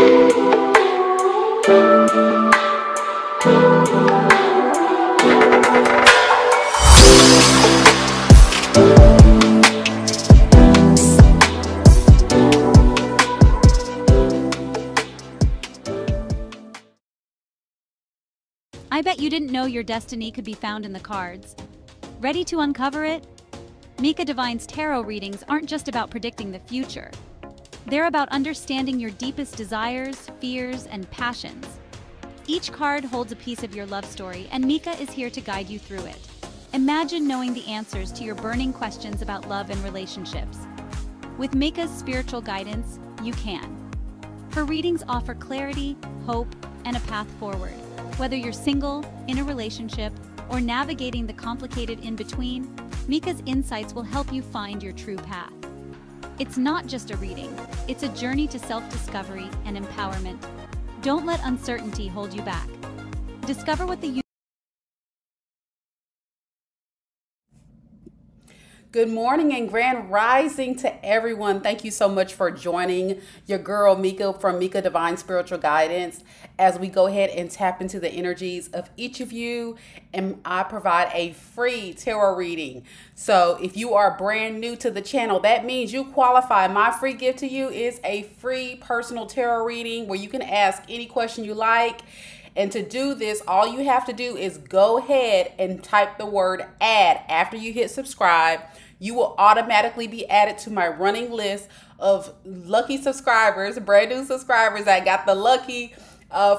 I bet you didn't know your destiny could be found in the cards. Ready to uncover it? Mika Divine's tarot readings aren't just about predicting the future. They're about understanding your deepest desires, fears, and passions. Each card holds a piece of your love story, and Mika is here to guide you through it. Imagine knowing the answers to your burning questions about love and relationships. With Mika's spiritual guidance, you can. Her readings offer clarity, hope, and a path forward. Whether you're single, in a relationship, or navigating the complicated in-between, Mika's insights will help you find your true path. It's not just a reading, it's a journey to self-discovery and empowerment. Don't let uncertainty hold you back. Discover what the Good morning and grand rising to everyone. Thank you so much for joining your girl Mika from Mika Divine Spiritual Guidance as we go ahead and tap into the energies of each of you, and I provide a free tarot reading. So if you are brand new to the channel, that means you qualify. My free gift to you is a free personal tarot reading where you can ask any question you like. And to do this, all you have to do is go ahead and type the word add. After you hit subscribe, you will automatically be added to my running list of lucky subscribers, brand new subscribers. I got the lucky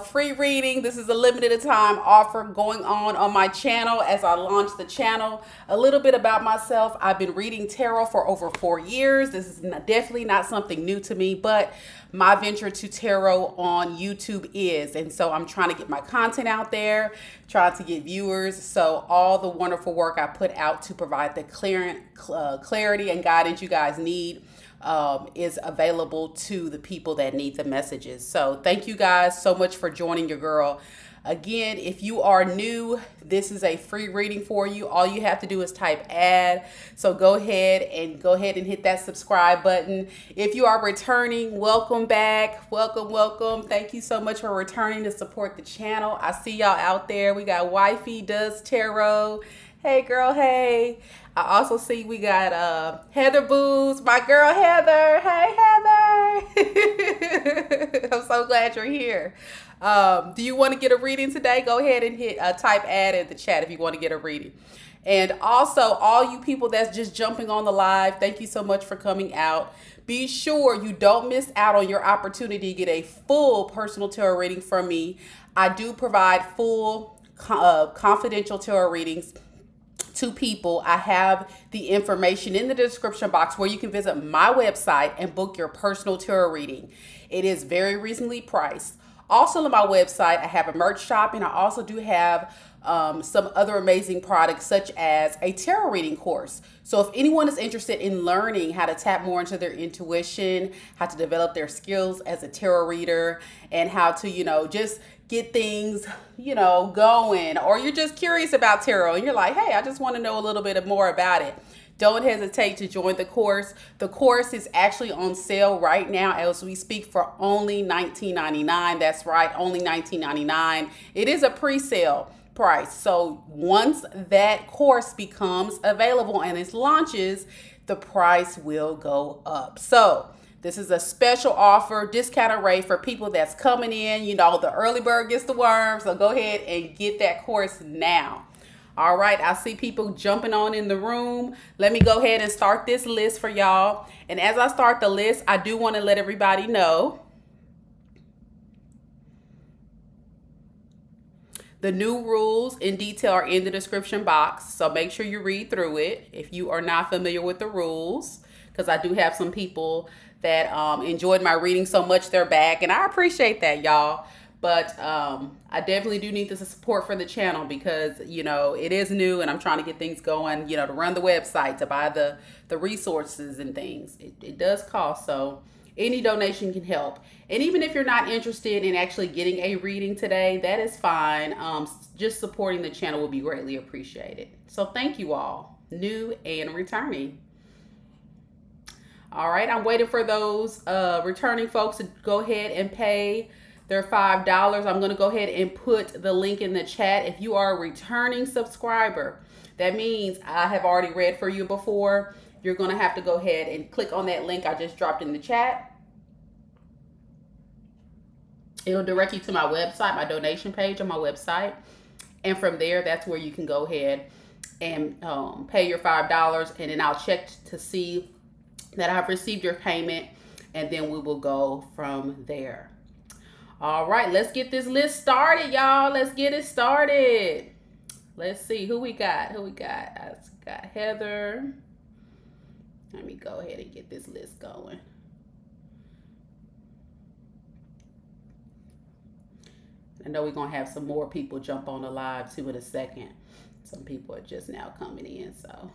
free reading. This is a limited time offer going on my channel as I launch the channel. A little bit about myself. I've been reading tarot for over 4 years. This is definitely not something new to me, but my venture to tarot on YouTube is, and so I'm trying to get my content out there, trying to get viewers. So all the wonderful work I put out to provide the clarity and guidance you guys need is available to the people that need the messages. So thank you guys so much for joining your girl. Again, if you are new, this is a free reading for you. All you have to do is type add. So go ahead and hit that subscribe button. If you are returning, welcome back. Welcome. Thank you so much for returning to support the channel. I see y'all out there. We got Wifey Does Tarot. Hey girl, hey. I also see we got Heather Booz, my girl Heather. Hey Heather. I'm so glad you're here. Do you want to get a reading today? Go ahead and hit type add in the chat if you want to get a reading. And also all you people that's just jumping on the live, thank you so much for coming out. Be sure you don't miss out on your opportunity to get a full personal tarot reading from me. I do provide full confidential tarot readings to people. I have the information in the description box where you can visit my website and book your personal tarot reading. It is very reasonably priced. Also on my website, I have a merch shop, and I also do have some other amazing products such as a tarot reading course. So if anyone is interested in learning how to tap more into their intuition, how to develop their skills as a tarot reader, and how to, just get things, going, or you're just curious about tarot and you're like, hey, I just want to know a little bit more about it, don't hesitate to join the course. The course is actually on sale right now as we speak for only $19.99. That's right, only $19.99. It is a pre-sale price. So once that course becomes available and it launches, the price will go up. So this is a special offer, discounted rate for people that's coming in. The early bird gets the worm. So go ahead and get that course now. All right, I see people jumping on in the room. Let me go ahead and start this list for y'all. And as I start the list, I do want to let everybody know the new rules in detail are in the description box. So make sure you read through it if you are not familiar with the rules, because I do have some people that enjoyed my reading so much they're back, and I appreciate that, y'all. But I definitely do need the support for the channel because, it is new and I'm trying to get things going, to run the website, to buy the resources and things. It does cost, so any donation can help. And even if you're not interested in actually getting a reading today, that is fine. Just supporting the channel will be greatly appreciated. So thank you all, new and returning. All right, I'm waiting for those returning folks to go ahead and pay their $5. I'm going to go ahead and put the link in the chat. If you are a returning subscriber, that means I have already read for you before. You're going to have to go ahead and click on that link I just dropped in the chat. It'll direct you to my website, my donation page on my website. And from there, that's where you can go ahead and pay your $5. And then I'll check to see that I've received your payment. And then we will go from there. All right, let's get this list started, y'all. Let's get it started. Let's see who we got. Who we got? I got Heather. Let me go ahead and get this list going. I know we're going to have some more people jump on the live too in a second. Some people are just now coming in, so.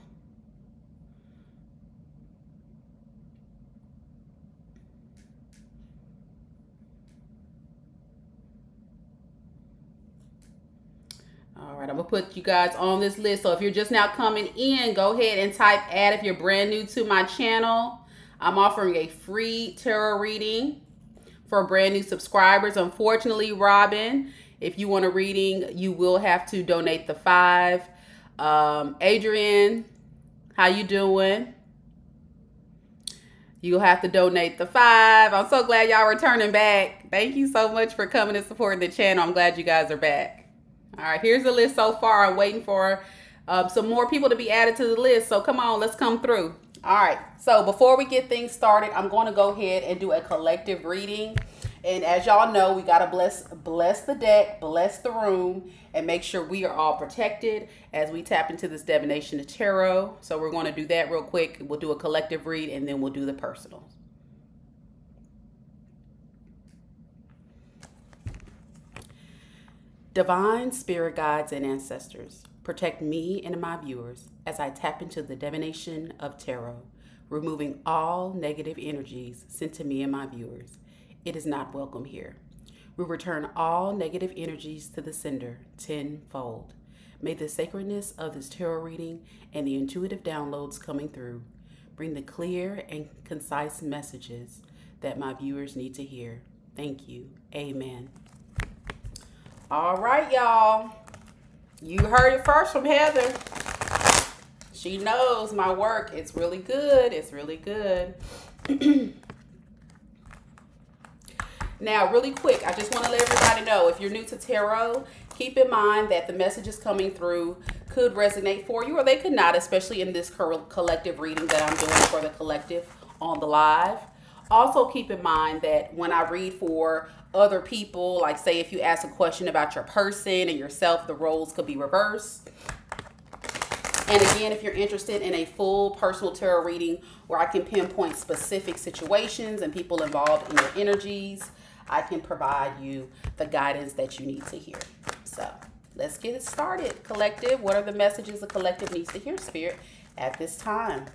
All right, I'm going to put you guys on this list. So if you're just now coming in, go ahead and type add if you're brand new to my channel. I'm offering a free tarot reading for brand new subscribers. Unfortunately, Robin, if you want a reading, you will have to donate the $5. Adrian, how you doing? You'll have to donate the $5. I'm so glad y'all returning back. Thank you so much for coming and supporting the channel. I'm glad you guys are back. All right, here's the list so far. I'm waiting for some more people to be added to the list. So come on, let's come through. All right, so before we get things started, I'm going to go ahead and do a collective reading. And as y'all know, we got to bless the deck, bless the room, and make sure we are all protected as we tap into this divination of tarot. So we're going to do that real quick. We'll do a collective read, and then we'll do the personal. Divine spirit guides and ancestors, protect me and my viewers as I tap into the divination of tarot, removing all negative energies sent to me and my viewers. It is not welcome here. We return all negative energies to the sender tenfold. May the sacredness of this tarot reading and the intuitive downloads coming through bring the clear and concise messages that my viewers need to hear. Thank you. Amen. All right, y'all. You heard it first from Heather. She knows my work. It's really good. It's really good. Now, really quick, I just want to let everybody know, if you're new to tarot, keep in mind that the messages coming through could resonate for you or they could not, especially in this collective reading that I'm doing for the collective on the live. Also, keep in mind that when I read for other people, like say if you ask a question about your person and yourself, the roles could be reversed. And again, if you're interested in a full personal tarot reading where I can pinpoint specific situations and people involved in your energies, I can provide you the guidance that you need to hear. So let's get it started. Collective, what are the messages the collective needs to hear, Spirit, at this time?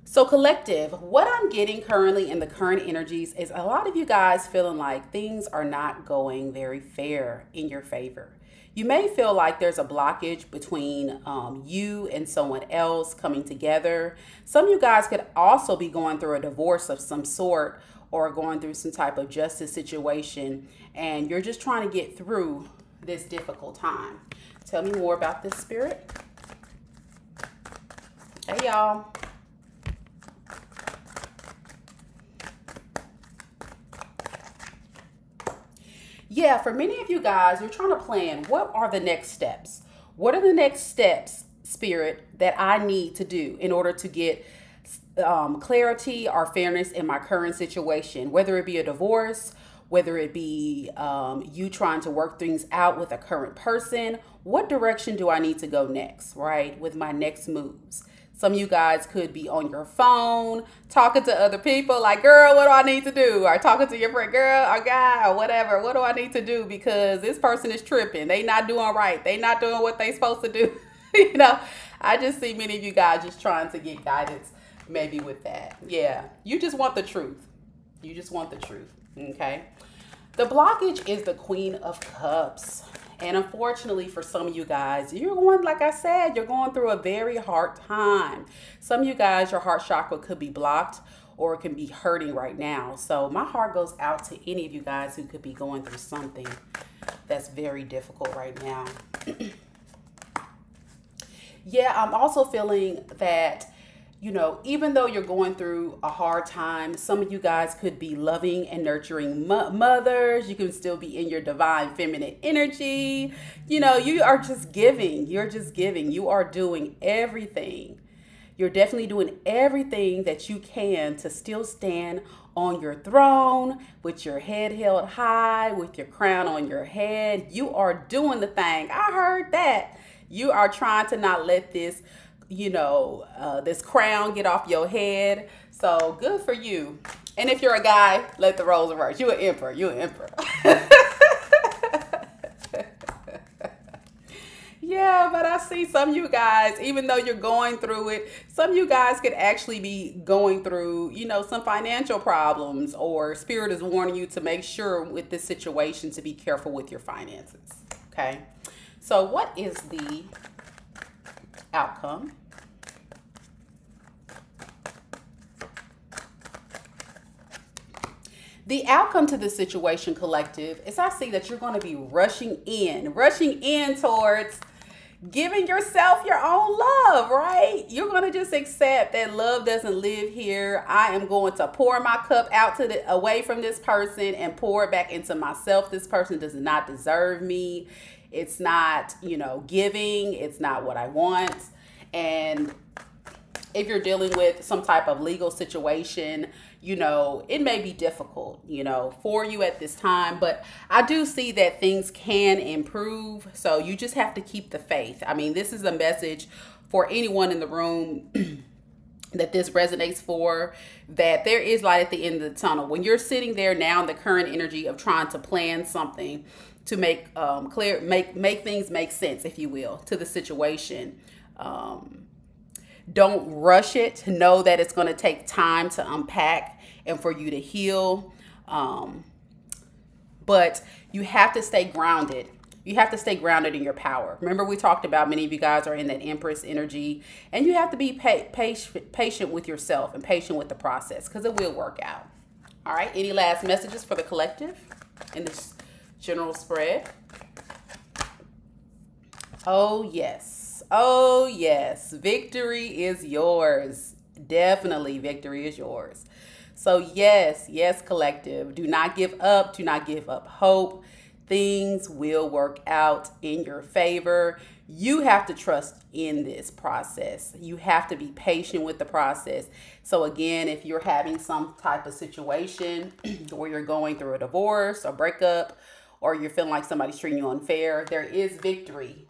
So collective, what I'm getting currently in the current energies is a lot of you guys feeling like things are not going very fair in your favor. You may feel like there's a blockage between you and someone else coming together. Some of you guys could also be going through a divorce of some sort or going through some type of justice situation, and you're just trying to get through this difficult time. Tell me more about this, Spirit. Hey, y'all. Yeah, for many of you guys, you're trying to plan, what are the next steps? What are the next steps, Spirit, that I need to do in order to get clarity or fairness in my current situation? Whether it be a divorce, whether it be you trying to work things out with a current person, what direction do I need to go next, right? With my next moves. Some of you guys could be on your phone, talking to other people like, girl, what do I need to do? Or talking to your friend, girl or guy or whatever. What do I need to do? Because this person is tripping. They not doing right. They not doing what they supposed to do. You know, I just see many of you guys just trying to get guidance maybe with that. Yeah, you just want the truth. You just want the truth. Okay. The blockage is the Queen of Cups. And unfortunately for some of you guys, you're going, like I said, you're going through a very hard time. Some of you guys, your heart chakra could be blocked or it can be hurting right now. So my heart goes out to any of you guys who could be going through something that's very difficult right now. Yeah, I'm also feeling that, you know, even though you're going through a hard time, some of you guys could be loving and nurturing mothers. You can still be in your divine feminine energy. You know, you are just giving. You're just giving. You are doing everything. You're definitely doing everything that you can to still stand on your throne with your head held high, with your crown on your head. You are doing the thing. I heard that. You are trying to not let this, you know, this crown get off your head. So good for you. And if you're a guy, let the roles reverse. You're an emperor. You're an emperor. Yeah, but I see some of you guys, even though you're going through it, some of you guys could actually be going through, you know, some financial problems, or Spirit is warning you to make sure with this situation to be careful with your finances. Okay. So what is the outcome? The outcome to this situation, collective, is I see that you're going to be rushing in towards giving yourself your own love, right? You're going to just accept that love doesn't live here. I am going to pour my cup out to away from this person and pour it back into myself. This person does not deserve me. It's not, you know, giving. It's not what I want. And if you're dealing with some type of legal situation, you know, it may be difficult, you know, for you at this time, but I do see that things can improve. So you just have to keep the faith. I mean, this is a message for anyone in the room that this resonates for, that there is light at the end of the tunnel. When you're sitting there now in the current energy of trying to plan something to make make things make sense, if you will, to the situation, don't rush it. Know that it's going to take time to unpack and for you to heal. But you have to stay grounded. You have to stay grounded in your power. Remember, we talked about many of you guys are in that Empress energy, and you have to be patient with yourself and patient with the process, because it will work out. All right. Any last messages for the collective in this general spread? Oh, yes. Oh, yes. Victory is yours. Definitely victory is yours. So yes, collective. Do not give up. Do not give up hope. Things will work out in your favor. You have to trust in this process. You have to be patient with the process. So again, if you're having some type of situation where you're going through a divorce or breakup, or you're feeling like somebody's treating you unfair, there is victory.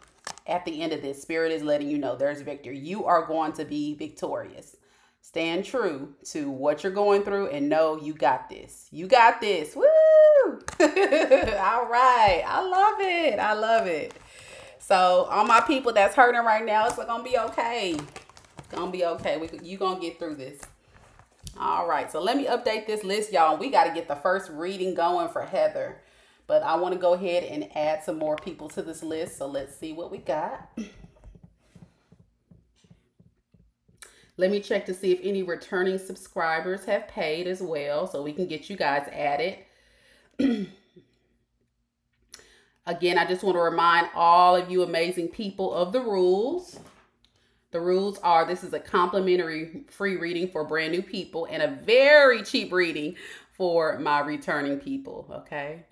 At the end of this, Spirit is letting you know there's victory. You are going to be victorious. Stand true to what you're going through and know you got this. You got this. Woo! All right. I love it. I love it. So all my people that's hurting right now, it's going to be okay. It's going to be okay. You're going to get through this. All right. So let me update this list, y'all. We got to get the first reading going for Heather. But I want to go ahead and add some more people to this list. So let's see what we got. Let me check to see if any returning subscribers have paid as well, so we can get you guys added. Again, I just want to remind all of you amazing people of the rules. The rules are, this is a complimentary free reading for brand new people and a very cheap reading for my returning people, okay?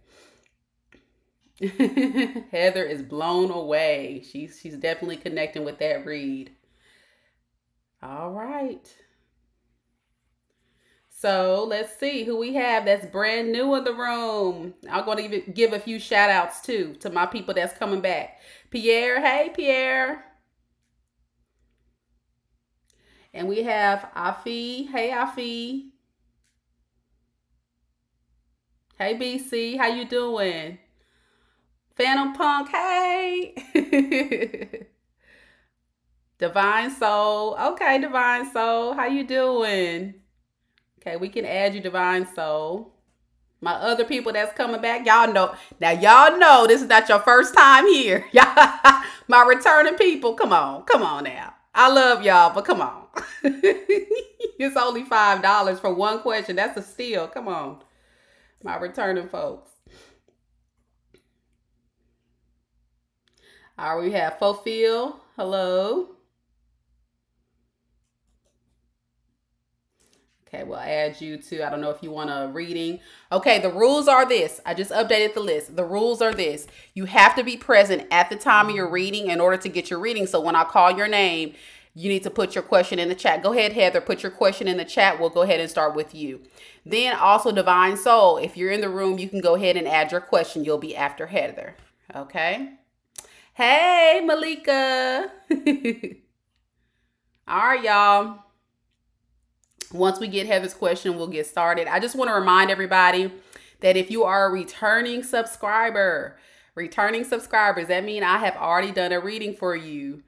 Heather is blown away. She's definitely connecting with that read. All right. So let's see who we have that's brand new in the room. I'm going to give a few shout outs too to my people that's coming back. Pierre. Hey, Pierre. And we have Afi. Hey, Afi. Hey, BC. How you doing? Phantom Punk, hey. Divine Soul. Okay, Divine Soul. How you doing? Okay, we can add you, Divine Soul. My other people that's coming back, y'all know. Now, y'all know this is not your first time here. My returning people, come on. Come on now. I love y'all, but come on. It's only $5 for one question. That's a steal. Come on. My returning folks. All right, we have Fulfill. Hello. Okay, we'll add you to, I don't know if you want a reading. Okay, the rules are this. I just updated the list. The rules are this. You have to be present at the time of your reading in order to get your reading. So when I call your name, you need to put your question in the chat. Go ahead, Heather, put your question in the chat. We'll go ahead and start with you. Then also Divine Soul. If you're in the room, you can go ahead and add your question. You'll be after Heather. Okay? Hey, Malika. All right, y'all. Once we get Heather's question, we'll get started. I just want to remind everybody that if you are a returning subscribers, that means I have already done a reading for you.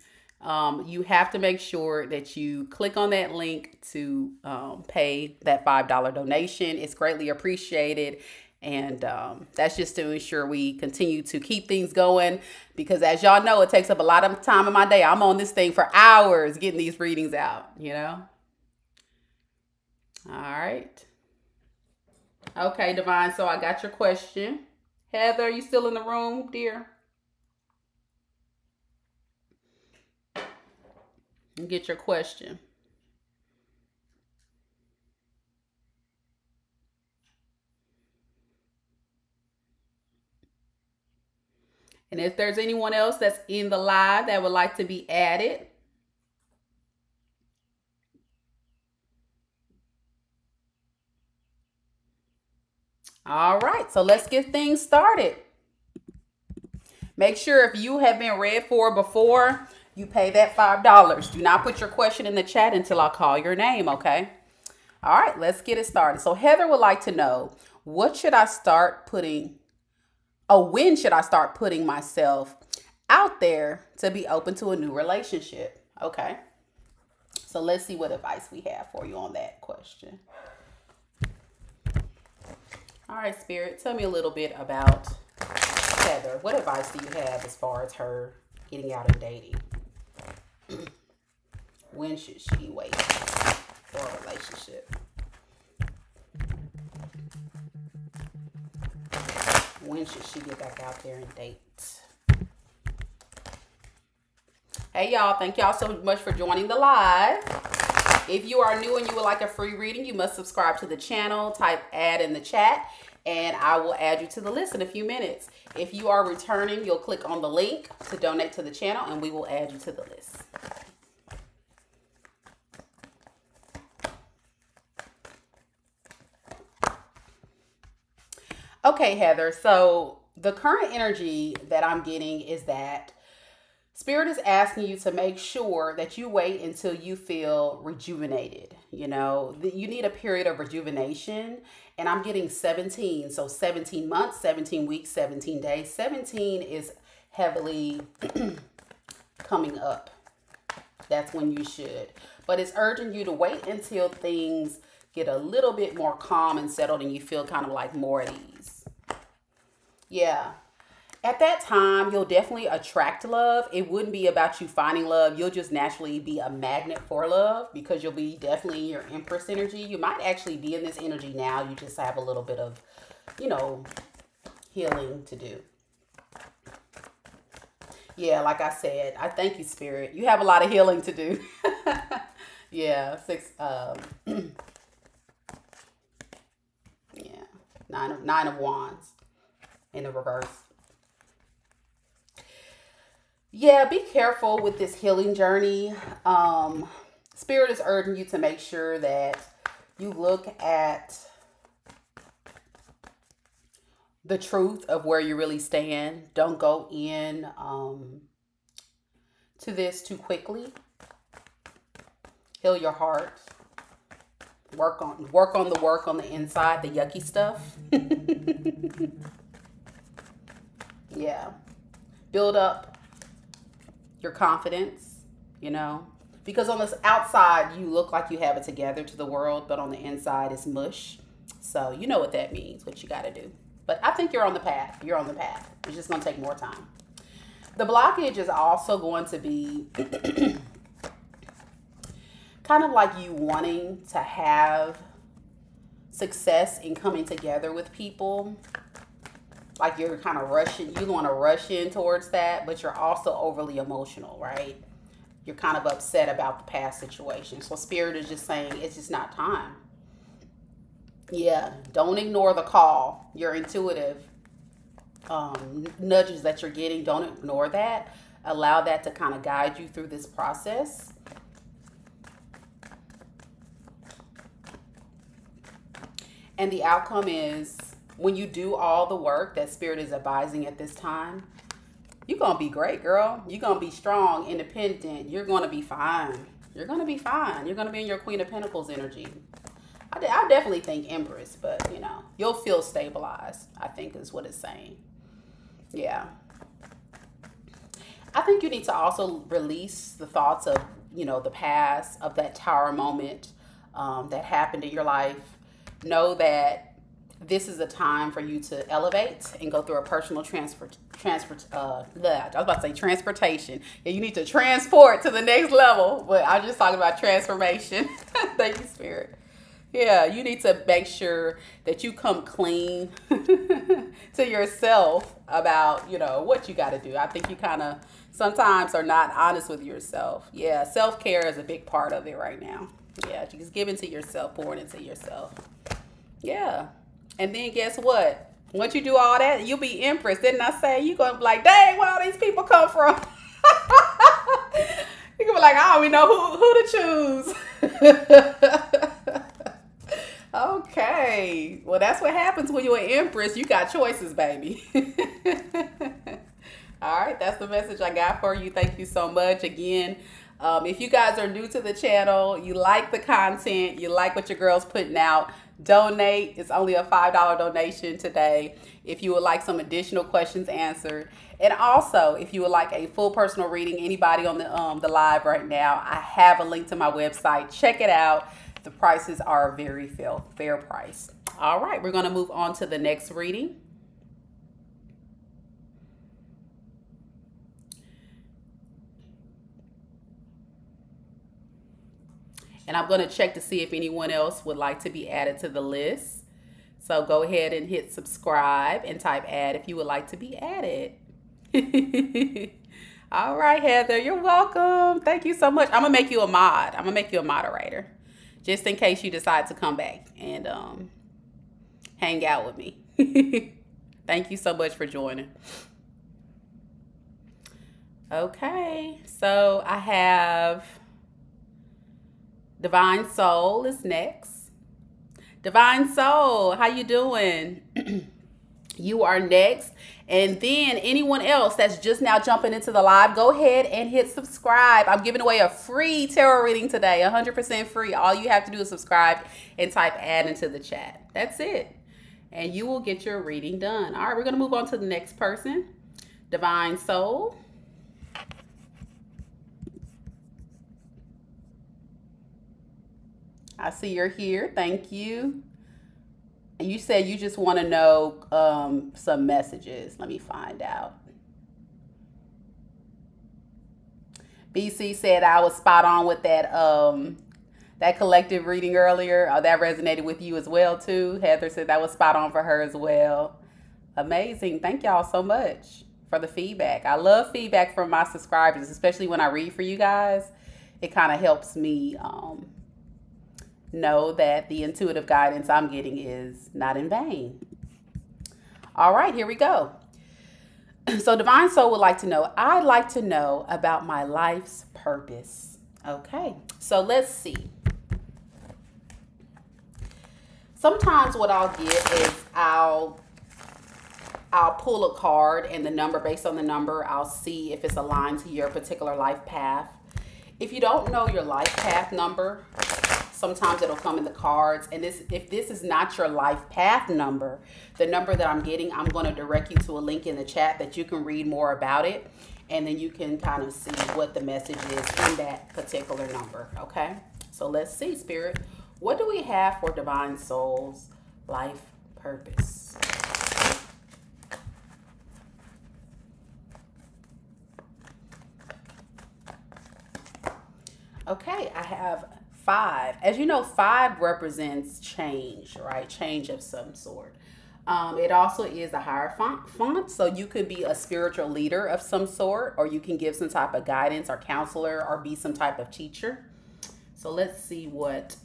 You have to make sure that you click on that link to pay that $5 donation. It's greatly appreciated. And that's just to ensure we continue to keep things going, because as y'all know, it takes up a lot of time in my day. I'm on this thing for hours getting these readings out, you know. All right. Okay, Divine. So I got your question. Heather, are you still in the room, dear? And get your question. And if there's anyone else that's in the live that would like to be added, all right, so let's get things started. Make sure if you have been read for before, you pay that $5. Do not put your question in the chat until I call your name, okay? All right, let's get it started. So Heather would like to know, when should I start putting myself out there to be open to a new relationship? Okay, so let's see what advice we have for you on that question. All right, Spirit, tell me a little bit about Heather. What advice do you have as far as her getting out and dating? When should she wait for a relationship? When should she get back out there and date? Hey, y'all. Thank y'all so much for joining the live. If you are new and you would like a free reading, you must subscribe to the channel. Type add in the chat, and I will add you to the list in a few minutes. If you are returning, you'll click on the link to donate to the channel, and we will add you to the list. Okay, Heather. So the current energy that I'm getting is that Spirit is asking you to make sure that you wait until you feel rejuvenated. You know, you need a period of rejuvenation. And I'm getting 17. So 17 months, 17 weeks, 17 days. 17 is heavily coming up. That's when you should. But it's urging you to wait until things get a little bit more calm and settled and you feel kind of like more at ease. Yeah. At that time, you'll definitely attract love. It wouldn't be about you finding love. You'll just naturally be a magnet for love because you'll be definitely in your Empress energy. You might actually be in this energy now. You just have a little bit of, you know, healing to do. Yeah, like I said, I thank you, Spirit. You have a lot of healing to do. Yeah, yeah, nine of wands in the reverse. Yeah, be careful with this healing journey. Spirit is urging you to make sure that you look at the truth of where you really stand. Don't go in to this too quickly. Heal your heart. Work on the work on the inside, the yucky stuff. Yeah. Build up your confidence, you know, because on this outside you look like you have it together to the world, but on the inside it's mush. So you know what that means, what you got to do. But I think you're on the path. You're on the path. It's just going to take more time. The blockage is also going to be kind of like you wanting to have success in coming together with people. Like you're kind of rushing. You want to rush in towards that, but you're also overly emotional, right? You're kind of upset about the past situation. So Spirit is just saying it's just not time. Yeah, don't ignore the call. Your intuitive nudges that you're getting, don't ignore that. Allow that to kind of guide you through this process. And the outcome is when you do all the work that Spirit is advising at this time, you're going to be great, girl. You're going to be strong, independent. You're going to be fine. You're going to be fine. You're going to be in your Queen of Pentacles energy. I definitely think Empress, but, you know, you'll feel stabilized, I think is what it's saying. Yeah. I think you need to also release the thoughts of, you know, the past, of that tower moment that happened in your life. Know that this is a time for you to elevate and go through a personal transportation. Yeah, you need to transport to the next level, but I'm just talking about transformation. Thank you, Spirit. Yeah, you need to make sure that you come clean to yourself about, you know, what you got to do. I think you kind of sometimes are not honest with yourself. Yeah, self-care is a big part of it right now. Yeah, just giving to yourself, pouring into yourself. Yeah. And then guess what? Once you do all that, you'll be Empress. Didn't I say? You're going to be like, dang, where all these people come from? You're going to be like, I don't even know who to choose. Okay. Well, that's what happens when you're an Empress. You got choices, baby. All right. That's the message I got for you. Thank you so much. Again, if you guys are new to the channel, you like the content, you like what your girl's putting out, donate. It's only a $5 donation today if you would like some additional questions answered. And also, if you would like a full personal reading, anybody on the live right now, I have a link to my website. Check it out. The prices are very fair price. All right, we're going to move on to the next reading. And I'm going to check to see if anyone else would like to be added to the list. So go ahead and hit subscribe and type add if you would like to be added. All right, Heather, you're welcome. Thank you so much. I'm going to make you a mod. I'm going to make you a moderator just in case you decide to come back and hang out with me. Thank you so much for joining. Okay, so I have Divine Soul is next. Divine Soul, how you doing? You are next. And then anyone else that's just now jumping into the live, go ahead and hit subscribe. I'm giving away a free tarot reading today, 100% free. All you have to do is subscribe and type add into the chat. That's it. And you will get your reading done. All right, we're going to move on to the next person. Divine Soul. I see you're here. Thank you. And you said you just want to know some messages. Let me find out. BC said I was spot on with that that collective reading earlier. Oh, that resonated with you as well too. Heather said that was spot on for her as well. Amazing. Thank y'all so much for the feedback. I love feedback from my subscribers, especially when I read for you guys. It kind of helps me know that the intuitive guidance I'm getting is not in vain. All right, here we go. So Divine Soul would like to know, I'd like to know about my life's purpose. Okay, so let's see. Sometimes what I'll get is I'll pull a card and the number, based on the number, I'll see if it's aligned to your particular life path. If you don't know your life path number, sometimes it'll come in the cards. And if this is not your life path number, the number that I'm getting, I'm going to direct you to a link in the chat that you can read more about it. And then you can kind of see what the message is in that particular number. Okay. So let's see, Spirit. What do we have for Divine Soul's life purpose. Okay, I have 5. As you know, 5 represents change, right? Change of some sort. It also is a higher font, so you could be a spiritual leader of some sort, or you can give some type of guidance or counselor, or be some type of teacher. So let's see what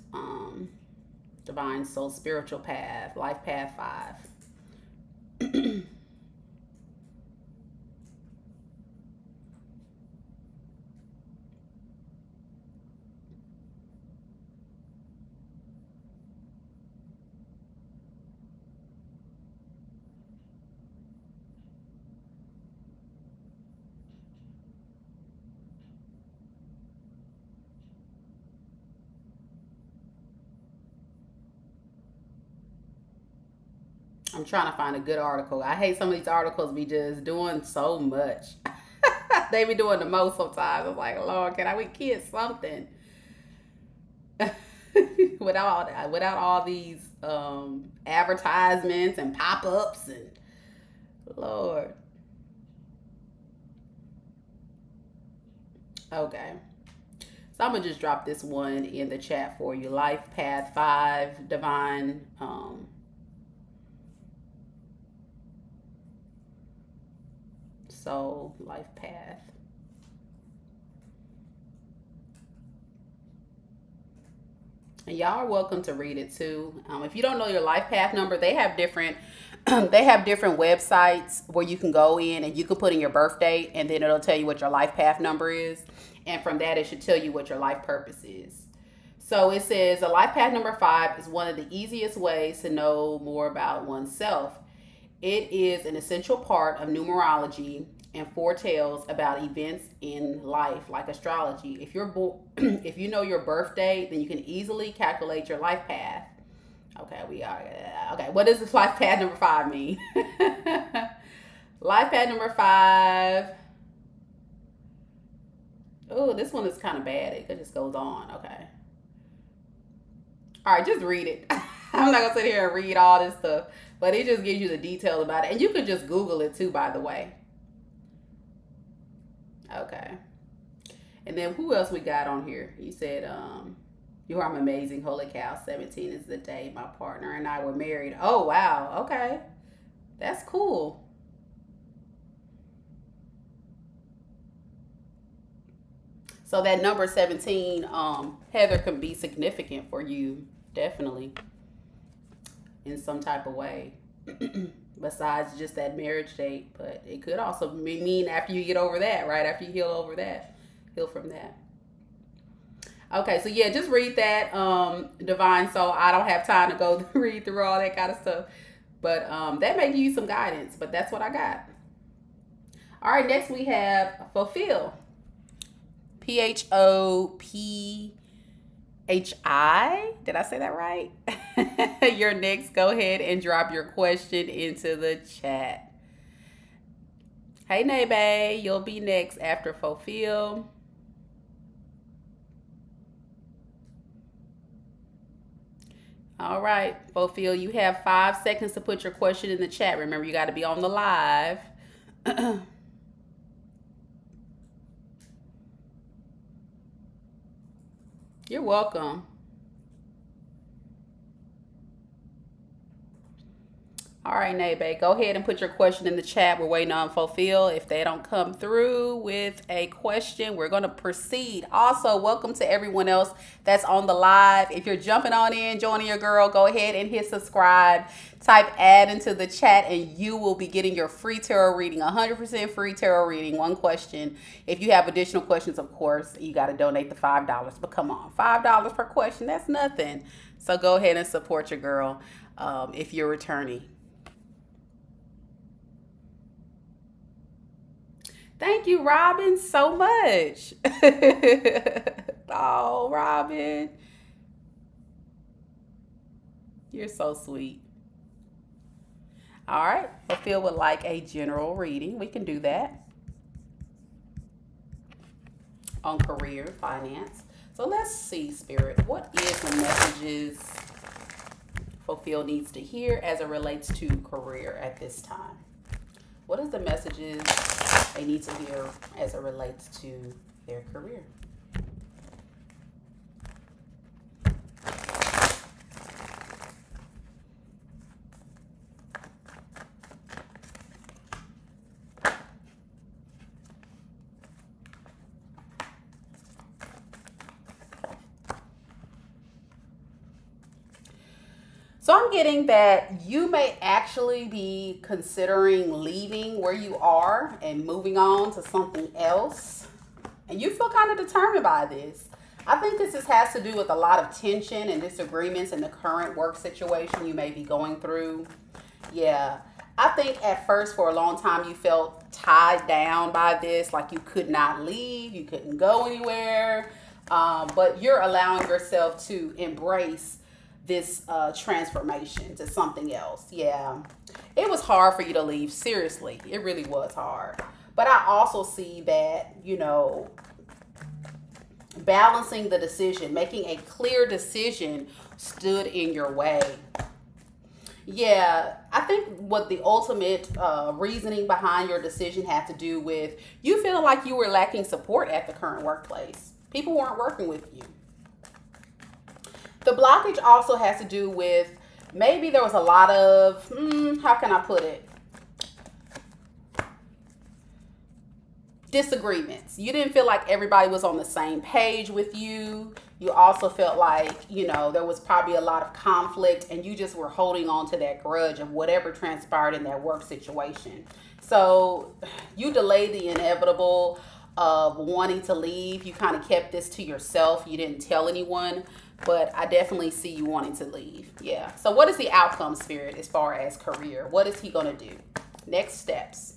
Divine Soul Spiritual Path, Life Path 5. I'm trying to find a good article. I hate some of these articles be just doing so much. They be doing the most sometimes. I'm like, Lord, can we get something? without all these advertisements and pop-ups and Lord. Okay. So I'm gonna just drop this one in the chat for you. Life Path 5, Divine Soul Life Path. And y'all are welcome to read it too. If you don't know your life path number, they have different websites where you can go in and you can put in your birth date, and then it'll tell you what your life path number is. And from that, it should tell you what your life purpose is. So it says a life path number 5 is one of the easiest ways to know more about oneself. It is an essential part of numerology and foretells about events in life, like astrology. If if you know your birth date, then you can easily calculate your life path. Okay, okay. What does this life path number 5 mean? Life path number 5. Oh, this one is kind of bad. It just goes on. Okay. All right, just read it. I'm not gonna sit here and read all this stuff, but it just gives you the details about it. And you could just Google it too, by the way. Okay. And then who else we got on here? He said, you are amazing. Holy cow. 17 is the day my partner and I were married. Oh, wow. Okay. That's cool. So that number 17, Heather, can be significant for you. Definitely. In some type of way. Besides just that marriage date. But it could also mean after you get over that, right? After you heal from that. Okay, so yeah, just read that, Divine Soul. I don't have time to go read through all that kind of stuff. But that may give you some guidance. But that's what I got. All right, next we have Fulfill. PHOPHI. Did I say that right? You're next. Go ahead and drop your question into the chat. Hey, Nebe, you'll be next after Fulfill. All right, Fulfill, you have 5 seconds to put your question in the chat. Remember, you got to be on the live. You're welcome. All right, Nebe, go ahead and put your question in the chat. We're waiting on Fulfill. If they don't come through with a question, we're going to proceed. Also, welcome to everyone else that's on the live. If you're jumping on in, joining your girl, go ahead and hit subscribe. Type add into the chat and you will be getting your free tarot reading, 100% free tarot reading, 1 question. If you have additional questions, of course, you got to donate the $5. But come on, $5 per question, that's nothing. So go ahead and support your girl if you're returning. Thank you, Robin, so much. Oh, Robin. You're so sweet. All right. Fulfill would like a general reading. We can do that. On career, finance. So let's see, Spirit. What is the messages fulfill needs to hear as it relates to career at this time? What is the messages they need to hear as it relates to their career? So I'm getting that you may actually be considering leaving where you are and moving on to something else. And you feel kind of determined by this. I think this has to do with a lot of tension and disagreements in the current work situation you may be going through. Yeah, I think at first for a long time you felt tied down by this, like you could not leave, you couldn't go anywhere. But you're allowing yourself to embrace this transformation to something else. Yeah, it was hard for you to leave. Seriously, it really was hard. But I also see that, you know, balancing the decision, making a clear decision stood in your way. Yeah, I think what the ultimate reasoning behind your decision had to do with you feeling like you were lacking support at the current workplace. People weren't working with you. The blockage also has to do with maybe there was a lot of, how can I put it? Disagreements. You didn't feel like everybody was on the same page with you. You also felt like, you know, there was probably a lot of conflict and you just were holding on to that grudge of whatever transpired in that work situation. So you delayed the inevitable of wanting to leave. You kind of kept this to yourself. You didn't tell anyone. But I definitely see you wanting to leave. Yeah. So what is the outcome, Spirit, as far as career? What is he going to do? Next steps.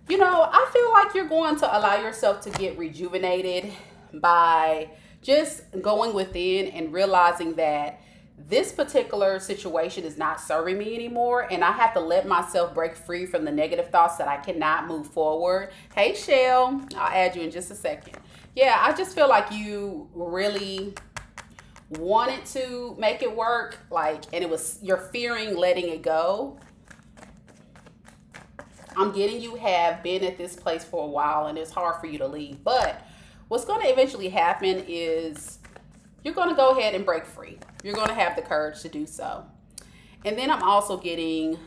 You know, I feel like you're going to allow yourself to get rejuvenated by just going within and realizing that this particular situation is not serving me anymore. And I have to let myself break free from the negative thoughts that I cannot move forward. Hey, Shell, I'll add you in just a second. Yeah, I just feel like you really wanted to make it work, like, and it was, you're fearing letting it go. I'm getting you have been at this place for a while and it's hard for you to leave. But what's going to eventually happen is you're going to go ahead and break free. You're going to have the courage to do so. And then I'm also getting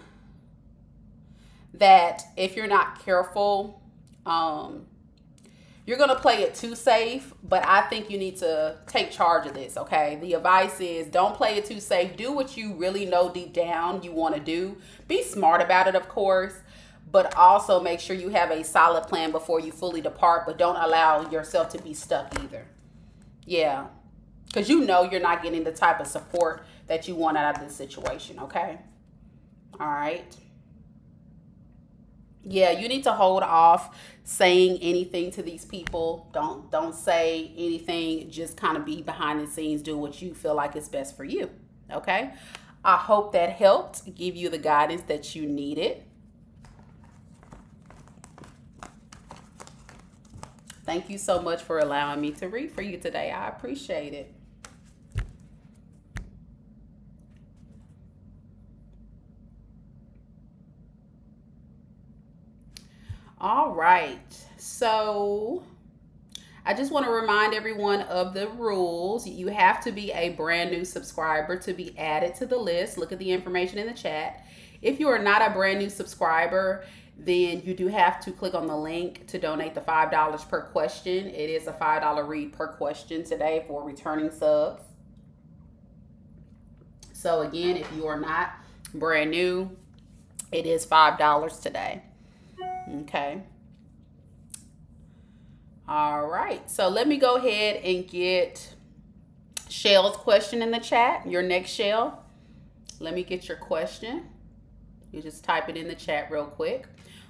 that if you're not careful, you're going to play it too safe, but I think you need to take charge of this, okay? The advice is don't play it too safe. Do what you really know deep down you want to do. Be smart about it, of course, but also make sure you have a solid plan before you fully depart, but don't allow yourself to be stuck either. Yeah, because you know you're not getting the type of support that you want out of this situation, okay? All right. Yeah, you need to hold off saying anything to these people. Don't say anything. Just kind of be behind the scenes, do what you feel like is best for you. Okay? I hope that helped give you the guidance that you needed. Thank you so much for allowing me to read for you today. I appreciate it. All right, so I just want to remind everyone of the rules. You have to be a brand new subscriber to be added to the list. Look at the information in the chat. If you are not a brand new subscriber, then you do have to click on the link to donate the $5 per question. It is a $5 read per question today for returning subs. So again, if you are not brand new, it is $5 today. Okay. All right. So let me go ahead and get Shell's question in the chat. Your next, Shell. Let me get your question. You just type it in the chat real quick.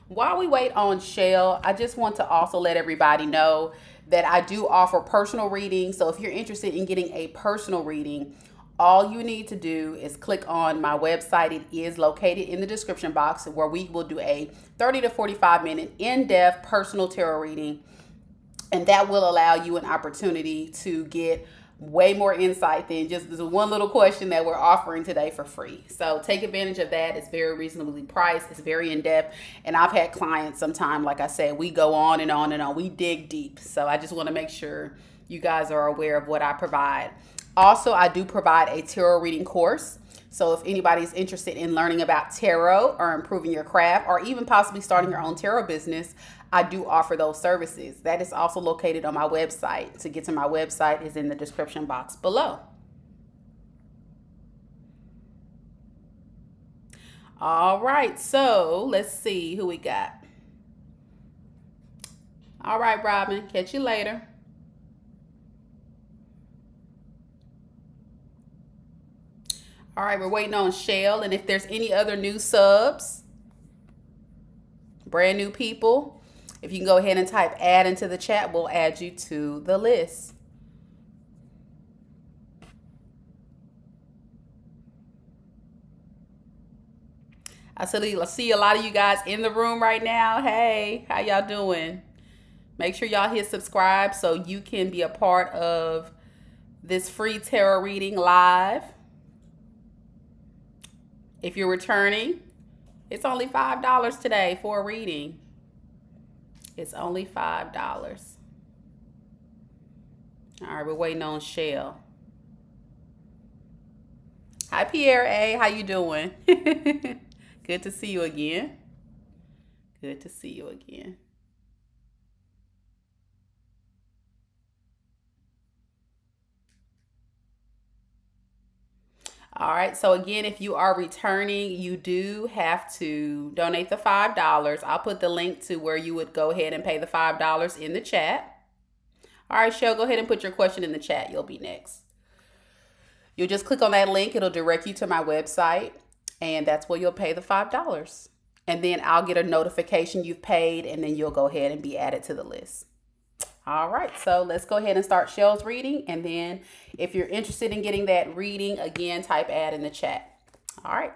While we wait on Shell, I just want to also let everybody know that I do offer personal readings. So if you're interested in getting a personal reading, all you need to do is click on my website. It is located in the description box where we will do a 30 to 45 minute in-depth personal tarot reading. And that will allow you an opportunity to get way more insight than just this one little question that we're offering today for free. So take advantage of that. It's very reasonably priced. It's very in-depth. And I've had clients sometime, like I said, we go on and on and on. We dig deep. So I just want to make sure you guys are aware of what I provide. Also, I do provide a tarot reading course. So if anybody's interested in learning about tarot or improving your craft or even possibly starting your own tarot business, I do offer those services. That is also located on my website. To get to my website is in the description box below. All right, so let's see who we got. All right, Robin, catch you later. All right, we're waiting on Shell. And if there's any other new subs, brand new people, if you can go ahead and type add into the chat, we'll add you to the list. I see a lot of you guys in the room right now. Hey, how y'all doing? Make sure y'all hit subscribe so you can be a part of this free tarot reading live. If you're returning, it's only $5 today for a reading. It's only $5. All right, we're waiting on Shell. Hi, Pierre A. How you doing? Good to see you again. Good to see you again. All right, so again, if you are returning, you do have to donate the $5. I'll put the link to where you would go ahead and pay the $5 in the chat. All right, Shell, go ahead and put your question in the chat. You'll be next. You'll just click on that link. It'll direct you to my website, and that's where you'll pay the $5. And then I'll get a notification you've paid, and then you'll go ahead and be added to the list. All right, so let's go ahead and start Shell's reading. And then if you're interested in getting that reading, again, type add in the chat. All right,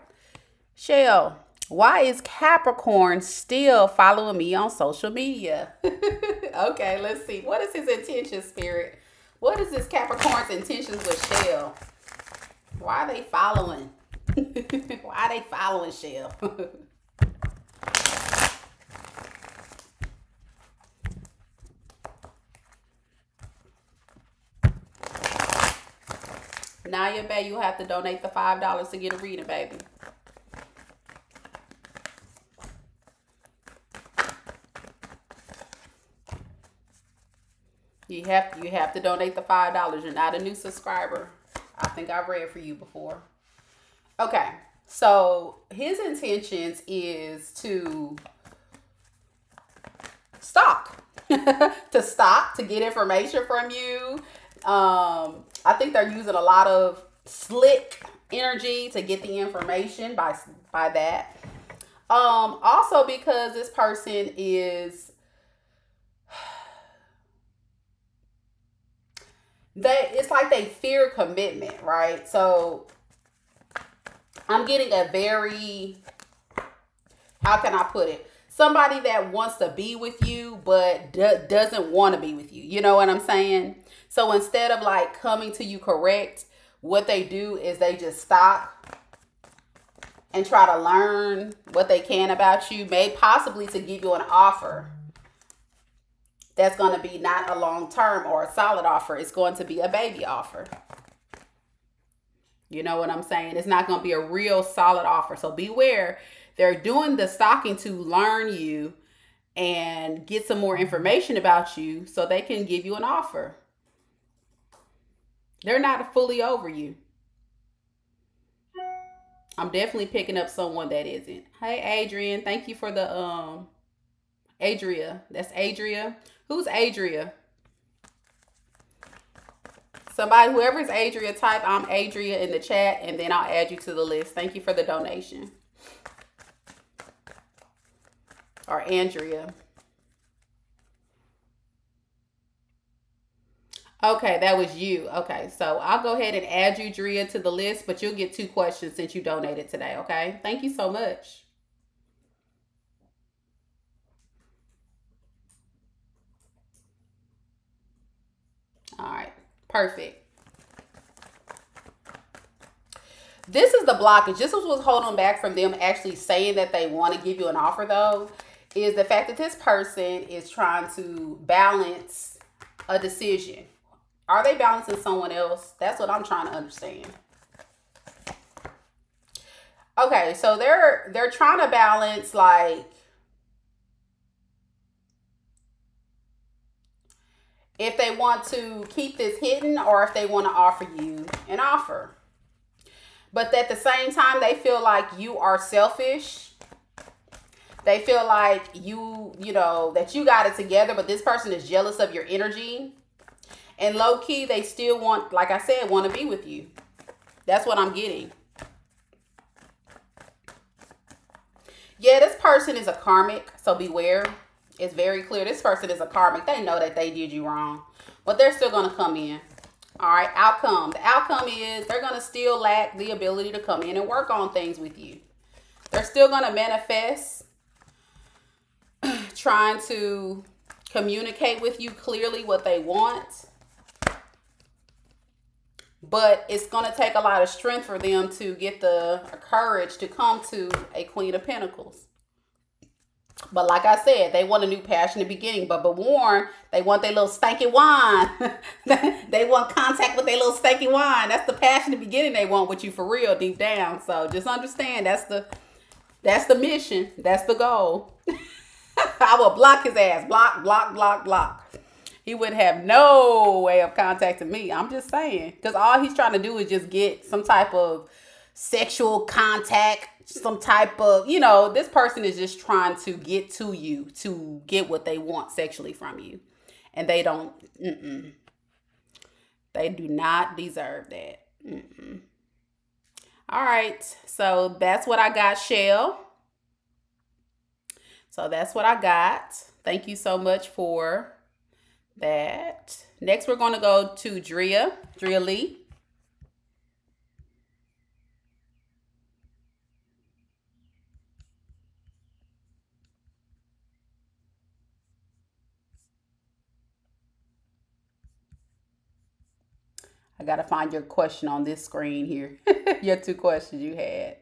Shell, why is Capricorn still following me on social media? Okay, let's see. What is his intention, Spirit? What is this Capricorn's intentions with Shell? Why are they following? Why are they following Shell? Naya, babe, you have to donate the $5 to get a reading, baby. You have to donate the $5. You're not a new subscriber. I think I've read for you before. Okay, so his intentions is to stalk. to get information from you. I think they're using a lot of slick energy to get the information by that. Also because this person is, it's like they fear commitment, right? So I'm getting a very, how can I put it? Somebody that wants to be with you, but doesn't want to be with you. You know what I'm saying? So instead of like coming to you correct, what they do is they just stop and try to learn what they can about you, may possibly to give you an offer that's going to be not a long-term or a solid offer. It's going to be a baby offer. You know what I'm saying? It's not going to be a real solid offer. So beware. They're doing the stalking to learn you and get some more information about you so they can give you an offer. They're not fully over you. I'm definitely picking up someone that isn't. Hey, Adrian. Thank you for the, Adria. That's Adria. Who's Adria? Somebody, whoever's Adria, type I'm Adria in the chat, and then I'll add you to the list. Thank you for the donation. Or Andrea. Okay, that was you. Okay, so I'll go ahead and add you, Drea, to the list, but you'll get 2 questions since you donated today, okay? Thank you so much. All right, perfect. This is the blockage. This is what's holding back from them actually saying that they want to give you an offer, though, is the fact that this person is trying to balance a decision. Are they balancing someone else? That's what I'm trying to understand. Okay, so they're trying to balance, like, if they want to keep this hidden or if they want to offer you an offer. But at the same time, they feel like you are selfish. They feel like you know, that you got it together, but this person is jealous of your energy. And low key, they still want, like I said, want to be with you. That's what I'm getting. Yeah, this person is a karmic, so beware. It's very clear. This person is a karmic. They know that they did you wrong, but they're still going to come in. All right, outcome. The outcome is they're going to still lack the ability to come in and work on things with you. They're still going to manifest, trying to communicate with you clearly what they want. But it's going to take a lot of strength for them to get the courage to come to a Queen of Pentacles. But like I said, they want a new passionate beginning. But warn, they want their little stanky wine. They want contact with their little stanky wine. That's the passionate beginning they want with you for real, deep down. So just understand that's the mission. That's the goal. I will block his ass. Block, block, block, block. He would have no way of contacting me. I'm just saying. Because all he's trying to do is just get some type of sexual contact, some type of, you know, this person is just trying to get to you, to get what they want sexually from you. And they don't, they do not deserve that. All right. So that's what I got, Shell. So that's what I got. Thank you so much for that. Next, we're going to go to Drea Lee. I got to find your question on this screen here. Your two questions you had.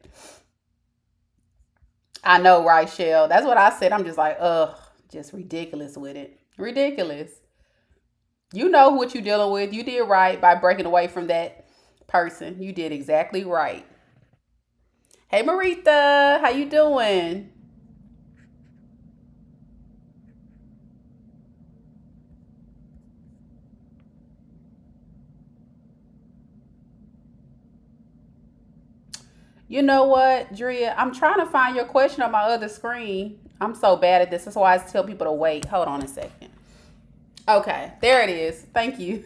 I know, right, Shell? That's what I said. I'm just like, ugh, just ridiculous with it. Ridiculous. You know what you're dealing with. You did right by breaking away from that person. You did exactly right. Hey, Marita, how you doing? You know what, Drea? I'm trying to find your question on my other screen. I'm so bad at this. That's why I tell people to wait. Hold on a second. Okay, there it is. Thank you.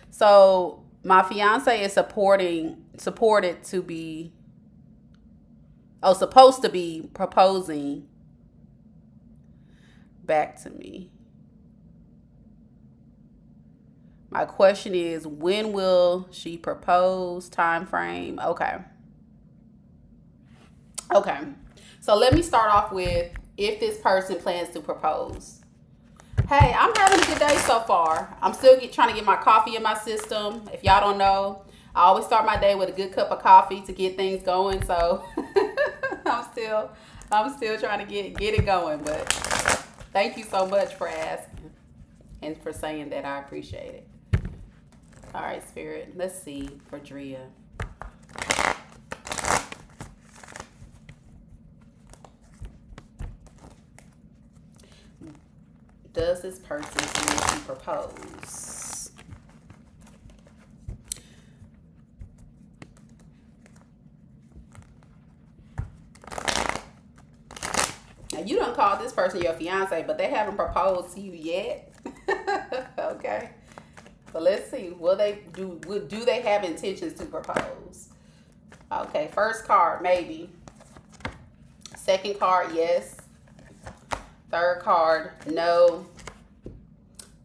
So my fiance is supposed to be proposing back to me. My question is, when will she propose? Time frame? Okay. Okay. So let me start off with if this person plans to propose. Hey, I'm having a good day so far. I'm still trying to get my coffee in my system. If y'all don't know, I always start my day with a good cup of coffee to get things going. So I'm still trying to get it going. But thank you so much for asking and for saying that. I appreciate it. All right, Spirit. Let's see for Drea. Does this person need to propose? Now, you don't call this person your fiance, but they haven't proposed to you yet. Okay. But let's see. Will they do they have intentions to propose? Okay, first card, maybe. Second card, yes. Third card, no.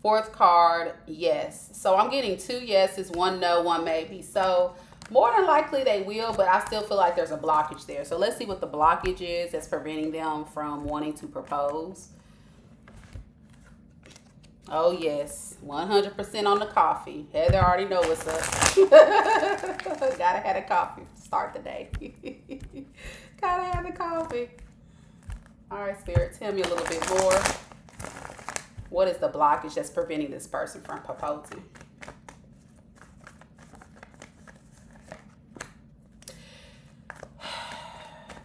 Fourth card, yes. So I'm getting 2 yeses, 1 no, 1 maybe. So more than likely they will, but I still feel like there's a blockage there. So let's see what the blockage is that's preventing them from wanting to propose. Oh, yes. 100% on the coffee. Heather already know what's up. Gotta have the coffee to start the day. Gotta have the coffee. All right, Spirit, tell me a little bit more. What is the blockage that's preventing this person from proposing?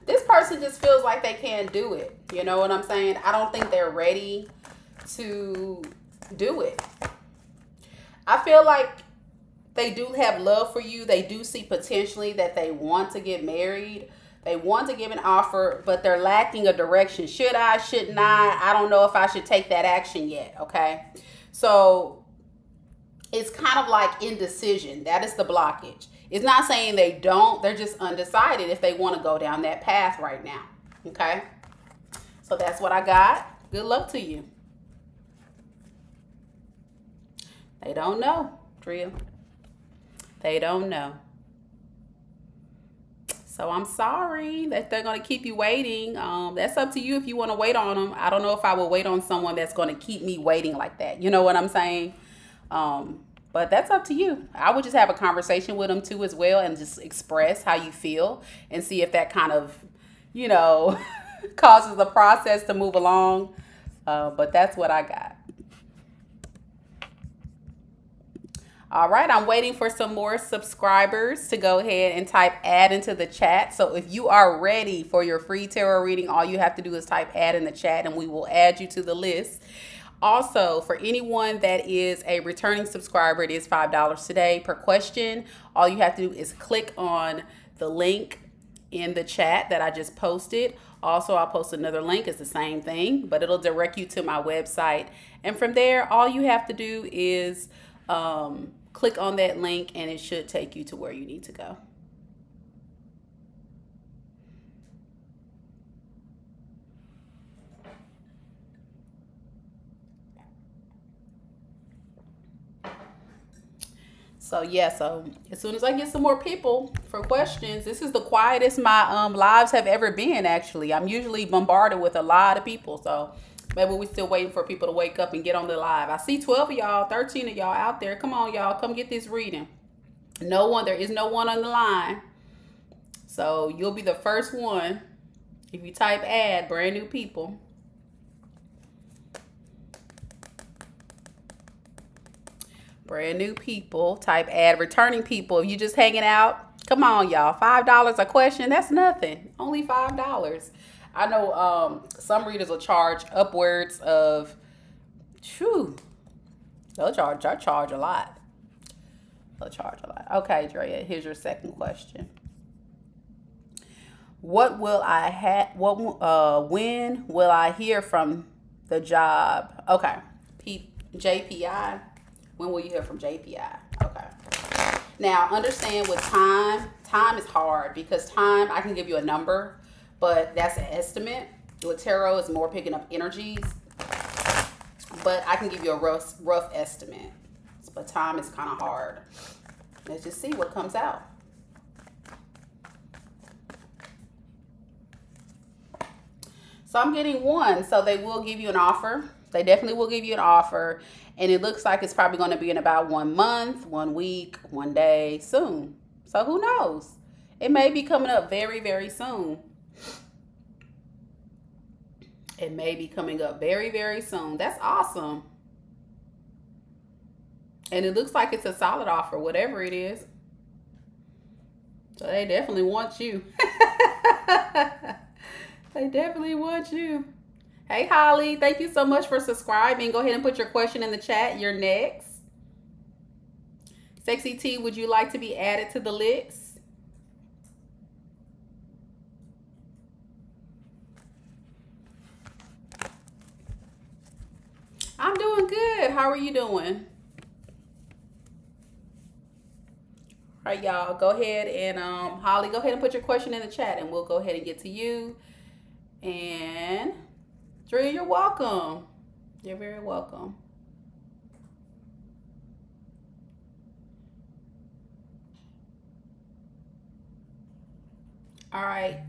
This person just feels like they can't do it. You know what I'm saying? I don't think they're ready to do it. I feel like they do have love for you. They do see potentially that they want to get married. They want to give an offer, but they're lacking a direction. Should I? Shouldn't I don't know if I should take that action yet. Okay. So it's kind of like indecision. That is the blockage. It's not saying they don't. They're just undecided if they want to go down that path right now. Okay. So that's what I got. Good luck to you. They don't know, Drea. They don't know. So I'm sorry that they're going to keep you waiting. That's up to you if you want to wait on them. I don't know if I will wait on someone that's going to keep me waiting like that. You know what I'm saying? But that's up to you. I would just have a conversation with them too as well and just express how you feel and see if that kind of, you know, causes the process to move along. But that's what I got. All right, I'm waiting for some more subscribers to go ahead and type add into the chat. So if you are ready for your free tarot reading, all you have to do is type add in the chat and we will add you to the list. Also, for anyone that is a returning subscriber, it is $5 today per question. All you have to do is click on the link in the chat that I just posted. Also, I'll post another link. It's the same thing, but it'll direct you to my website. And from there, all you have to do is click on that link and it should take you to where you need to go. So yeah, so as soon as I get some more people for questions, this is the quietest my lives have ever been, actually. I'm usually bombarded with a lot of people, so maybe we're still waiting for people to wake up and get on the live. I see 12 of y'all, 13 of y'all out there. Come on, y'all. Come get this reading. No one. There is no one on the line. So you'll be the first one if you type add, brand new people. Brand new people. Type add, returning people. If you just hanging out, come on, y'all. $5 a question. That's nothing. Only $5. I know some readers will charge upwards of, they'll charge a lot. They'll charge a lot. Okay, Drea, here's your second question. What will I have? When will I hear from the job? Okay, JPI. When will you hear from JPI? Okay. Now, understand with time is hard because time, I can give you a number, but that's an estimate. With tarot, it's more picking up energies, but I can give you a rough estimate. But time is kind of hard. Let's just see what comes out. So I'm getting 1. So they will give you an offer. They definitely will give you an offer. And it looks like it's probably going to be in about 1 month, 1 week, 1 day, soon. So who knows? It may be coming up very, very soon. It may be coming up very, very soon. That's awesome. And it looks like it's a solid offer, whatever it is. So they definitely want you. They definitely want you. Hey, Holly, thank you so much for subscribing. Go ahead and put your question in the chat. You're next. Sexy T, would you like to be added to the list? I'm doing good. How are you doing? All right, y'all, go ahead and, Holly, go ahead and put your question in the chat and we'll go ahead and get to you. And Drew, you're welcome. You're very welcome. All right,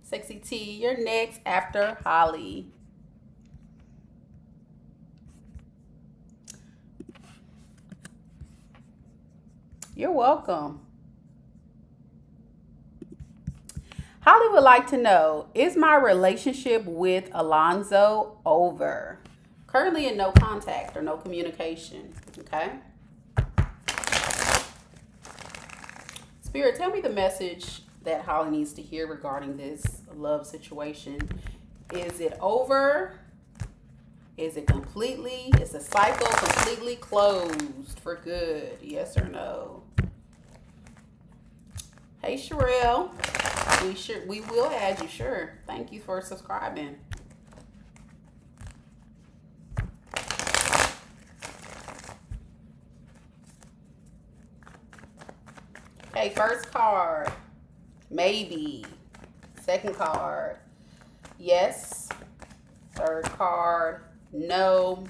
Sexy T, you're next after Holly. You're welcome. Holly would like to know, is my relationship with Alonzo over? Currently in no contact or no communication. Okay. Spirit, tell me the message that Holly needs to hear regarding this love situation. Is it over? Is it completely, is the cycle completely closed for good? Yes or no? Hey, Sherelle. We will add you, sure. Thank you for subscribing. Okay, first card, maybe. Second card, yes. Third card, no.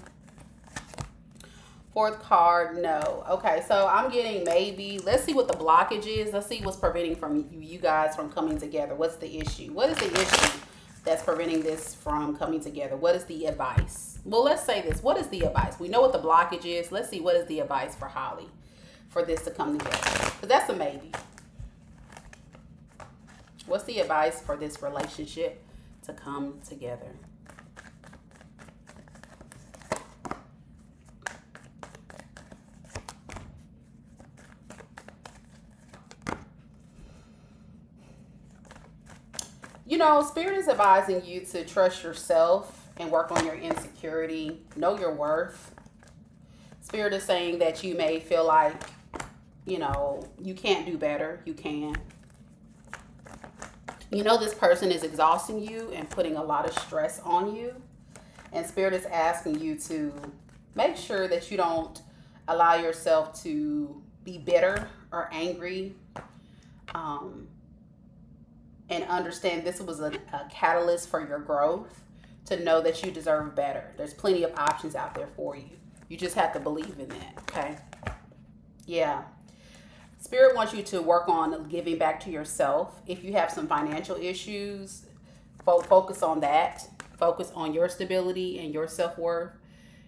Fourth card, no. Okay, so I'm getting maybe. Let's see what the blockage is. Let's see what's preventing from you guys from coming together. What's the issue? What is the issue that's preventing this from coming together? What is the advice? Well, let's say this. What is the advice? We know what the blockage is. Let's see what is the advice for Holly for this to come together. Because that's a maybe. What's the advice for this relationship to come together? You know, Spirit is advising you to trust yourself and work on your insecurity. Know your worth. Spirit is saying that you may feel like, you know, you can't do better. You can. You know, this person is exhausting you and putting a lot of stress on you. And Spirit is asking you to make sure that you don't allow yourself to be bitter or angry. And understand this was a catalyst for your growth, to know that you deserve better. There's plenty of options out there for you. You just have to believe in that, okay? Yeah. Spirit wants you to work on giving back to yourself. If you have some financial issues, focus on that. Focus on your stability and your self-worth.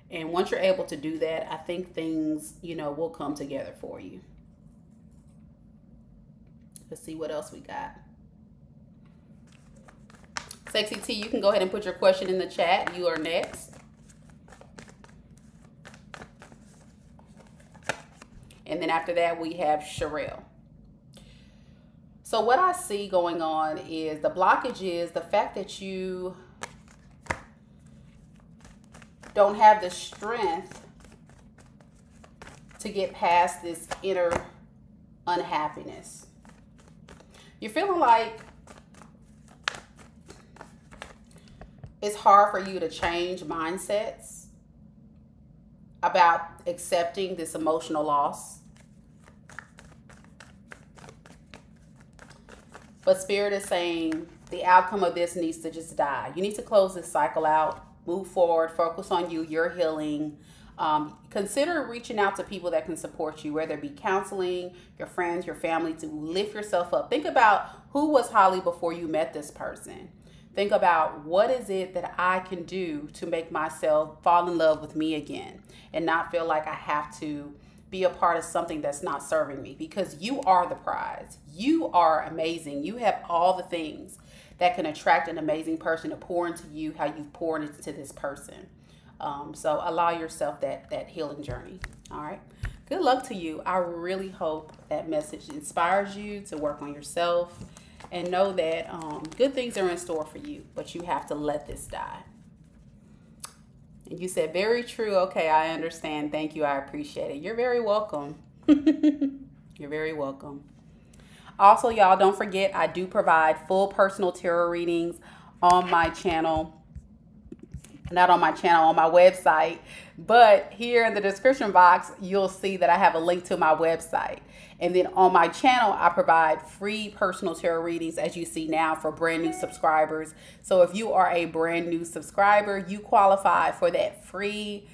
And once you're able to do that, I think things, you know, will come together for you. Let's see what else we got. Sexy T, you can go ahead and put your question in the chat. You are next. And then after that, we have Sherelle. So what I see going on is the blockage is the fact that you don't have the strength to get past this inner unhappiness. You're feeling like it's hard for you to change mindsets about accepting this emotional loss. But Spirit is saying the outcome of this needs to just die. You need to close this cycle out, move forward, focus on you, your healing. Consider reaching out to people that can support you, whether it be counseling, your friends, your family, to lift yourself up. Think about who was Holly before you met this person. Think about what is it that I can do to make myself fall in love with me again and not feel like I have to be a part of something that's not serving me, because you are the prize. You are amazing. You have all the things that can attract an amazing person to pour into you how you've poured into this person. So allow yourself that healing journey. All right. Good luck to you. I really hope that message inspires you to work on yourself. And know that good things are in store for you, but you have to let this die. And you said, very true. Okay, I understand. Thank you. I appreciate it. You're very welcome. You're very welcome. Also, y'all, don't forget, I do provide full personal tarot readings on my channel. Not on my channel, on my website. But here in the description box, you'll see that I have a link to my website. And then on my channel, I provide free personal tarot readings, as you see now, for brand new subscribers. So if you are a brand new subscriber, you qualify for that free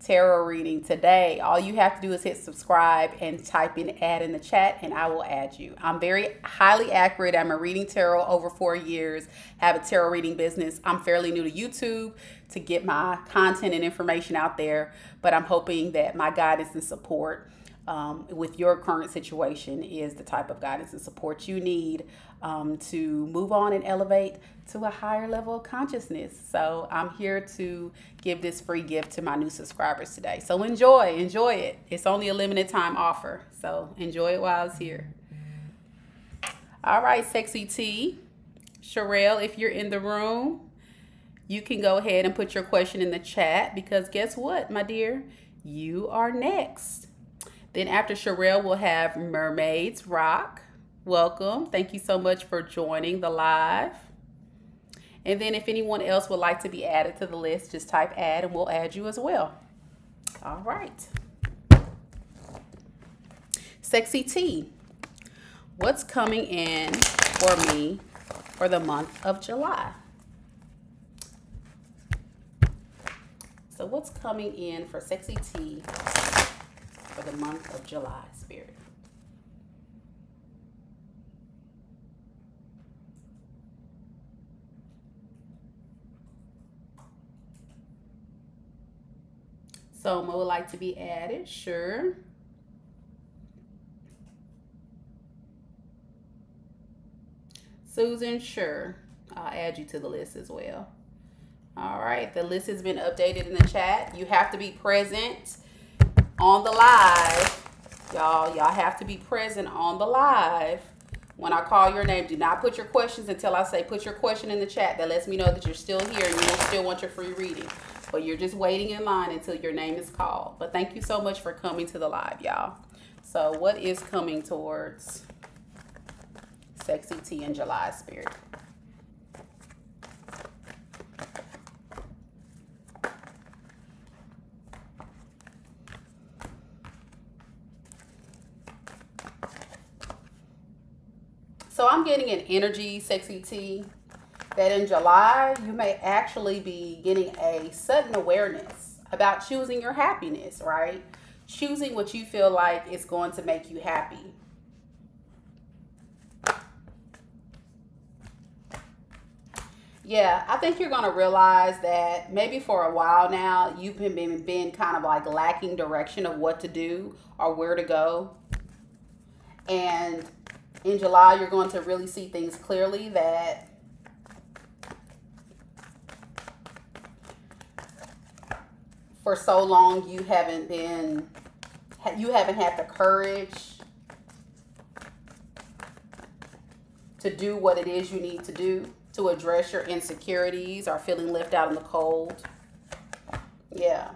tarot reading today. All you have to do is hit subscribe and type in add in the chat, and I will add you. I'm very highly accurate. I'm a reading tarot over 4 years, have a tarot reading business. I'm fairly new to YouTube to get my content and information out there, but I'm hoping that my guidance and support with your current situation is the type of guidance and support you need to move on and elevate to a higher level of consciousness. So I'm here to give this free gift to my new subscribers today. So enjoy it. It's only a limited time offer. So enjoy it while it's here. All right, Sexy T. Sherelle, if you're in the room, you can go ahead and put your question in the chat, because guess what, my dear? You are next. Then after Sherelle, we'll have Mermaids Rock. Welcome. Thank you so much for joining the live. And then if anyone else would like to be added to the list, just type add and we'll add you as well. All right. Sexy T, what's coming in for me for the month of July? So what's coming in for Sexy T for the month of July, Spirit? Soma would like to be added, sure. Susan, sure. I'll add you to the list as well. All right, the list has been updated in the chat. You have to be present on the live. Y'all have to be present on the live when I call your name. Do not put your questions until I say put your question in the chat. That lets me know that you're still here and you will still want your free reading. But you're just waiting in line until your name is called. But thank you so much for coming to the live, y'all. So what is coming towards Sexy T in July, Spirit? So I'm getting an energy, Sexy T, that in July, you may actually be getting a sudden awareness about choosing your happiness, right? Choosing what you feel like is going to make you happy. Yeah, I think you're going to realize that maybe for a while now, you've been kind of like lacking direction of what to do or where to go. And in July, you're going to really see things clearly, that for so long you haven't had the courage to do what it is you need to do to address your insecurities or feeling left out in the cold. Yeah.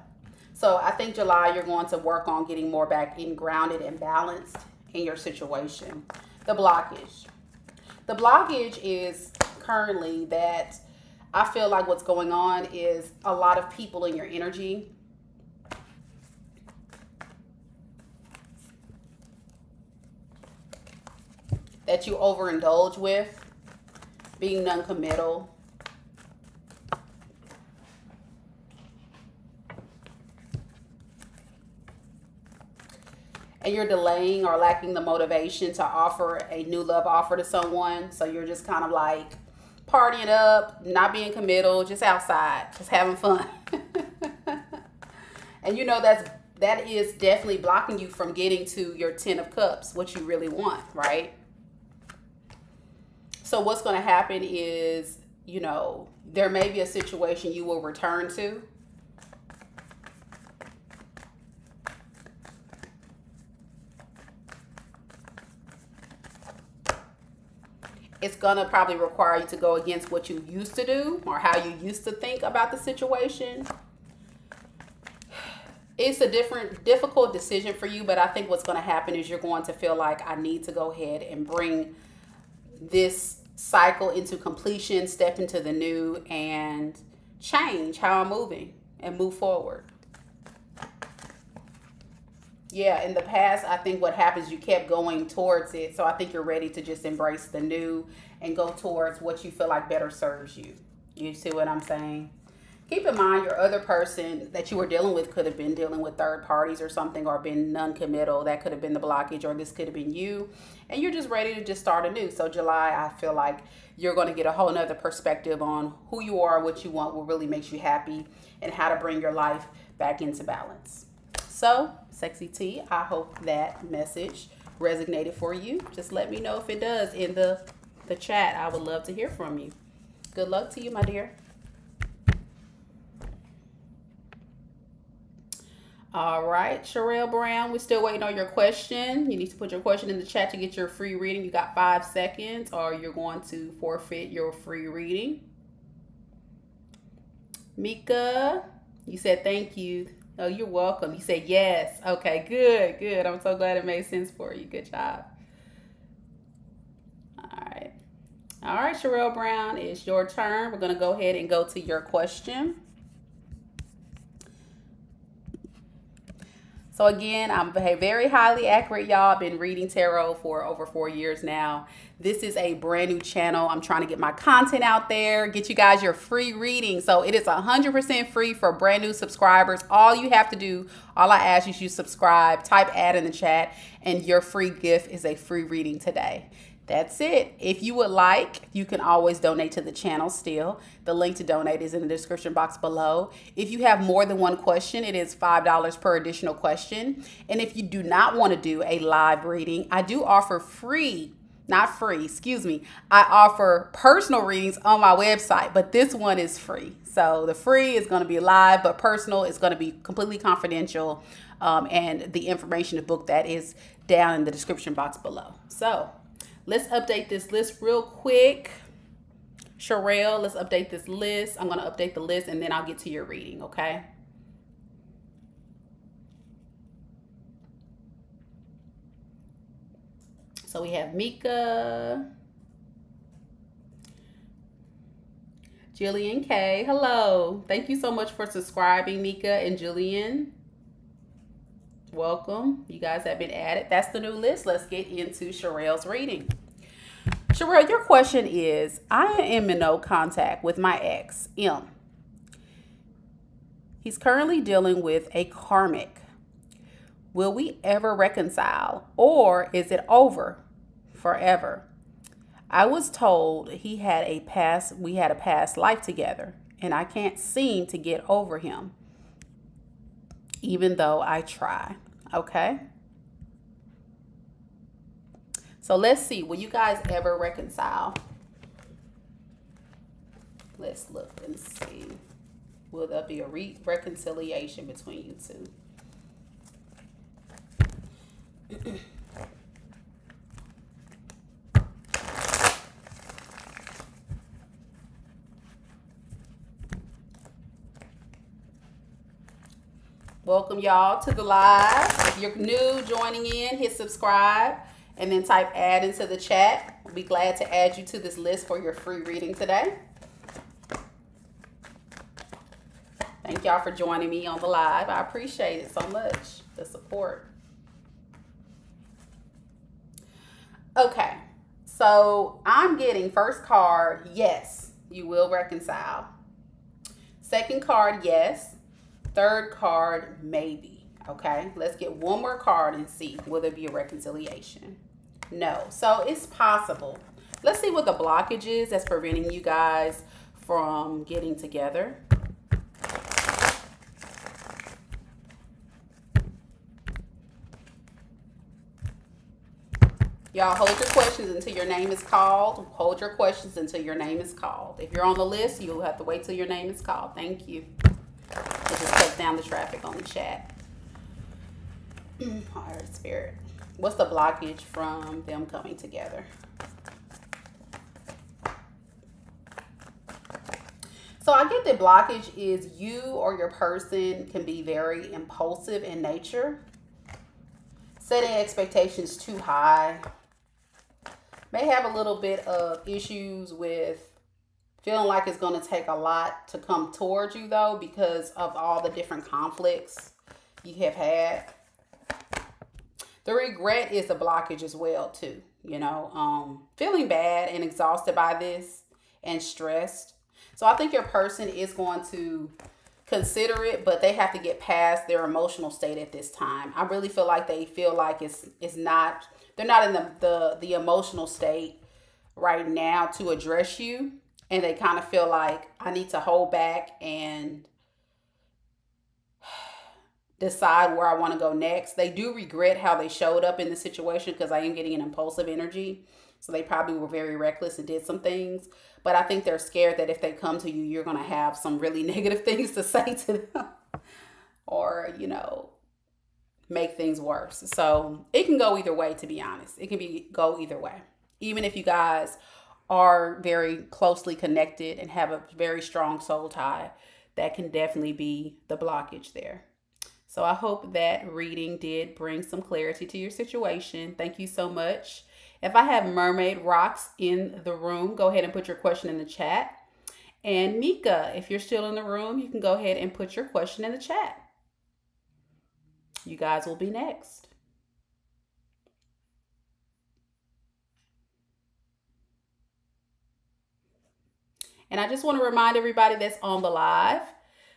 So I think July, you're going to work on getting more back in grounded and balanced in your situation. The blockage. The blockage is currently that I feel like what's going on is a lot of people in your energy that you overindulge with, being non-committal. And you're delaying or lacking the motivation to offer a new love offer to someone. So you're just kind of like partying up, not being committal, just outside, just having fun. And you know that is definitely blocking you from getting to your 10 of Cups, what you really want, right? So what's going to happen is, you know, there may be a situation you will return to. It's going to probably require you to go against what you used to do or how you used to think about the situation. It's a difficult decision for you, but I think what's going to happen is you're going to feel like I need to go ahead and bring this cycle into completion, step into the new, and change how I'm moving and move forward. Yeah, in the past, I think what happens, you kept going towards it. So I think you're ready to just embrace the new and go towards what you feel like better serves you. You see what I'm saying? Keep in mind, your other person that you were dealing with could have been dealing with third parties or something, or been non-committal. That could have been the blockage, or this could have been you. And you're just ready to just start anew. So July, I feel like you're going to get a whole nother perspective on who you are, what you want, what really makes you happy, and how to bring your life back into balance. So, Sexy T, I hope that message resonated for you. Just let me know if it does in the chat. I would love to hear from you. Good luck to you, my dear. All right, Sherelle Brown, we're still waiting on your question. You need to put your question in the chat to get your free reading. You got 5 seconds or you're going to forfeit your free reading. Mika, you said thank you. Oh, you're welcome. You said yes. Okay, good, good. I'm so glad it made sense for you. Good job. All right, Sherelle Brown, it's your turn. We're going to go ahead and go to your question. So again, I'm very highly accurate, y'all. I've been reading tarot for over 4 years now. This is a brand new channel. I'm trying to get my content out there, get you guys your free reading. So it is 100% free for brand new subscribers. All you have to do, all I ask is you subscribe, type add in the chat, and your free gift is a free reading today. That's it. If you would like, you can always donate to the channel still. The link to donate is in the description box below. If you have more than one question, it is $5 per additional question. And if you do not want to do a live reading, I do offer I offer personal readings on my website, but this one is free. So the free is going to be live, but personal is going to be completely confidential. And the information to book that is down in the description box below. So let's update this list real quick. Sherelle, let's update this list. I'm going to update the list and then I'll get to your reading, okay? So we have Mika, Jillian K. Hello. Thank you so much for subscribing, Mika and Jillian. Welcome. You guys have been added. That's the new list. Let's get into Sherelle's reading. Sherelle, your question is, I am in no contact with my ex, M. He's currently dealing with a karmic. Will we ever reconcile, or is it over forever? I was told we had a past life together, and I can't seem to get over him, even though I try. Okay. So let's see, will you guys ever reconcile? Let's look and see. Will there be a reconciliation between you two? Welcome y'all to the live. If you're new joining in, hit subscribe and then type add into the chat. We'll be glad to add you to this list for your free reading today. Thank y'all for joining me on the live. I appreciate it so much, the support. Okay, so I'm getting first card, yes, you will reconcile. Second card, yes. Third card, maybe. Okay, let's get one more card and see, will there be a reconciliation? No, so it's possible. Let's see what the blockage is that's preventing you guys from getting together. Y'all hold your questions until your name is called. Hold your questions until your name is called. If you're on the list, you'll have to wait till your name is called. Thank you. It just cuts down the traffic on the chat. All right, Spirit. What's the blockage from them coming together? So I get that blockage is you or your person can be very impulsive in nature. Setting expectations too high. May have a little bit of issues with feeling like it's going to take a lot to come towards you, though, because of all the different conflicts you have had. The regret is a blockage as well, too. You know, feeling bad and exhausted by this and stressed. So I think your person is going to consider it, but they have to get past their emotional state at this time. I really feel like they feel like it's not, they're not in the emotional state right now to address you. And they kind of feel like I need to hold back and decide where I want to go next. They do regret how they showed up in the situation because I am getting an impulsive energy. So they probably were very reckless and did some things. But I think they're scared that if they come to you, you're going to have some really negative things to say to them. Or, you know, make things worse. So it can go either way, to be honest. It can go either way. Even if you guys are very closely connected and have a very strong soul tie, that can definitely be the blockage there. So I hope that reading did bring some clarity to your situation. Thank you so much. If I have mermaid rocks in the room, go ahead and put your question in the chat. And Mika, if you're still in the room, you can go ahead and put your question in the chat. You guys will be next. And I just want to remind everybody that's on the live,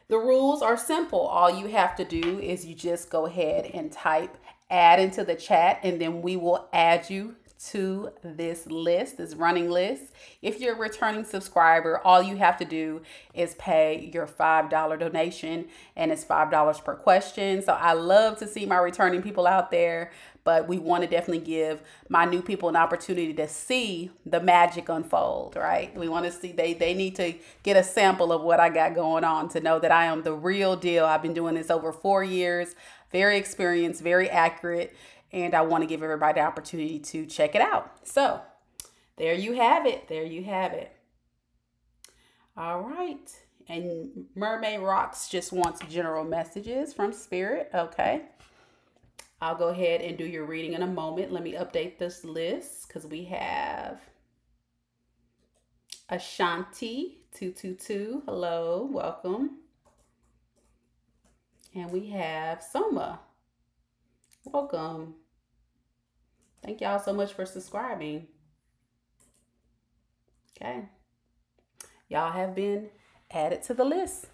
the rules are simple. All you have to do is you just go ahead and type add into the chat, and then we will add you to this list, this running list. If you're a returning subscriber, all you have to do is pay your $5 donation, and it's $5 per question. So I love to see my returning people out there, but we want to definitely give my new people an opportunity to see the magic unfold, right? We want to see, they need to get a sample of what I got going on to know that I am the real deal. I've been doing this over 4 years, very experienced, very accurate, and I want to give everybody the opportunity to check it out. So there you have it. There you have it. All right. And Mermaid Rocks just wants general messages from Spirit. Okay. I'll go ahead and do your reading in a moment. Let me update this list because we have Ashanti 222. Hello, welcome. And we have Soma. Welcome. Thank y'all so much for subscribing. Okay. Y'all have been added to the list.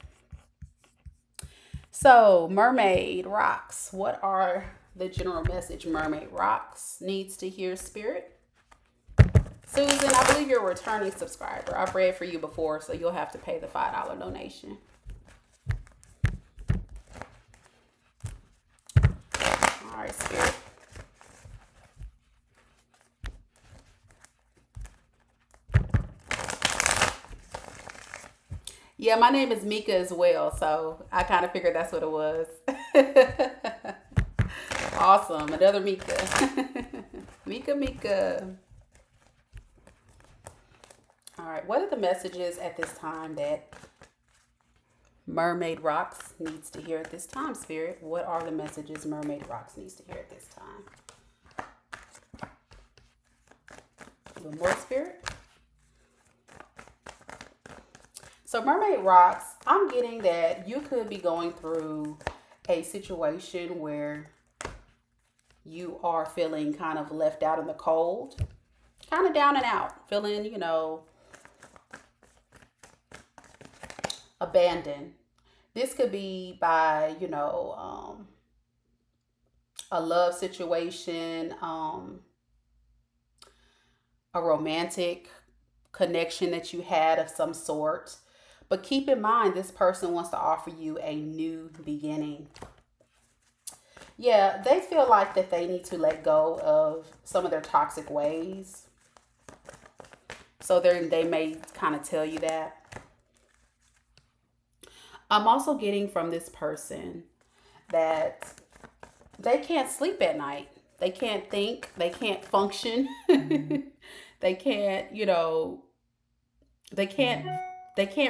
So, Mermaid Rocks. What are the general message Mermaid Rocks needs to hear, Spirit? Susan, I believe you're a returning subscriber. I've read for you before, so you'll have to pay the $5 donation. All right, Spirit. Yeah, my name is Mika as well, so I kind of figured that's what it was. Awesome. Another Mika. Mika. All right. What are the messages at this time that Mermaid Rocks needs to hear at this time, Spirit? What are the messages Mermaid Rocks needs to hear at this time? A little more, Spirit. So Mermaid Rocks, I'm getting that you could be going through a situation where you are feeling kind of left out in the cold, kind of down and out, feeling, you know, abandoned. This could be by, you know, a love situation, a romantic connection that you had of some sort. But keep in mind, this person wants to offer you a new beginning. Yeah, they feel like that they need to let go of some of their toxic ways. So they may kind of tell you that. I'm also getting from this person that they can't sleep at night. They can't think. They can't function. They can't, you know, they can't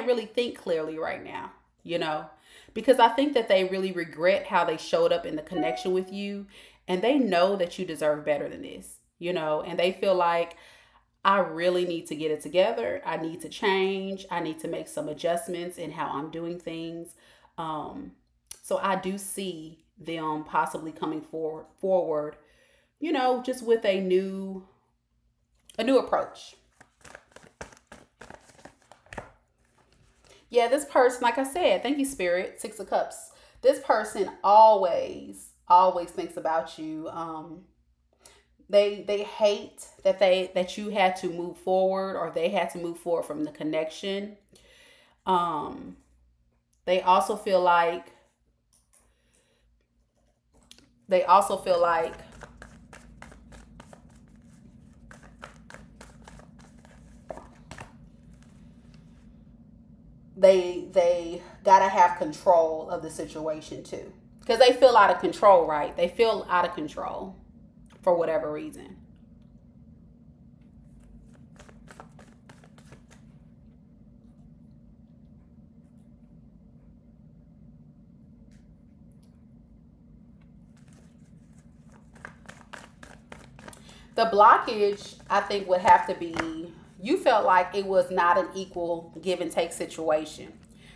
really think clearly right now, you know, because I think that they really regret how they showed up in the connection with you, and they know that you deserve better than this, you know, and they feel like, I really need to get it together. I need to change. I need to make some adjustments in how I'm doing things. So I do see them possibly coming forward, you know, just with a new approach. Yeah, this person, like I said, thank you, Spirit, 6 of Cups. This person always thinks about you. They hate that you had to move forward, or they had to move forward from the connection. They also feel like They also feel like they gotta have control of the situation too, because they feel out of control, right? They feel out of control for whatever reason. The blockage, I think, would have to be, you felt like it was not an equal give and take situation.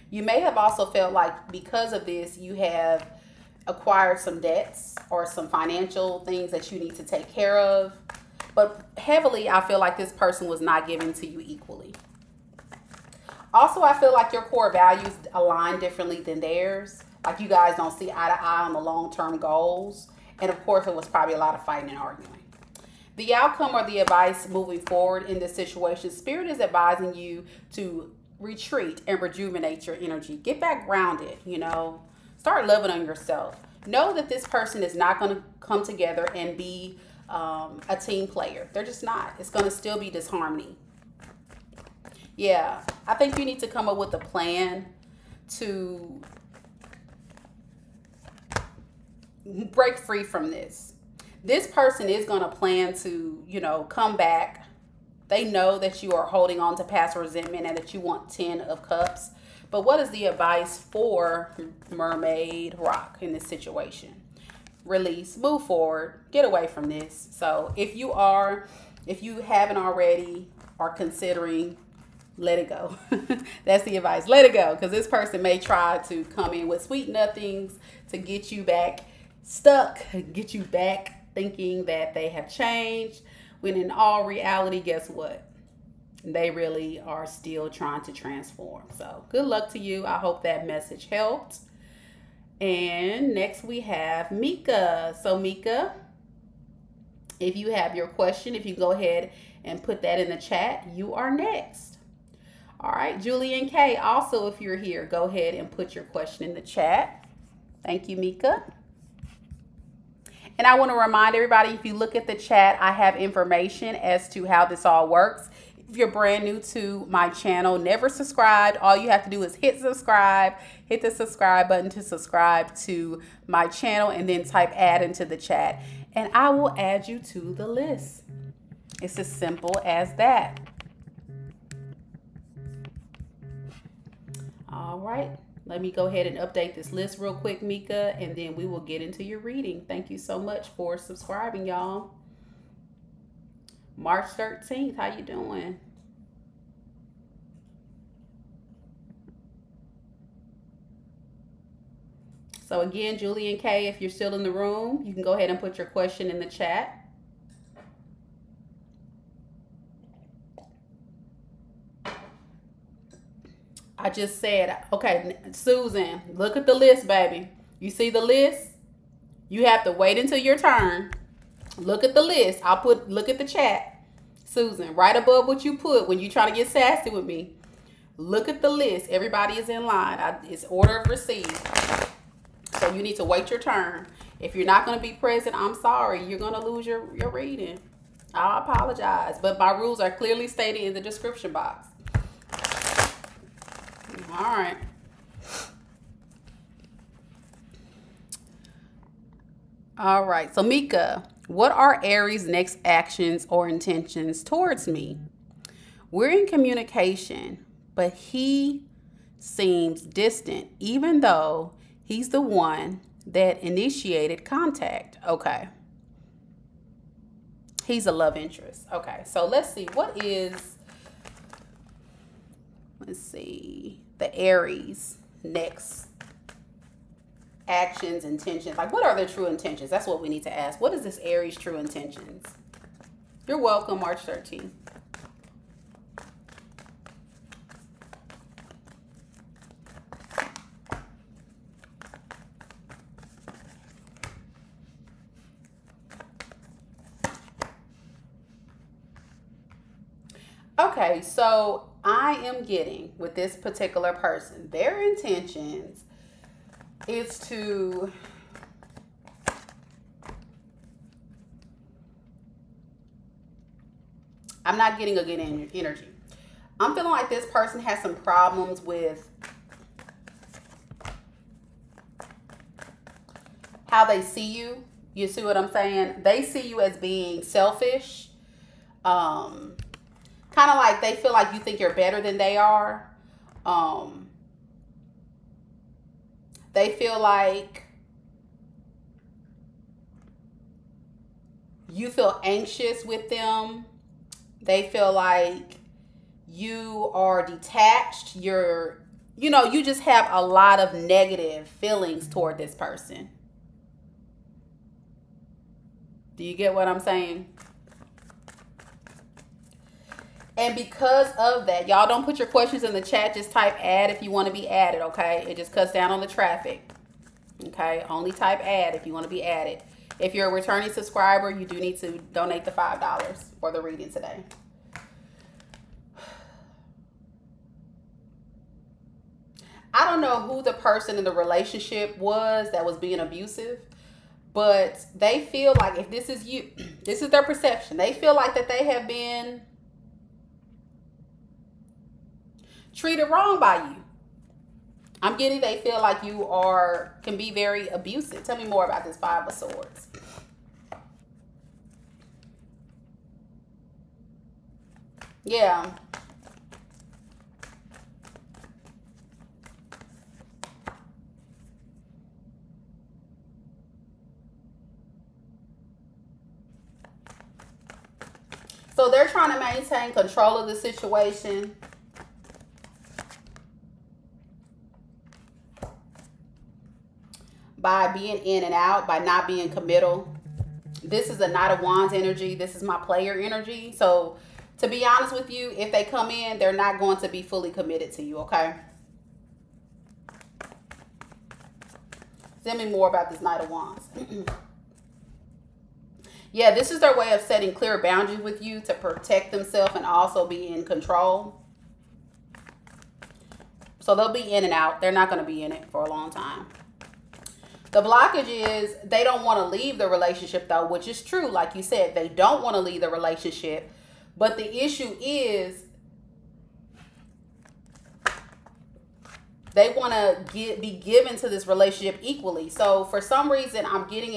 You may have also felt like because of this, you have acquired some debts or some financial things that you need to take care of. But heavily, I feel like this person was not giving to you equally. Also, I feel like your core values align differently than theirs. Like you guys don't see eye to eye on the long-term goals. And of course, it was probably a lot of fighting and arguing. The outcome or the advice moving forward in this situation, Spirit is advising you to retreat and rejuvenate your energy. Get back grounded, you know. Start loving on yourself. Know that this person is not going to come together and be a team player. They're just not. It's going to still be disharmony. Yeah, I think you need to come up with a plan to break free from this. This person is going to plan to, you know, come back. They know that you are holding on to past resentment and that you want 10 of cups. But what is the advice for Mermaid Rock in this situation? Release, move forward, get away from this. So if you haven't already, are considering, let it go. That's the advice. Let it go, because this person may try to come in with sweet nothings to get you back stuck, get you back thinking that they have changed, when in all reality, guess what? They really are still trying to transform. So good luck to you. I hope that message helped. And next we have Mika. So Mika, if you have your question, if you go ahead and put that in the chat, you are next. All right, Julian K, also if you're here, go ahead and put your question in the chat. Thank you, Mika. And I want to remind everybody, if you look at the chat, I have information as to how this all works. If you're brand new to my channel, never subscribed, all you have to do is hit subscribe, hit the subscribe button to subscribe to my channel, and then type add into the chat, and I will add you to the list. It's as simple as that. All right. Let me go ahead and update this list real quick, Mika, and then we will get into your reading. Thank you so much for subscribing, y'all. March 13th, how you doing? So again, Julian K, if you're still in the room, you can go ahead and put your question in the chat. I just said, okay, Susan, look at the list, baby. You see the list? You have to wait until your turn. Look at the list. Look at the chat. Susan, right above what you put when you try to get sassy with me. Look at the list. Everybody is in line. It's order of receipt. So you need to wait your turn. If you're not going to be present, I'm sorry. You're going to lose your reading. I apologize. But my rules are clearly stated in the description box. All right. All right. So Mika, what are Aries' next actions or intentions towards me? We're in communication, but he seems distant, even though he's the one that initiated contact. Okay. He's a love interest. Okay. So let's see. Let's see, the Aries next actions, intentions. Like, what are their true intentions? That's what we need to ask. What is this Aries' true intentions? You're welcome, March 13th. Okay, so I am getting with this particular person, their intentions is to I'm not getting a good energy. I'm feeling like this person has some problems with how they see you. You see what I'm saying? They see you as being selfish. Kind of like they feel like you think you're better than they are. They feel like you feel anxious with them. They feel like you are detached. You just have a lot of negative feelings toward this person. Do you get what I'm saying? And because of that, y'all don't put your questions in the chat. Just type add if you want to be added, okay? It just cuts down on the traffic. Okay? Only type add if you want to be added. If you're a returning subscriber, you do need to donate the $5 for the reading today. I don't know who the person in the relationship was that was being abusive, but they feel like if this is you, this is their perception. They feel like that they have been treated wrong by you. I'm getting they feel like you can be very abusive. Tell me more about this Five of Swords. Yeah. So they're trying to maintain control of the situation. By being in and out, by not being committal. This is a Knight of Wands energy. This is my player energy. So to be honest with you, if they come in, they're not going to be fully committed to you, okay? Tell me more about this Knight of Wands. Yeah, this is their way of setting clear boundaries with you to protect themselves and also be in control. So they'll be in and out. They're not going to be in it for a long time. The blockage is they don't want to leave the relationship, though, which is true. Like you said, they don't want to leave the relationship. But the issue is they want to be given to this relationship equally. So for some reason, I'm getting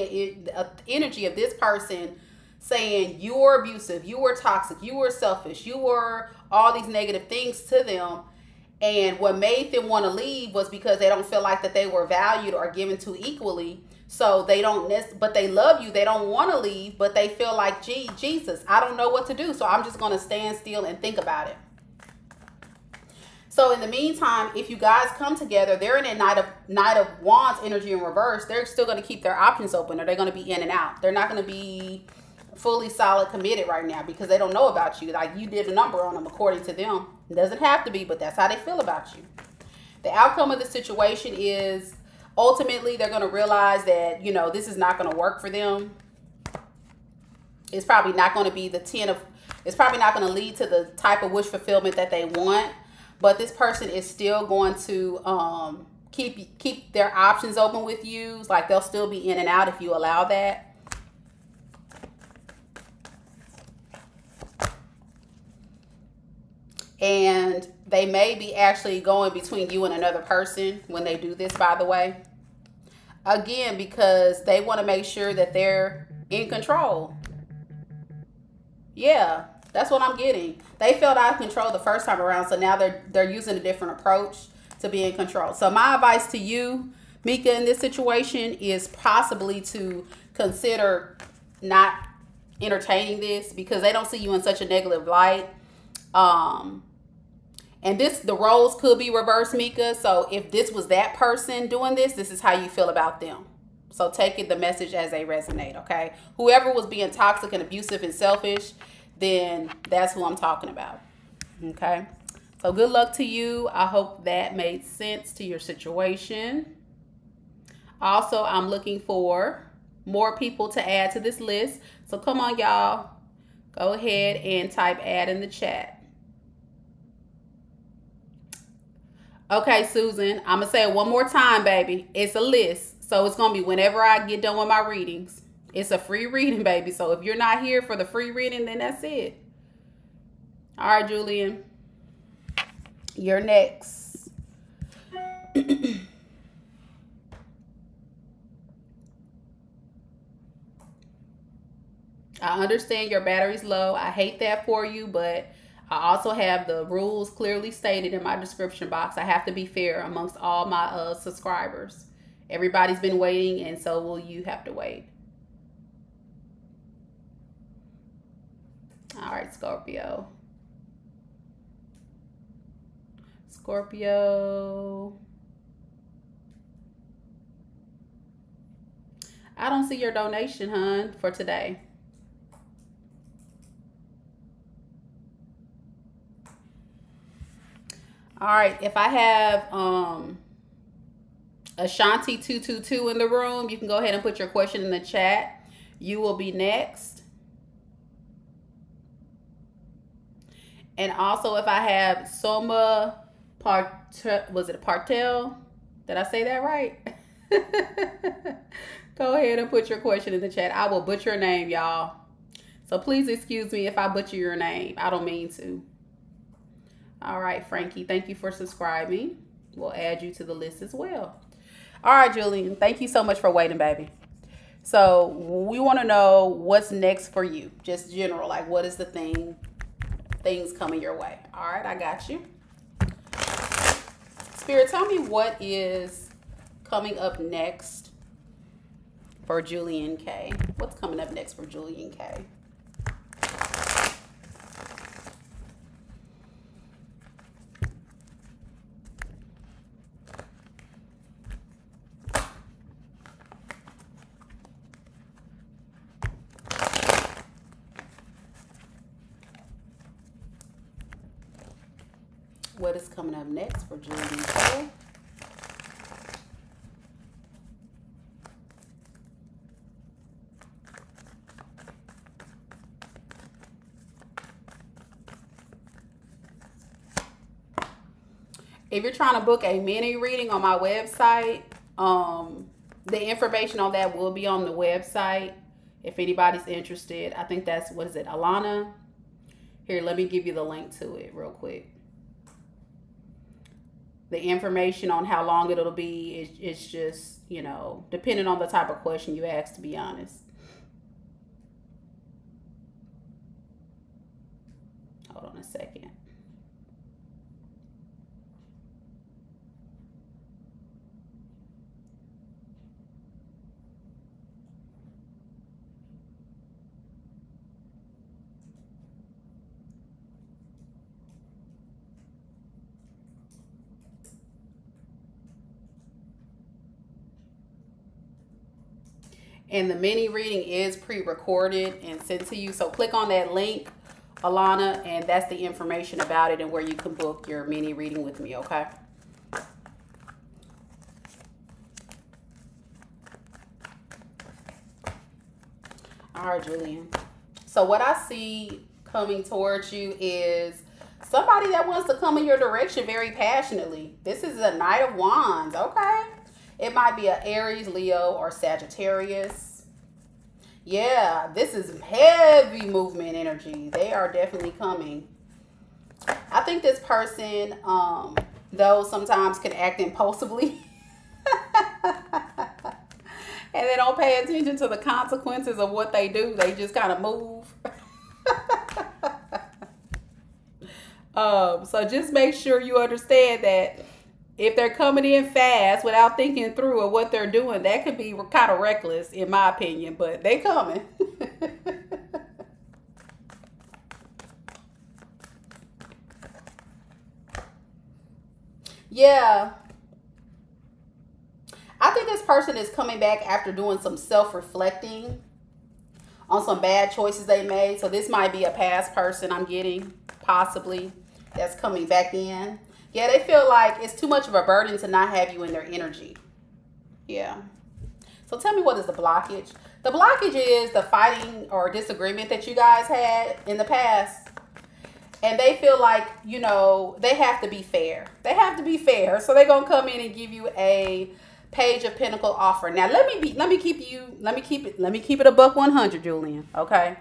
an energy of this person saying you were abusive, you were toxic, you were selfish, you were all these negative things to them. And what made them want to leave was because they don't feel like that they were valued or given to equally. So they don't, but they love you. They don't want to leave, but they feel like, gee, Jesus, I don't know what to do. So I'm just going to stand still and think about it. So in the meantime, if you guys come together, they're in a Knight of Wands energy in reverse. They're still going to keep their options open, or they're going to be in and out. They're not going to be fully solid committed right now because they don't know about you. Like you did a number on them according to them. It doesn't have to be, but that's how they feel about you. The outcome of the situation is ultimately they're going to realize that, you know, this is not going to work for them. It's probably not going to be it's probably not going to lead to the type of wish fulfillment that they want. But this person is still going to keep their options open with you. Like they'll still be in and out if you allow that. And they may be actually going between you and another person when they do this, by the way. Again, because they want to make sure that they're in control. Yeah, that's what I'm getting. They felt out of control the first time around, so now they're using a different approach to be in control. So my advice to you, Mika, in this situation is possibly to consider not entertaining this because they don't see you in such a negative light. And the roles could be reversed, Mika. So if this was that person doing this is how you feel about them. So take the message as they resonate, okay? Whoever was being toxic and abusive and selfish, then that's who I'm talking about, okay? So good luck to you. I hope that made sense to your situation. Also, I'm looking for more people to add to this list. So come on, y'all. Go ahead and type add in the chat. Okay, Susan, I'm going to say it one more time, baby. It's a list. So it's going to be whenever I get done with my readings. It's a free reading, baby. So if you're not here for the free reading, then that's it. All right, Julian. You're next. I understand your battery's low. I hate that for you, but I also have the rules clearly stated in my description box. I have to be fair amongst all my subscribers. Everybody's been waiting, and so will you have to wait. All right, Scorpio. Scorpio. I don't see your donation, hon, for today. All right, if I have Ashanti 222 in the room, you can go ahead and put your question in the chat. You will be next. And also, if I have Soma was it Partel? Did I say that right? Go ahead and put your question in the chat. I will butcher your name, y'all. So please excuse me if I butcher your name. I don't mean to. All right, Frankie, thank you for subscribing. We'll add you to the list as well. All right, Julian, thank you so much for waiting, baby. So we want to know what's next for you. Just general, like what is the things coming your way. All right, I got you. Spirit, tell me what is coming up next for Julian K. What's coming up next for Julian K? What is coming up next for Julian K? If you're trying to book a mini reading on my website, the information on that will be on the website if anybody's interested. I think that's, what is it, Alana? Here, let me give you the link to it real quick. The information on how long it'll be is just, you know, depending on the type of question you ask, to be honest. Hold on a second. And the mini reading is pre-recorded and sent to you. So click on that link, Alana, and that's the information about it and where you can book your mini reading with me, okay? All right, Julian. So what I see coming towards you is somebody that wants to come in your direction very passionately. This is a Knight of Wands, okay? It might be an Aries, Leo, or Sagittarius. Yeah, this is heavy movement energy. They are definitely coming. I think this person, though, sometimes can act impulsively. And they don't pay attention to the consequences of what they do. They just kind of move. So just make sure you understand that if they're coming in fast without thinking through of what they're doing, that could be kind of reckless, in my opinion, but they coming. Yeah. I think this person is coming back after doing some self-reflecting on some bad choices they made. So this might be a past person I'm getting, possibly, that's coming back in. Yeah, they feel like it's too much of a burden to not have you in their energy. Yeah. So tell me, what is the blockage? The blockage is the fighting or disagreement that you guys had in the past. And they feel like, you know, they have to be fair. They have to be fair. So they're going to come in and give you a Page of Pentacle offer. Now, let me keep it a buck 100, Julian. Okay.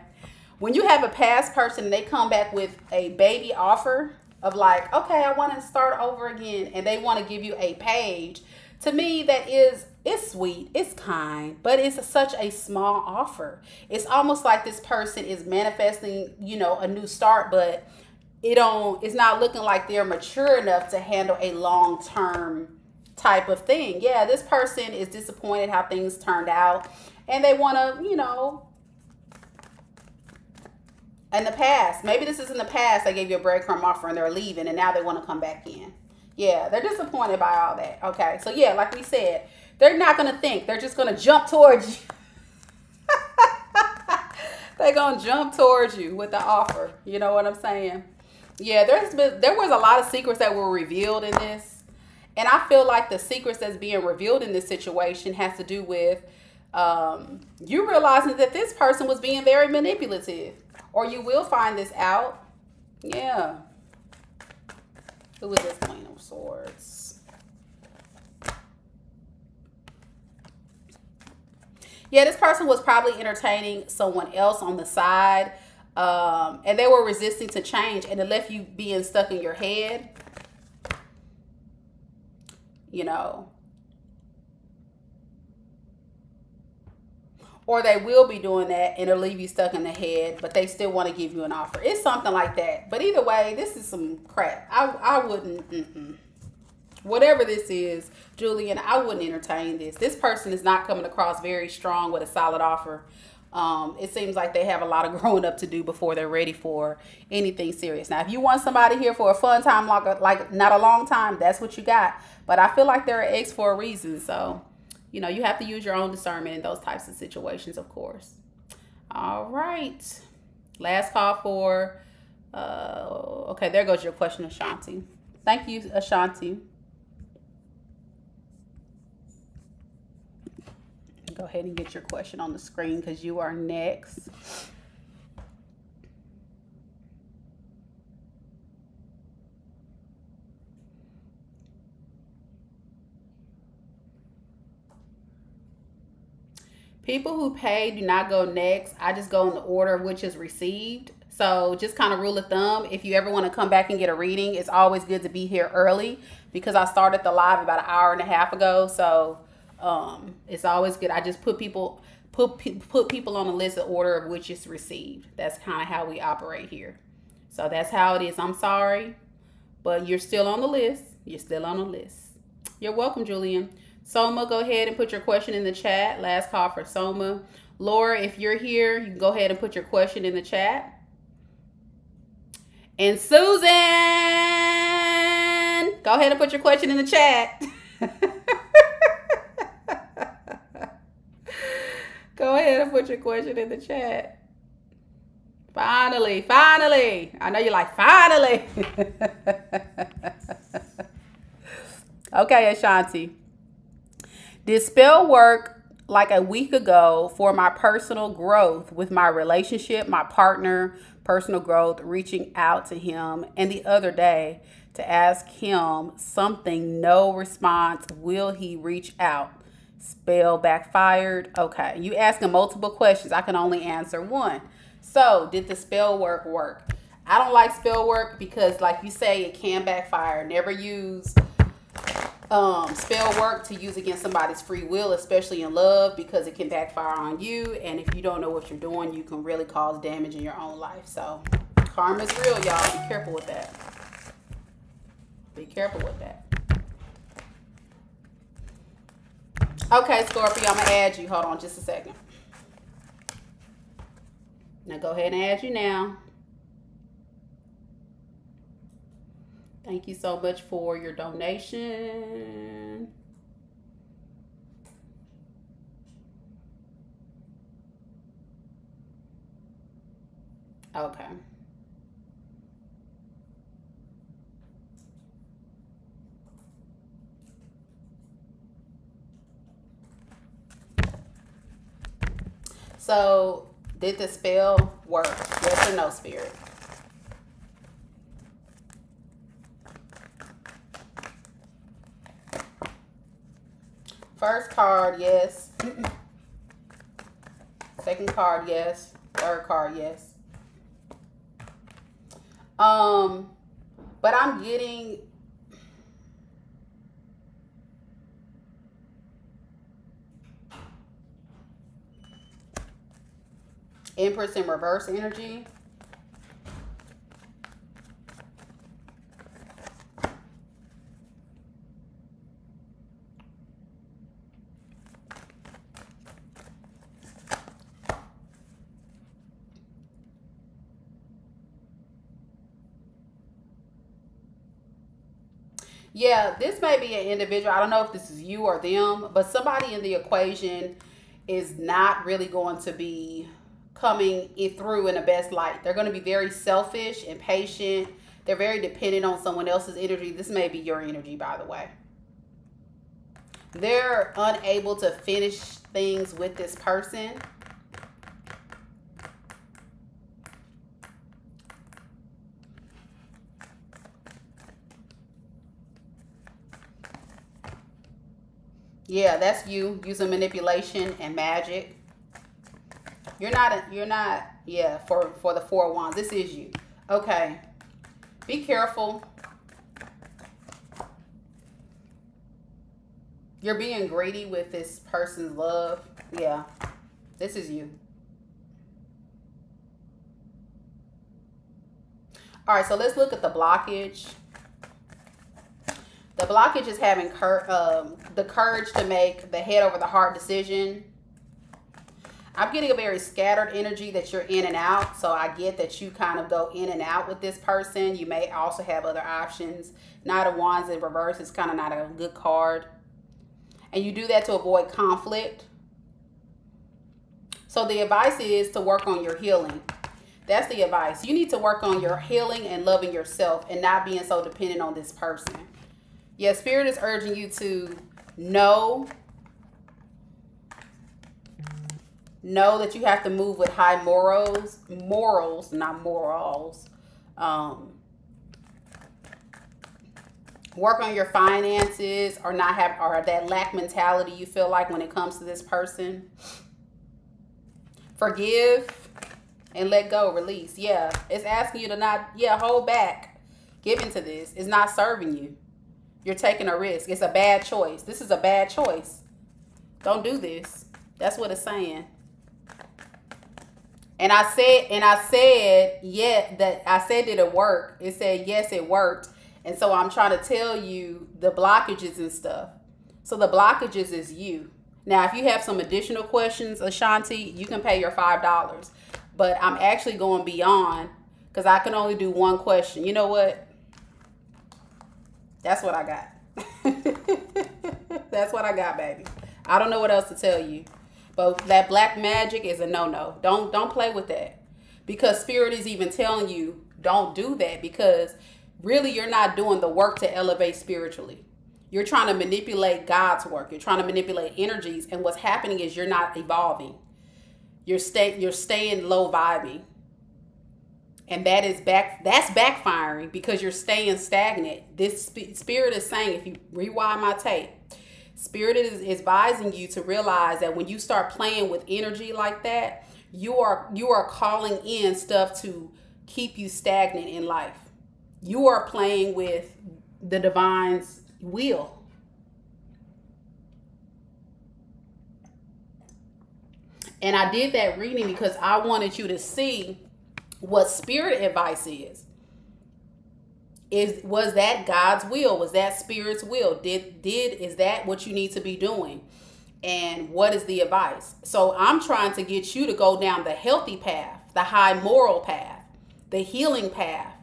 When you have a past person and they come back with a baby offer of like, okay, I want to start over again, and they want to give you a page, to me, that is, it's sweet, it's kind, but it's such a small offer. It's almost like this person is manifesting, you know, a new start, but it's not looking like they're mature enough to handle a long-term type of thing. Yeah, this person is disappointed how things turned out, and they want to, you know, in the past, maybe this is in the past, they gave you a breadcrumb offer and they're leaving, and now they want to come back in. Yeah, they're disappointed by all that. Okay, so yeah, like we said, they're not going to think. They're just going to jump towards you. They're going to jump towards you with the offer. You know what I'm saying? Yeah, there was a lot of secrets that were revealed in this. And I feel like the secrets that's being revealed in this situation has to do with you realizing that this person was being very manipulative. Or you will find this out. Yeah. Who is this Queen of Swords? Yeah, this person was probably entertaining someone else on the side. And they were resisting to change, and it left you being stuck in your head. You know. Or they will be doing that and it'll leave you stuck in the head, but they still want to give you an offer. It's something like that. But either way, this is some crap. I wouldn't, whatever this is, Julian, I wouldn't entertain this. This person is not coming across very strong with a solid offer. It seems like they have a lot of growing up to do before they're ready for anything serious. Now, if you want somebody here for a fun time, like not a long time, that's what you got. But I feel like they're an ex for a reason, so... You know, you have to use your own discernment in those types of situations, of course. All right. Last call for, okay, there goes your question, Ashanti. Thank you, Ashanti. Go ahead and get your question on the screen because you are next. People who pay do not go next. I just go in the order of which is received. So just kind of rule of thumb, if you ever want to come back and get a reading, it's always good to be here early because I started the live about an hour and a half ago. So it's always good. I just put people on the list of order of which is received. That's kind of how we operate here. So that's how it is. I'm sorry, but you're still on the list. You're still on the list. You're welcome, Julian. Soma, go ahead and put your question in the chat. Last call for Soma. Laura, if you're here, you can go ahead and put your question in the chat. And Susan, go ahead and put your question in the chat. Go ahead and put your question in the chat. Finally, finally. I know you're like, finally. Okay, Ashanti. Did spell work like a week ago for my personal growth with my relationship, my partner, personal growth, reaching out to him, and the other day to ask him something, no response. Will he reach out? Spell backfired. Okay, you asking multiple questions. I can only answer one. So, did the spell work? I don't like spell work because, like you say, it can backfire. Never use spell work to use against somebody's free will, especially in love, because it can backfire on you, and if you don't know what you're doing, you can really cause damage in your own life. So karma's real, y'all. Be careful with that. Be careful with that. Okay, Scorpio, I'm gonna add you. Hold on just a second. Now go ahead and add you now. Thank you so much for your donation. Okay. So, did the spell work? Yes or no, Spirit? First card, yes. Second card, yes. Third card, yes. But I'm getting Empress in reverse energy. Yeah, this may be an individual. I don't know if this is you or them, but somebody in the equation is not really going to be coming through in the best light. They're going to be very selfish and patient. They're very dependent on someone else's energy. This may be your energy, by the way. They're unable to finish things with this person. Yeah, that's you using manipulation and magic. You're not, yeah, for the Four of Wands. This is you. Okay. Be careful. You're being greedy with this person's love. Yeah, this is you. All right, so let's look at the blockage. The blockage is having the courage to make the head over the heart decision. I'm getting a very scattered energy that you're in and out. So I get that you kind of go in and out with this person. You may also have other options. Knight of Wands in reverse is kind of not a good card. And you do that to avoid conflict. So the advice is to work on your healing. That's the advice. You need to work on your healing and loving yourself and not being so dependent on this person. Yeah, Spirit is urging you to know that you have to move with high morals, not morals. Work on your finances, or not have, or that lack mentality you feel like when it comes to this person. Forgive and let go, release. Yeah, it's asking you to not, hold back. Give into this. It's not serving you. You're taking a risk. It's a bad choice. This is a bad choice. Don't do this. That's what it's saying. And I said, yeah, that I said, did it work? It said, yes, it worked. And so I'm trying to tell you the blockages and stuff. So the blockages is you. Now, if you have some additional questions, Ashanti, you can pay your $5. But I'm actually going beyond because I can only do one question. You know what? That's what I got. That's what I got, baby. I don't know what else to tell you. But that black magic is a no-no. Don't play with that. Because Spirit is even telling you, don't do that. Because really, you're not doing the work to elevate spiritually. You're trying to manipulate God's work. You're trying to manipulate energies. And what's happening is you're not evolving. You're staying low vibing. And that's backfiring because you're staying stagnant. This Spirit is saying, if you rewind my tape, Spirit is advising you to realize that when you start playing with energy like that, you are calling in stuff to keep you stagnant in life. You are playing with the divine's will. And I did that reading because I wanted you to see what Spirit advice is. Was that God's will? Was that Spirit's will? Is that what you need to be doing? And what is the advice? So I'm trying to get you to go down the healthy path, the high moral path, the healing path,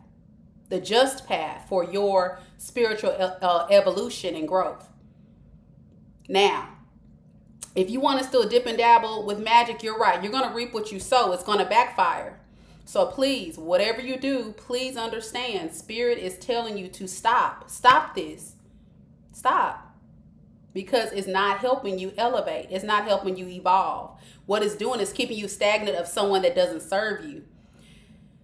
the just path for your spiritual evolution and growth. Now, if you want to still dip and dabble with magic, you're right. You're going to reap what you sow. It's going to backfire. So please, whatever you do, please understand, Spirit is telling you to stop. Stop this. Stop. Because it's not helping you elevate. It's not helping you evolve. What it's doing is keeping you stagnant of someone that doesn't serve you.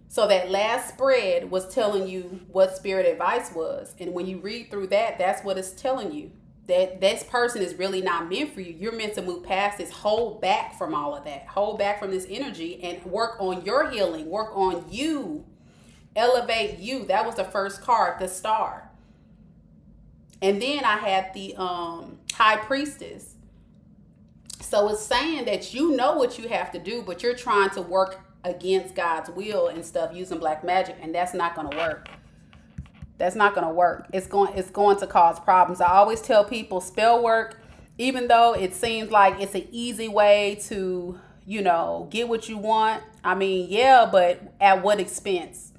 So that last spread was telling you what Spirit advice was. And when you read through that, that's what it's telling you. That this person is really not meant for you. You're meant to move past this. Hold back from all of that. Hold back from this energy and work on your healing. Work on you elevate you. That was the first card, the Star. And then I had the High Priestess. So it's saying that you know what you have to do, but you're trying to work against God's will and stuff using black magic, and that's not going to work. That's not going to work. It's going to cause problems. I always tell people spell work, even though it seems like it's an easy way to, you know, get what you want. I mean, yeah, but at what expense?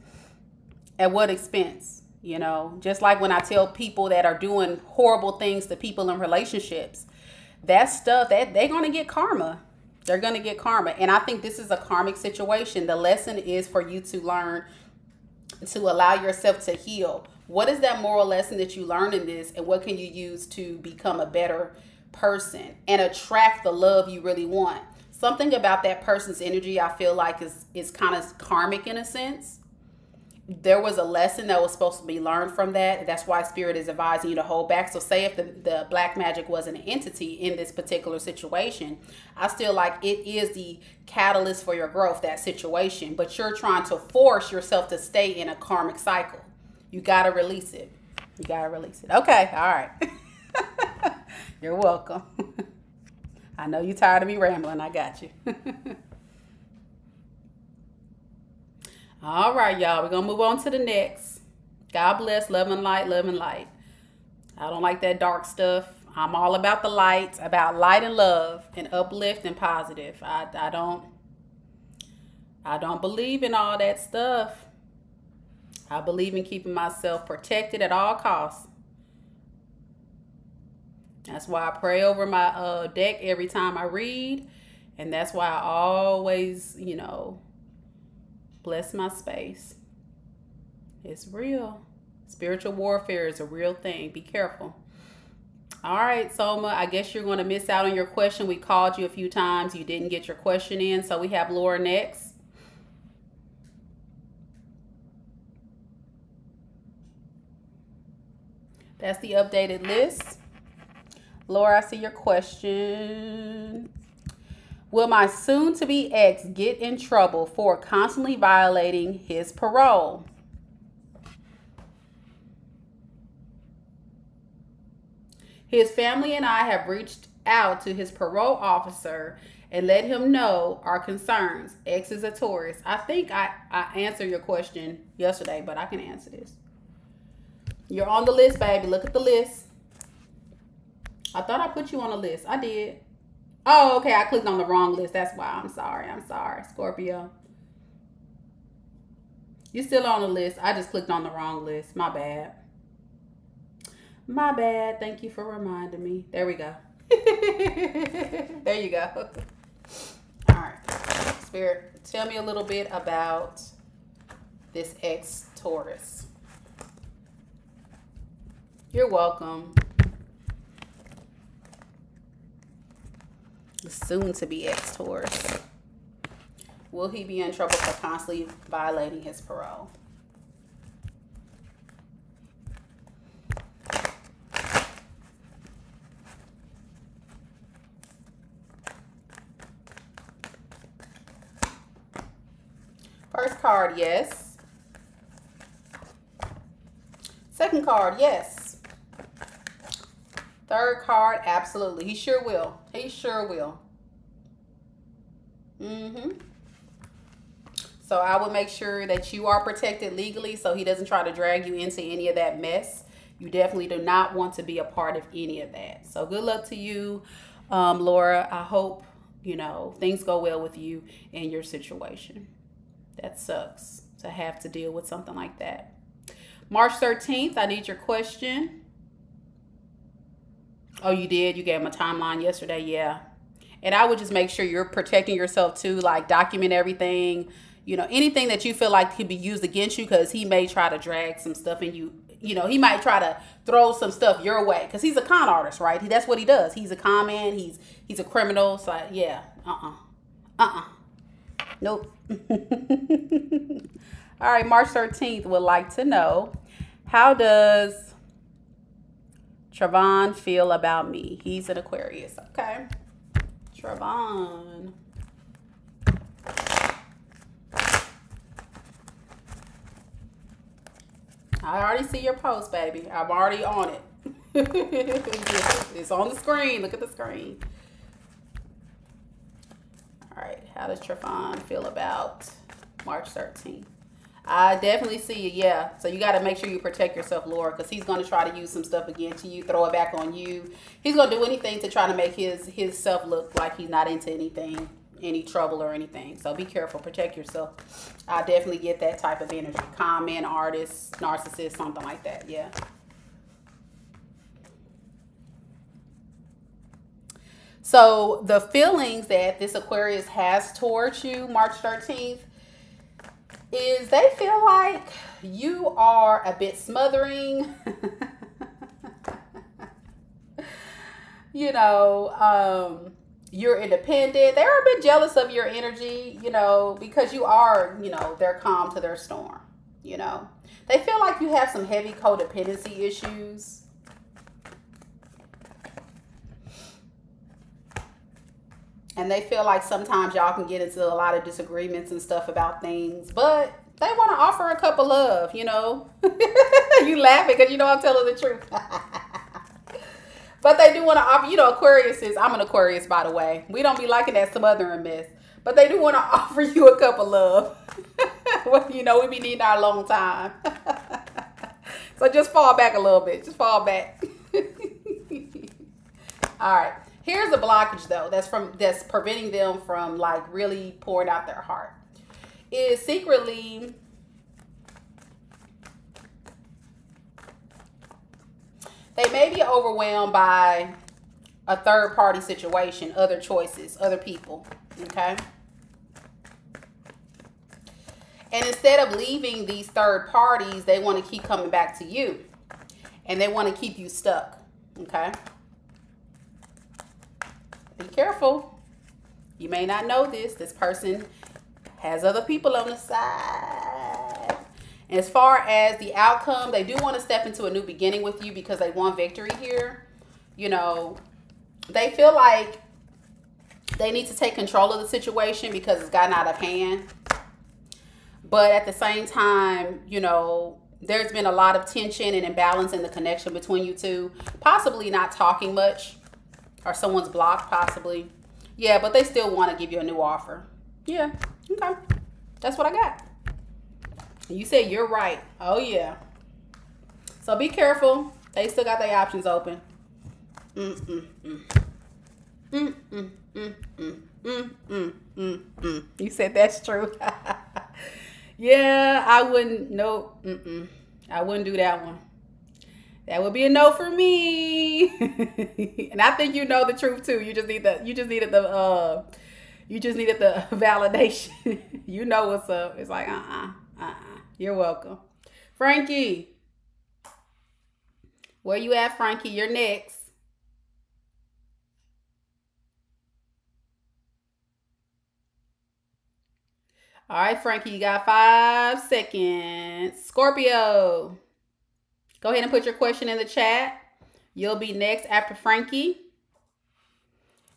At what expense? You know, just like when I tell people that are doing horrible things to people in relationships, that stuff, that they're going to get karma. They're going to get karma. And I think this is a karmic situation. The lesson is for you to learn to allow yourself to heal. What is that moral lesson that you learn in this, and what can you use to become a better person and attract the love you really want? Something about that person's energy I feel like is kind of karmic in a sense. There was a lesson that was supposed to be learned from that. That's why Spirit is advising you to hold back. So say if the black magic was an entity in this particular situation, I still like it is the catalyst for your growth, that situation. But you're trying to force yourself to stay in a karmic cycle. You got to release it. You got to release it. Okay. All right. You're welcome. I know you're tired of me rambling. I got you. All right, y'all. We're going to move on to the next. God bless. Love and light. Love and light. I don't like that dark stuff. I'm all about the light, about light and love and uplift and positive. I don't believe in all that stuff. I believe in keeping myself protected at all costs. That's why I pray over my deck every time I read. And that's why I always, you know, bless my space. It's real. Spiritual warfare is a real thing. Be careful. All right, Soma, I guess you're going to miss out on your question. We called you a few times. You didn't get your question in. So we have Laura next. That's the updated list. Laura, I see your question. Will my soon-to-be ex get in trouble for constantly violating his parole? His family and I have reached out to his parole officer and let him know our concerns. Ex is a Taurus. I think I answered your question yesterday, but I can answer this. You're on the list, baby. Look at the list. I thought I put you on the list. I did. Oh, okay. I clicked on the wrong list. That's why. I'm sorry. I'm sorry, Scorpio. You're still on the list. I just clicked on the wrong list. My bad. My bad. Thank you for reminding me. There we go. There you go. All right. Spirit, tell me a little bit about this ex-Taurus. You're welcome. The soon-to-be ex-Taurus. Will he be in trouble for constantly violating his parole? First card, yes. Second card, yes. Third card, absolutely. He sure will. He sure will. So I would make sure that you are protected legally so he doesn't try to drag you into any of that mess. You definitely do not want to be a part of any of that. So good luck to you, Laura. I hope, you know, things go well with you and your situation. That sucks to have to deal with something like that. March 13th, I need your question. Oh, you did? You gave him a timeline yesterday? Yeah. And I would just make sure you're protecting yourself too, like document everything, you know, anything that you feel like could be used against you, because he may try to drag some stuff in you. You know, he might try to throw some stuff your way because he's a con artist, right? That's what he does. He's a con man. He's a criminal. So yeah, nope. All right, March 13th would like to know, how does Trevon feel about me? He's an Aquarius. Okay. Trevon. I already see your post, baby. I'm already on it. It's on the screen. Look at the screen. All right. How does Trifon feel about March 13th? I definitely see you. Yeah. So you got to make sure you protect yourself, Laura, because he's going to try to use some stuff against you, throw it back on you. He's going to do anything to try to make his self look like he's not into anything, any trouble or anything. So be careful. Protect yourself. I definitely get that type of energy. Con man, artist, narcissist, something like that. Yeah. So the feelings that this Aquarius has towards you, March 13th, is they feel like you are a bit smothering. You know, you're independent. They're a bit jealous of your energy, you know, because you are, you know, they're calm to their storm, you know. They feel like you have some heavy codependency issues. And they feel like sometimes y'all can get into a lot of disagreements and stuff about things, but they want to offer a cup of love, you know. You laughing because you know I'm telling the truth. But they do want to offer, you know, Aquarius is, I'm an Aquarius, by the way. We don't be liking that smothering mess. But they do want to offer you a cup of love. Well, you know, we be needing our long time. So just fall back a little bit. Just fall back. All right. Here's a blockage, though, that's preventing them from, like, really pouring out their heart. Is secretly... they may be overwhelmed by a third-party situation, other choices, other people, okay? And instead of leaving these third parties, they want to keep coming back to you. And they want to keep you stuck, okay? Be careful. You may not know this. This person has other people on the side. As far as the outcome, they do want to step into a new beginning with you because they want victory here. You know, they feel like they need to take control of the situation because it's gotten out of hand. But at the same time, you know, there's been a lot of tension and imbalance in the connection between you two. Possibly not talking much, or someone's blocked, possibly. Yeah, but they still want to give you a new offer. Yeah, okay. That's what I got. You said you're right. Oh, yeah. So be careful. They still got their options open. You said that's true. Yeah, I wouldn't. Nope. I wouldn't do that one. That would be a no for me. And I think you know the truth too. You just needed the validation. You know what's up. It's like, You're welcome. Frankie. Where you at, Frankie? You're next. All right, Frankie, you got 5 seconds. Scorpio. Go ahead and put your question in the chat. You'll be next after Frankie.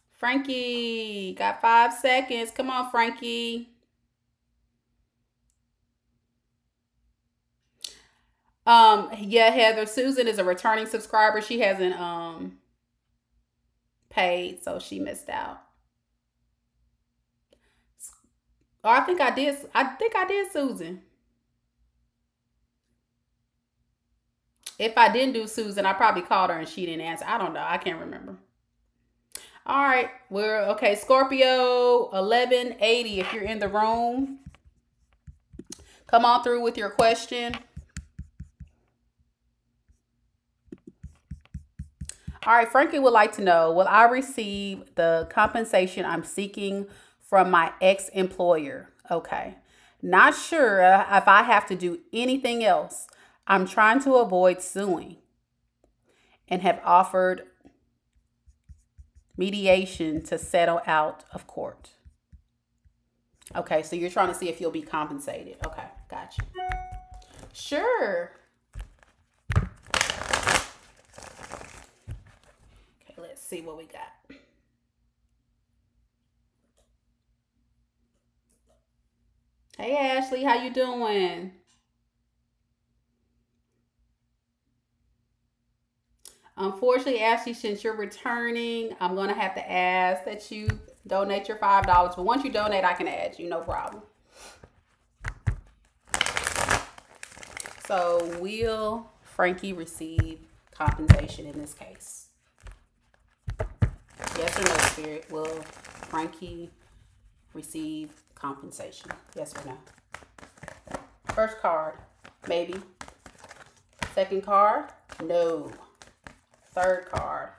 Frankie, got 5 seconds. Come on, Frankie. Yeah, Heather, Susan is a returning subscriber. She hasn't paid, so she missed out. Oh, I think I did Susan. If I didn't do Susan, I probably called her and she didn't answer. I don't know. I can't remember. All right. We're okay. Scorpio 1180. If you're in the room, come on through with your question. All right. Frankie would like to know, will I receive the compensation I'm seeking from my ex-employer? Okay. Not sure if I have to do anything else. I'm trying to avoid suing and have offered mediation to settle out of court. Okay, so you're trying to see if you'll be compensated. Okay, gotcha. Sure. Okay, let's see what we got. Hey, Ashley, how you doing? Unfortunately, Ashley, since you're returning, I'm going to have to ask that you donate your $5. But once you donate, I can add you, no problem. So will Frankie receive compensation in this case? Yes or no, Spirit? Will Frankie receive compensation? Yes or no? First card, maybe. Second card, no. Third card,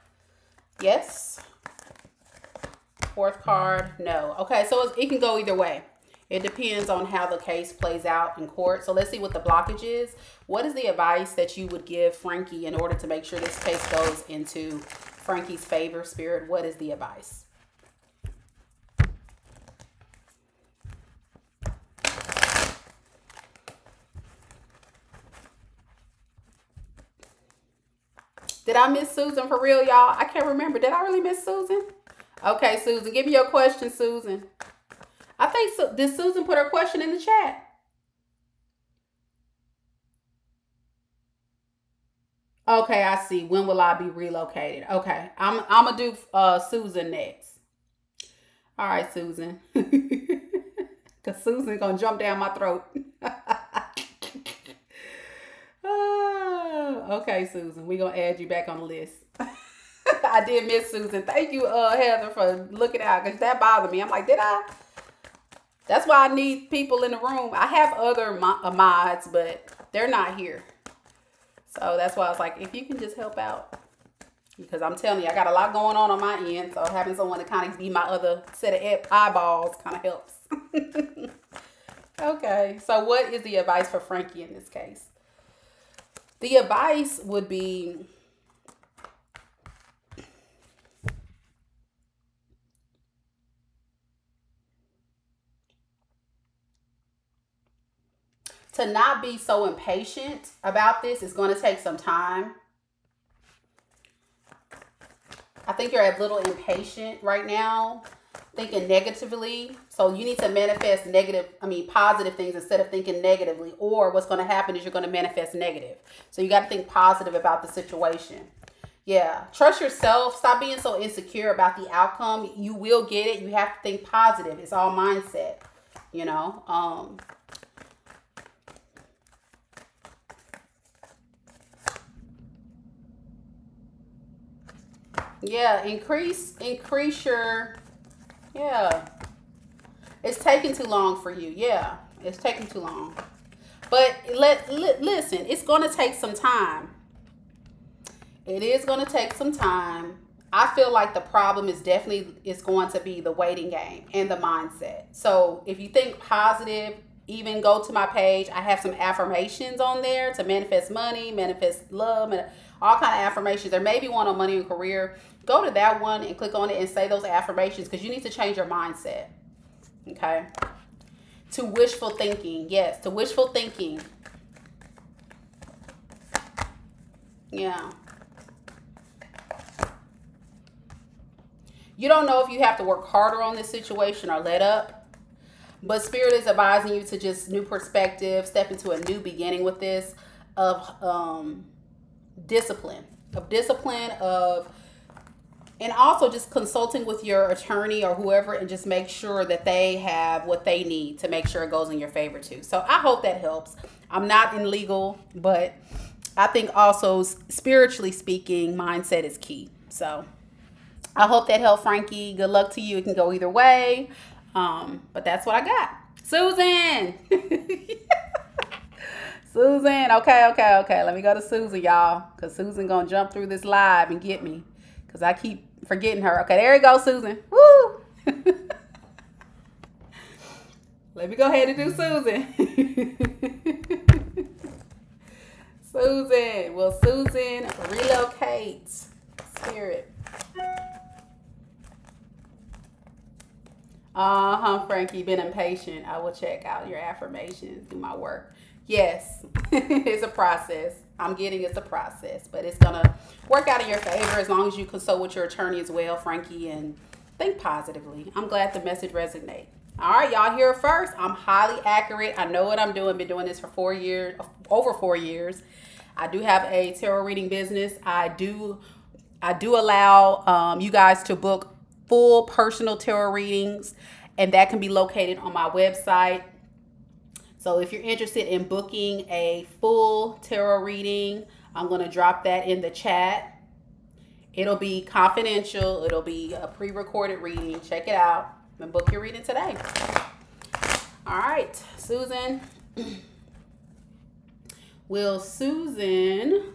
yes. Fourth card, no. Okay, so it can go either way. It depends on how the case plays out in court. So let's see what the blockage is. What is the advice that you would give Frankie in order to make sure this case goes into Frankie's favor, Spirit? What is the advice? Did I miss Susan for real, y'all? I can't remember. Did I really miss Susan? Okay, Susan, give me your question, Susan. I think, did Susan put her question in the chat? Okay, I see. When will I be relocated? Okay, I'm going to do Susan next. All right, Susan. Because Susan's going to jump down my throat. Okay, Susan, we're going to add you back on the list. I did miss Susan. Thank you, Heather, for looking out, because that bothered me. I'm like, did I? That's why I need people in the room. I have other mods, but they're not here. So that's why I was like, if you can just help out. Because I'm telling you, I got a lot going on my end. So having someone to kind of be my other set of eyeballs kind of helps. Okay, so what is the advice for Frankie in this case? The advice would be to not be so impatient about this. It's going to take some time. I think you're a little impatient right now, thinking negatively. So you need to manifest positive things instead of thinking negatively. Or what's going to happen is you're going to manifest negative. So you got to think positive about the situation. Yeah. Trust yourself. Stop being so insecure about the outcome. You will get it. You have to think positive. It's all mindset, you know. Yeah, increase your, yeah. It's taking too long for you. Yeah, it's taking too long. But listen, it's going to take some time. It is going to take some time. I feel like the problem is going to be the waiting game and the mindset. So if you think positive, even go to my page. I have some affirmations on there to manifest money, manifest love, and all kind of affirmations. There may be one on money and career. Go to that one and click on it and say those affirmations, because you need to change your mindset. Okay. To wishful thinking. Yes, to wishful thinking. Yeah. You don't know if you have to work harder on this situation or let up. But Spirit is advising you to just new perspective, step into a new beginning with this, of discipline, and also just consulting with your attorney or whoever, and just make sure that they have what they need to make sure it goes in your favor too. So I hope that helps. I'm not in legal, but I think also spiritually speaking, mindset is key. So I hope that helped, Frankie. Good luck to you. It can go either way. But that's what I got. Susan. Susan. Okay. Let me go to Susan, y'all. Because Susan going to jump through this live and get me. Because I keep forgetting her. Okay, there you go, Susan. Woo. Let me go ahead and do Susan. Susan. Will Susan relocate? Spirit. Frankie, been impatient. I will check out your affirmations, do my work. Yes, it's a process. I'm getting it's a process, but it's going to work out in your favor as long as you consult with your attorney as well, Frankie, and think positively. I'm glad the message resonates. All right, y'all hear it first. I'm highly accurate. I know what I'm doing. Been doing this for 4 years, over 4 years. I do have a tarot reading business. I do allow you guys to book full personal tarot readings, and that can be located on my website. So if you're interested in booking a full tarot reading, I'm going to drop that in the chat. It'll be confidential. It'll be a pre-recorded reading. Check it out and book your reading today. All right, Susan. Will Susan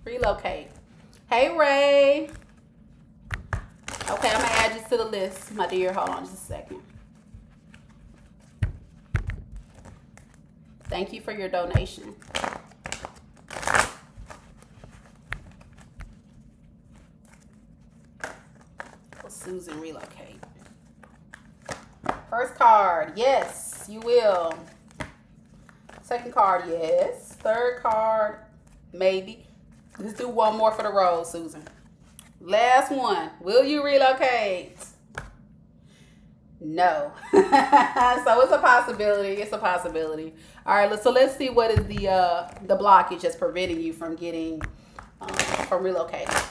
relocate? Hey, Ray. Okay, I'm going to add you to the list, my dear. Hold on just a second. Thank you for your donation. Will Susan relocate? First card, yes, you will. Second card, yes. Third card, maybe. Let's do one more for the road, Susan. Last one. Will you relocate? No. So it's a possibility. It's a possibility. All right. So let's see what is the blockage that's preventing you from getting from relocating.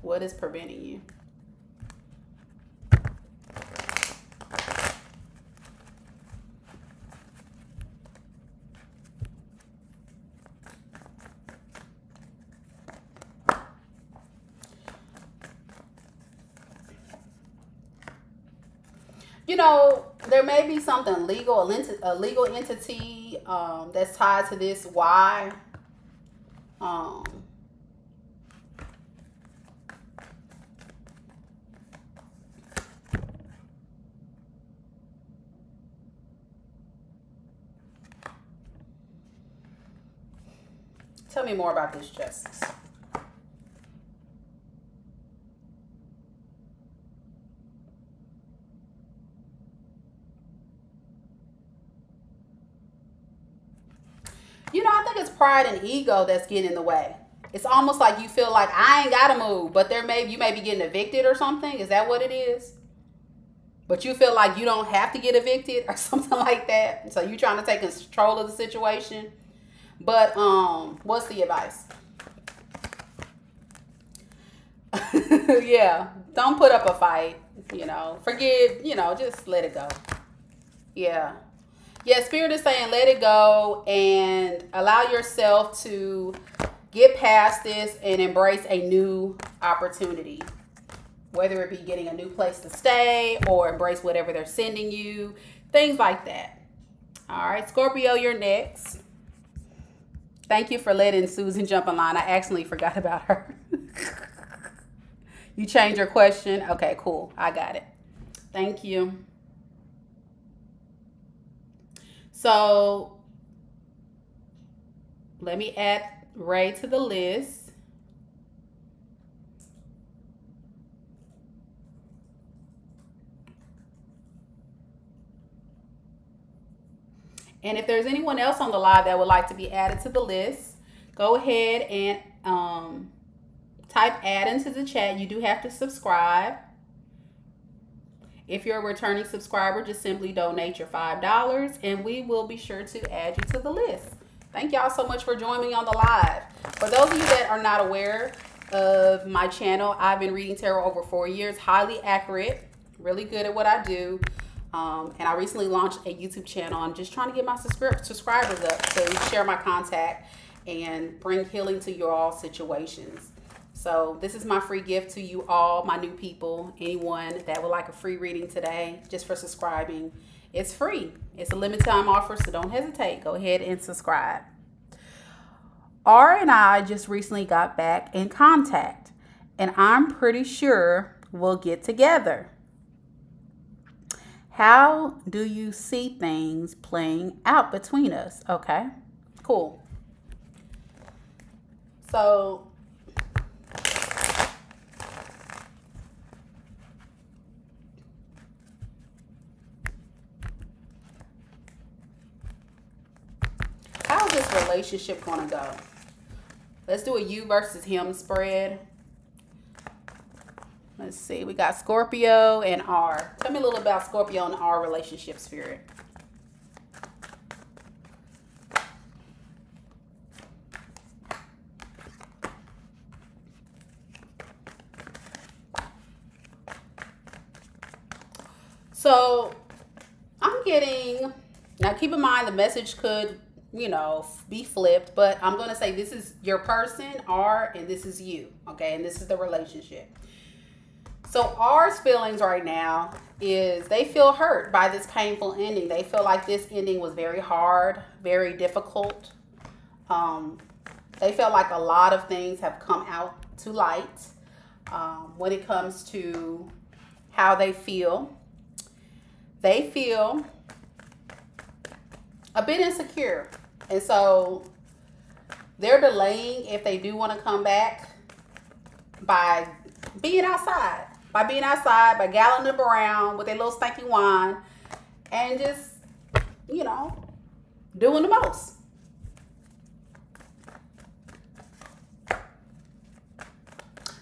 What is preventing you? You know, there may be something legal, a legal entity that's tied to this. Why? Tell me more about this, Justice. You know, I think it's pride and ego that's getting in the way. It's almost like you feel like I ain't gotta move, but you may be getting evicted or something. Is that what it is? But you feel like you don't have to get evicted or something like that. So you're trying to take control of the situation. But what's the advice? Yeah, don't put up a fight. You know, forgive. You know, just let it go. Yeah. Yeah, Spirit is saying let it go and allow yourself to get past this and embrace a new opportunity. Whether it be getting a new place to stay or embrace whatever they're sending you. Things like that. All right, Scorpio, you're next. Thank you for letting Susan jump in line. I actually forgot about her. You changed your question? Okay, cool. I got it. Thank you. So let me add Ray to the list. And if there's anyone else on the live that would like to be added to the list, go ahead and type add into the chat. You do have to subscribe. If you're a returning subscriber, just simply donate your $5 and we will be sure to add you to the list. Thank y'all so much for joining me on the live. For those of you that are not aware of my channel, I've been reading tarot over 4 years, highly accurate, really good at what I do. And I recently launched a YouTube channel. I'm just trying to get my subscribers up to share my contact and bring healing to your all situations. So this is my free gift to you all, my new people, anyone that would like a free reading today, just for subscribing. It's free. It's a limited time offer, so don't hesitate. Go ahead and subscribe. R and I just recently got back in contact, and I'm pretty sure we'll get together. How do you see things playing out between us? Okay, cool. So how's this relationship gonna go? Let's do a you versus him spread. Let's see, we got Scorpio and R. Tell me a little about Scorpio and R relationship, Spirit. So I'm getting, now keep in mind the message could, you know, be flipped, but I'm going to say this is your person, R, and this is you, okay? And this is the relationship. So R's feelings right now is they feel hurt by this painful ending. They feel like this ending was very hard, very difficult. They feel like a lot of things have come out to light when it comes to how they feel. They feel a bit insecure. And so they're delaying if they do want to come back by being outside. By being outside, by galloning them around with their little stinky wine and just, you know, doing the most.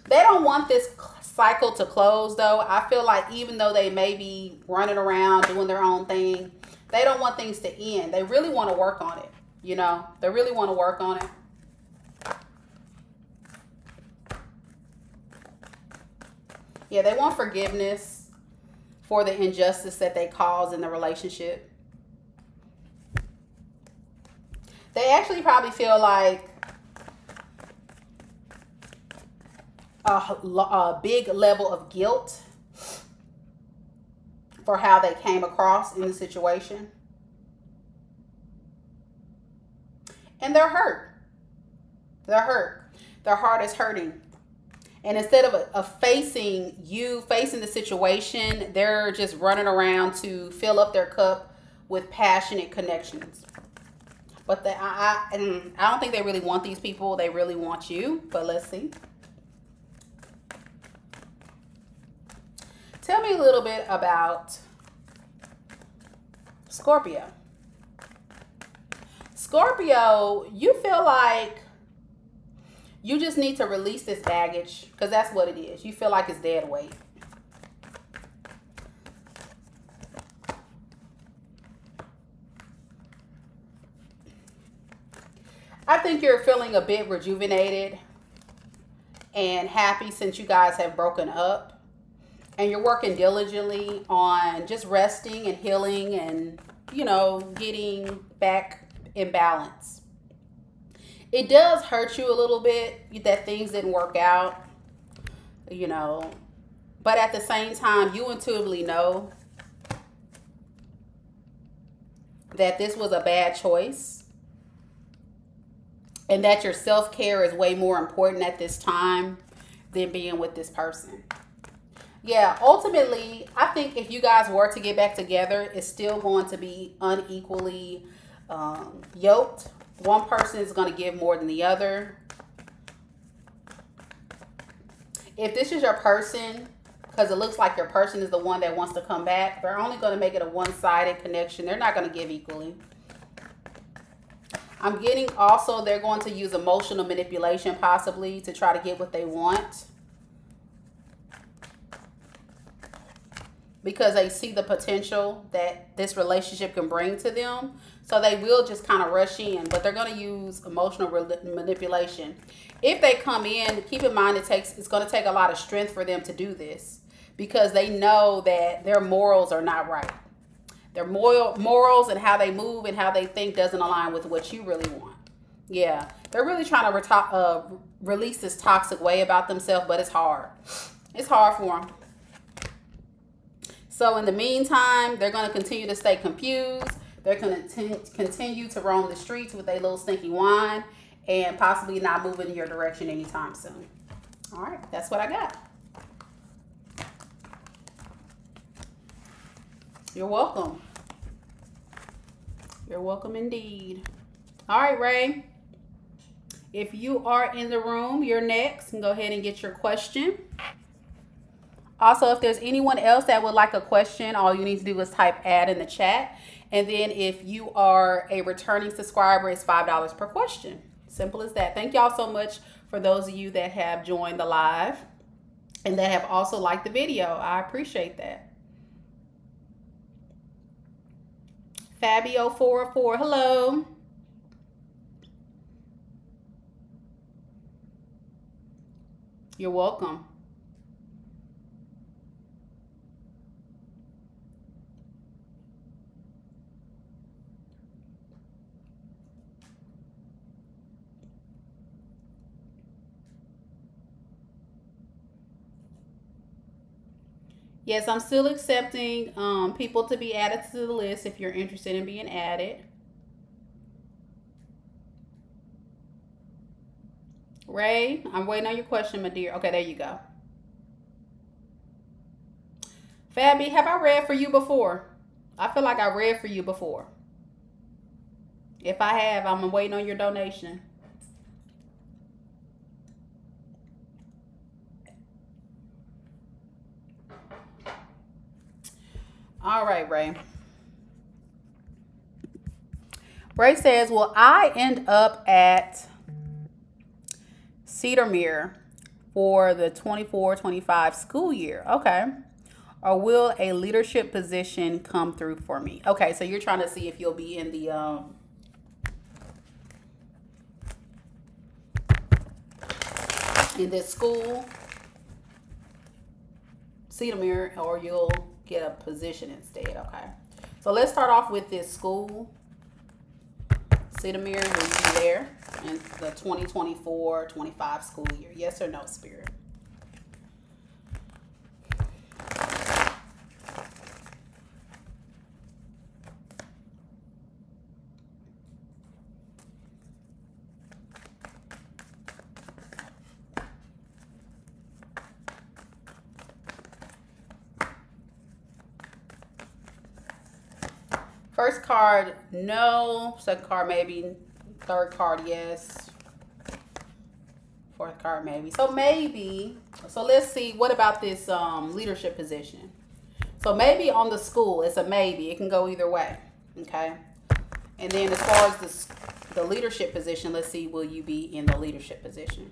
They don't want this cycle to close, though. I feel like even though they may be running around doing their own thing, they don't want things to end. They really want to work on it, you know. They really want to work on it. Yeah, they want forgiveness for the injustice that they caused in the relationship. They actually probably feel like a big level of guilt for how they came across in the situation. And they're hurt. They're hurt. Their heart is hurting. And instead of facing the situation, they're just running around to fill up their cup with passionate connections. But I don't think they really want these people. They really want you. But let's see. Tell me a little bit about Scorpio. Scorpio, you feel like you just need to release this baggage because that's what it is. You feel like it's dead weight. I think you're feeling a bit rejuvenated and happy since you guys have broken up. And you're working diligently on just resting and healing and, you know, getting back in balance. It does hurt you a little bit that things didn't work out, you know, but at the same time, you intuitively know that this was a bad choice and that your self-care is way more important at this time than being with this person. Yeah, ultimately, I think if you guys were to get back together, it's still going to be unequally yoked. One person is going to give more than the other. If this is your person, because it looks like your person is the one that wants to come back, they're only going to make it a one-sided connection. They're not going to give equally. I'm getting also they're going to use emotional manipulation possibly to try to get what they want. Because they see the potential that this relationship can bring to them. So they will just kind of rush in, but they're going to use emotional manipulation. If they come in, keep in mind it's going to take a lot of strength for them to do this because they know that their morals are not right. Their morals and how they move and how they think doesn't align with what you really want. Yeah, they're really trying to release this toxic way about themselves, but it's hard. It's hard for them. So in the meantime, they're going to continue to stay confused. They're going to continue to roam the streets with a little stinky wine and possibly not move in your direction anytime soon. All right, that's what I got. You're welcome. You're welcome indeed. All right, Ray. If you are in the room, you're next. And go ahead and get your question. Also, if there's anyone else that would like a question, all you need to do is type add in the chat. And then if you are a returning subscriber, it's $5 per question. Simple as that. Thank y'all so much for those of you that have joined the live and that have also liked the video. I appreciate that. Fabio404, hello. You're welcome. Yes, I'm still accepting people to be added to the list if you're interested in being added. Ray, I'm waiting on your question, my dear. Okay, there you go. Fabi, have I read for you before? I feel like I read for you before. If I have, I'm waiting on your donation. All right, Ray. Ray says, will I end up at Cedarmere for the 24-25 school year? Okay. Or will a leadership position come through for me? Okay, so you're trying to see if you'll be in the in this school, Cedarmere, or you'll get a position instead. Okay, so let's start off with this school. Cedarmere, will you be there in the 2024-25 school year? Yes or no, Spirit? First card, no. Second card, maybe. Third card, yes. Fourth card, maybe. So maybe. So let's see. What about this leadership position? So maybe on the school, it's a maybe. It can go either way. Okay. And then as far as the leadership position, let's see. Will you be in the leadership position?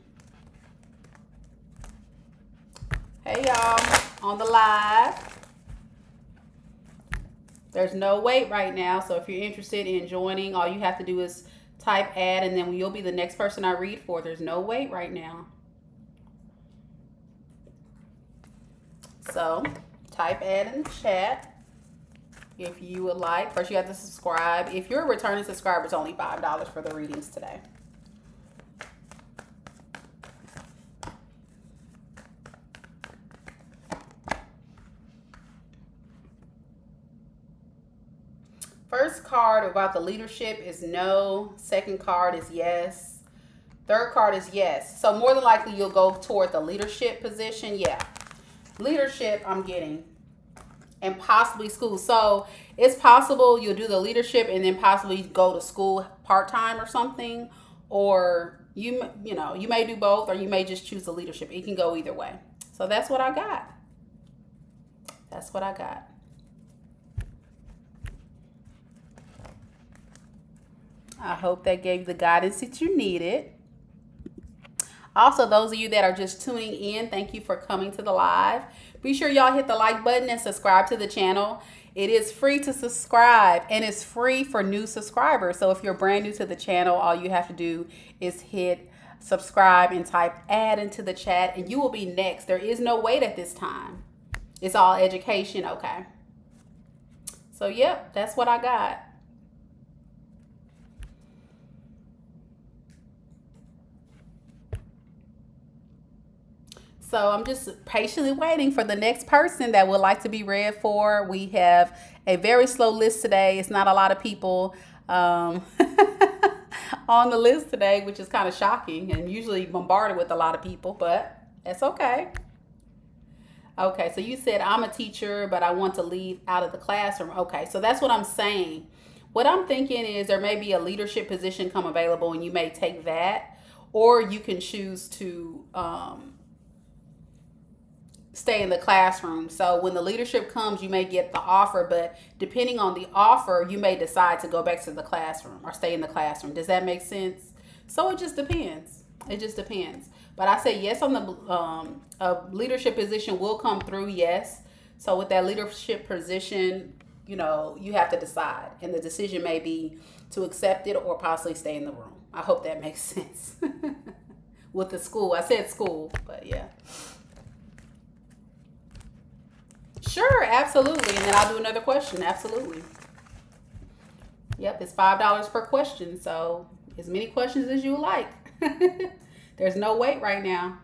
Hey, y'all. On the live. There's no wait right now, so if you're interested in joining, all you have to do is type add, and then you'll be the next person I read for. There's no wait right now. So type add in the chat if you would like. First, you have to subscribe. If you're a returning subscriber, it's only $5 for the readings today. First card about the leadership is no. Second card is yes. Third card is yes. So more than likely you'll go toward the leadership position. Yeah. Leadership I'm getting. And possibly school. So it's possible you'll do the leadership and then possibly go to school part-time or something. Or you may do both, or you may just choose the leadership. It can go either way. So that's what I got. That's what I got. I hope that gave you the guidance that you needed. Also, those of you that are just tuning in, thank you for coming to the live. Be sure y'all hit the like button and subscribe to the channel. It is free to subscribe, and it's free for new subscribers. So if you're brand new to the channel, all you have to do is hit subscribe and type add into the chat, and you will be next. There is no wait at this time. It's all education, okay? So, yep, that's what I got. So I'm just patiently waiting for the next person that would like to be read for. We have a very slow list today. It's not a lot of people on the list today, which is kind of shocking, and usually bombarded with a lot of people, but that's okay. Okay, so you said I'm a teacher, but I want to leave out of the classroom. Okay, so that's what I'm saying. What I'm thinking is there may be a leadership position come available, and you may take that, or you can choose to stay in the classroom. So when the leadership comes, you may get the offer, but depending on the offer, you may decide to go back to the classroom or stay in the classroom. Does that make sense? So it just depends. It just depends. But I say yes on the a leadership position will come through, yes. So with that leadership position, you have to decide, and the decision may be to accept it or possibly stay in the room. I hope that makes sense. With the school, I said school, but yeah. Sure, absolutely. And then I'll do another question. Absolutely. Yep, it's $5 per question. So as many questions as you like. There's no wait right now.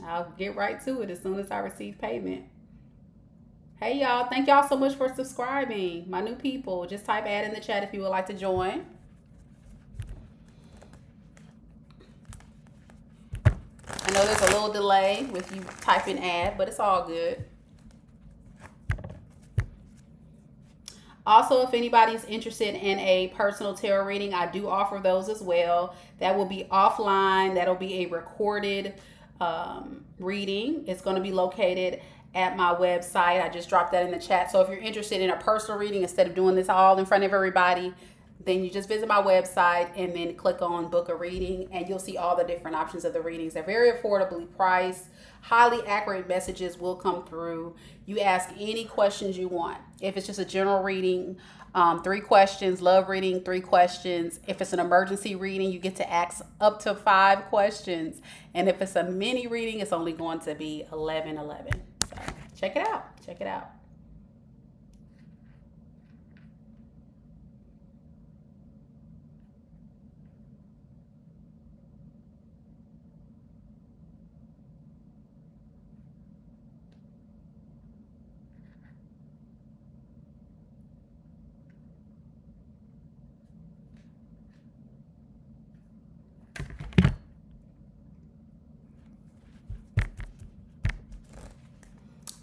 I'll get right to it as soon as I receive payment. Hey y'all, thank y'all so much for subscribing. My new people, just type add in the chat if you would like to join. I know there's a little delay with you typing add, but it's all good. Also, if anybody's interested in a personal tarot reading, I do offer those as well. That will be offline. That'll be a recorded reading. It's going to be located at my website. I just dropped that in the chat. So if you're interested in a personal reading, instead of doing this all in front of everybody, then you just visit my website and then click on book a reading, and you'll see all the different options of the readings. They're very affordably priced. Highly accurate messages will come through. You ask any questions you want. If it's just a general reading, 3 questions. Love reading, 3 questions. If it's an emergency reading, you get to ask up to 5 questions. And if it's a mini reading, it's only going to be 11. So check it out. Check it out.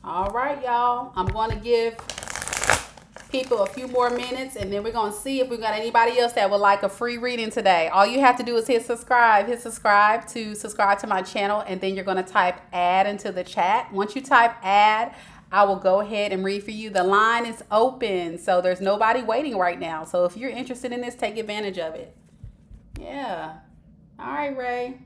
All right, y'all. I'm going to give people a few more minutes, and then we're going to see if we've got anybody else that would like a free reading today. All you have to do is hit subscribe. Hit subscribe to my channel, and then you're going to type add into the chat. Once you type add, I will go ahead and read for you. The line is open, so there's nobody waiting right now. So if you're interested in this, take advantage of it. Yeah. All right, Ray.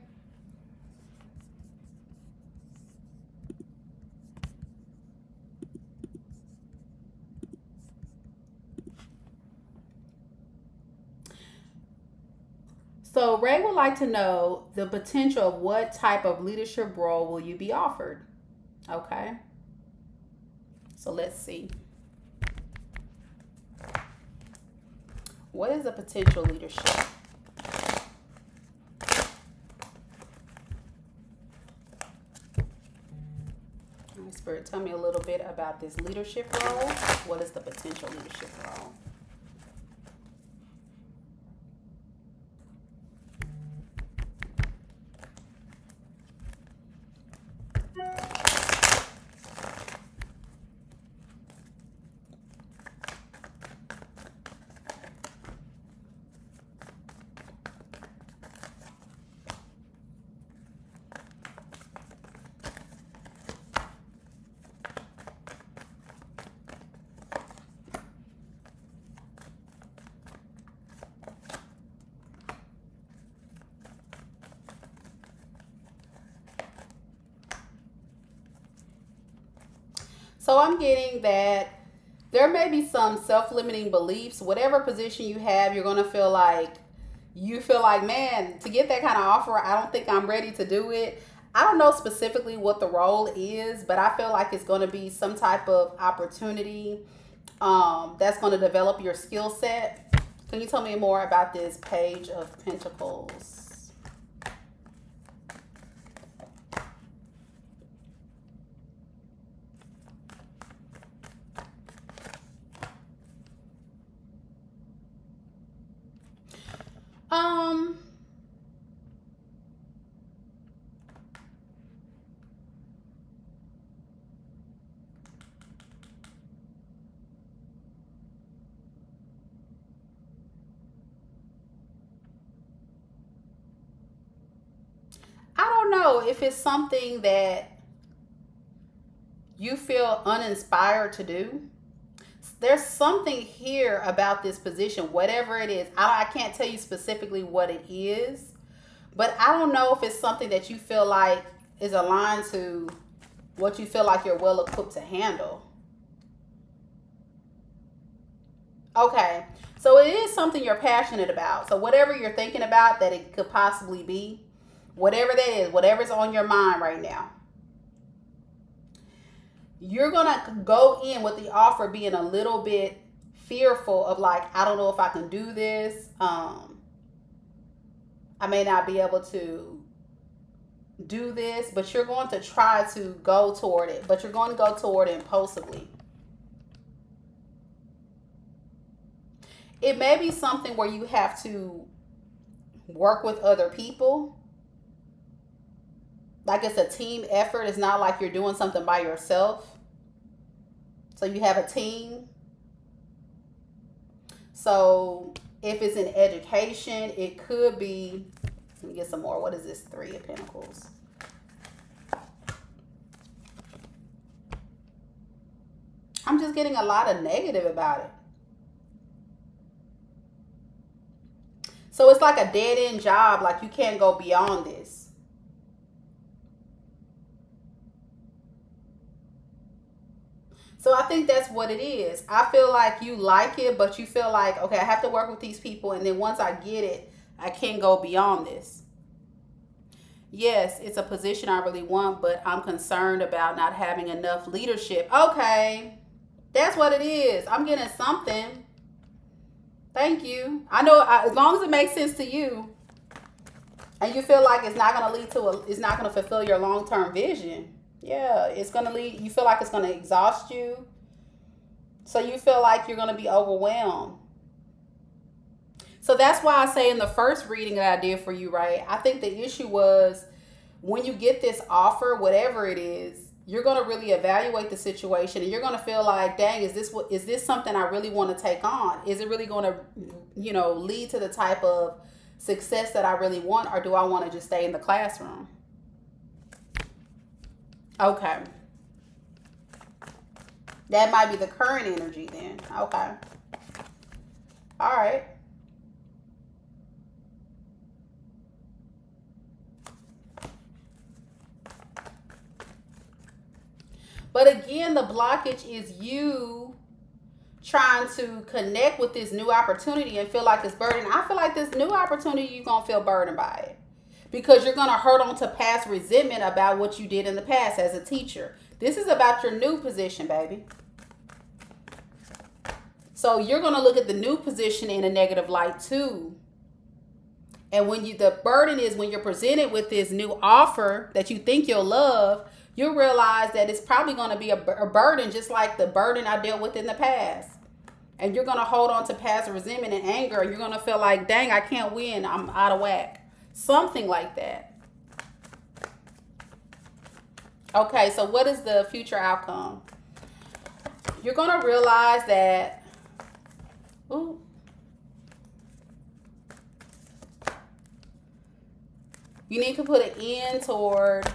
So Ray would like to know the potential of what type of leadership role will you be offered? Okay. So let's see. What is the potential leadership? All right, Spirit, tell me a little bit about this leadership role. What is the potential leadership role? So I'm getting that there may be some self-limiting beliefs. Whatever position you have, you're going to feel like, man, to get that kind of offer, I don't think I'm ready to do it. I don't know specifically what the role is, but I feel like it's going to be some type of opportunity that's going to develop your skill set. Can you tell me more about this Page of Pentacles? I don't know if it's something that you feel uninspired to do. There's something here about this position, whatever it is. I can't tell you specifically what it is, but I don't know if it's something that you feel like is aligned to what you feel like you're well equipped to handle. Okay, so it is something you're passionate about. So whatever you're thinking about that it could possibly be, whatever that is, whatever's on your mind right now, you're going to go in with the offer being a little bit fearful of like, I don't know if I can do this. I may not be able to do this, but you're going to try to go toward it, but you're going to go toward it impulsively. It may be something where you have to work with other people. Like it's a team effort. It's not like you're doing something by yourself. So you have a team. So if it's in education, it could be, let me get some more. What is this? 3 of Pentacles. I'm just getting a lot of negative about it. So it's like a dead-end job, like you can't go beyond this. So I think that's what it is. I feel like you like it, but you feel like, okay, I have to work with these people, and then once I get it, I can't go beyond this. Yes, it's a position I really want, but I'm concerned about not having enough leadership. Okay, that's what it is. I'm getting something. Thank you. I know as long as it makes sense to you and you feel like it's not going to lead to it's not going to fulfill your long-term vision. Yeah, it's going to lead, you feel like it's going to exhaust you. So you feel like you're going to be overwhelmed. So that's why I say in the first reading that I did for you, right? I think the issue was when you get this offer, whatever it is, you're going to really evaluate the situation, and you're going to feel like, dang, is this something I really want to take on? Is it really going to, you know, lead to the type of success that I really want, or do I want to just stay in the classroom? Okay. That might be the current energy then. Okay. All right. But again, the blockage is you trying to connect with this new opportunity and feel like it's burdened. I feel like this new opportunity, you're going to feel burdened by it. Because you're going to hurt on to past resentment about what you did in the past as a teacher. This is about your new position, baby. So you're going to look at the new position in a negative light too. And when the burden is when you're presented with this new offer that you think you'll love, you'll realize that it's probably going to be a burden, just like the burden I dealt with in the past. And you're going to hold on to past resentment and anger. You're going to feel like, dang, I can't win. I'm out of whack. Something like that. Okay, so what is the future outcome? You're going to realize that, ooh, you need to put an end toward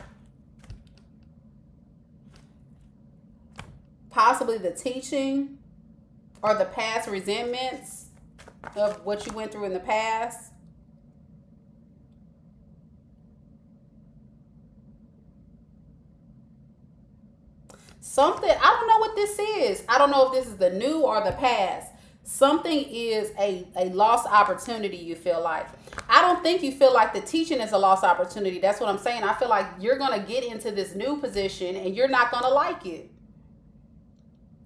possibly the teaching or the past resentments of what you went through in the past. Something, I don't know what this is. I don't know if this is the new or the past. Something is a lost opportunity, you feel like. I don't think you feel like the teaching is a lost opportunity. That's what I'm saying. I feel like you're going to get into this new position and you're not going to like it.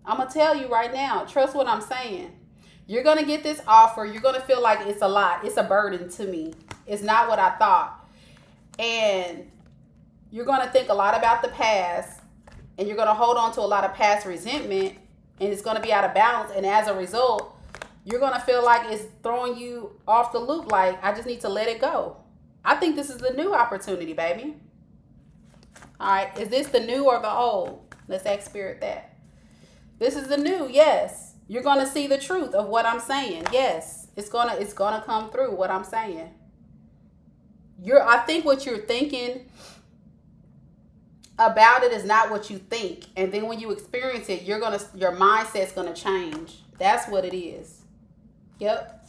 I'm going to tell you right now. Trust what I'm saying. You're going to get this offer. You're going to feel like it's a lot. It's a burden to me. It's not what I thought. And you're going to think a lot about the past. And you're going to hold on to a lot of past resentment. And it's going to be out of balance. And as a result, you're going to feel like it's throwing you off the loop. Like, I just need to let it go. I think this is the new opportunity, baby. All right. Is this the new or the old? Let's ask Spirit that. This is the new. Yes. You're going to see the truth of what I'm saying. Yes. It's going to come through what I'm saying. I think what you're thinking about it is not what you think. And then when you experience it, your mindset's going to change. That's what it is. Yep.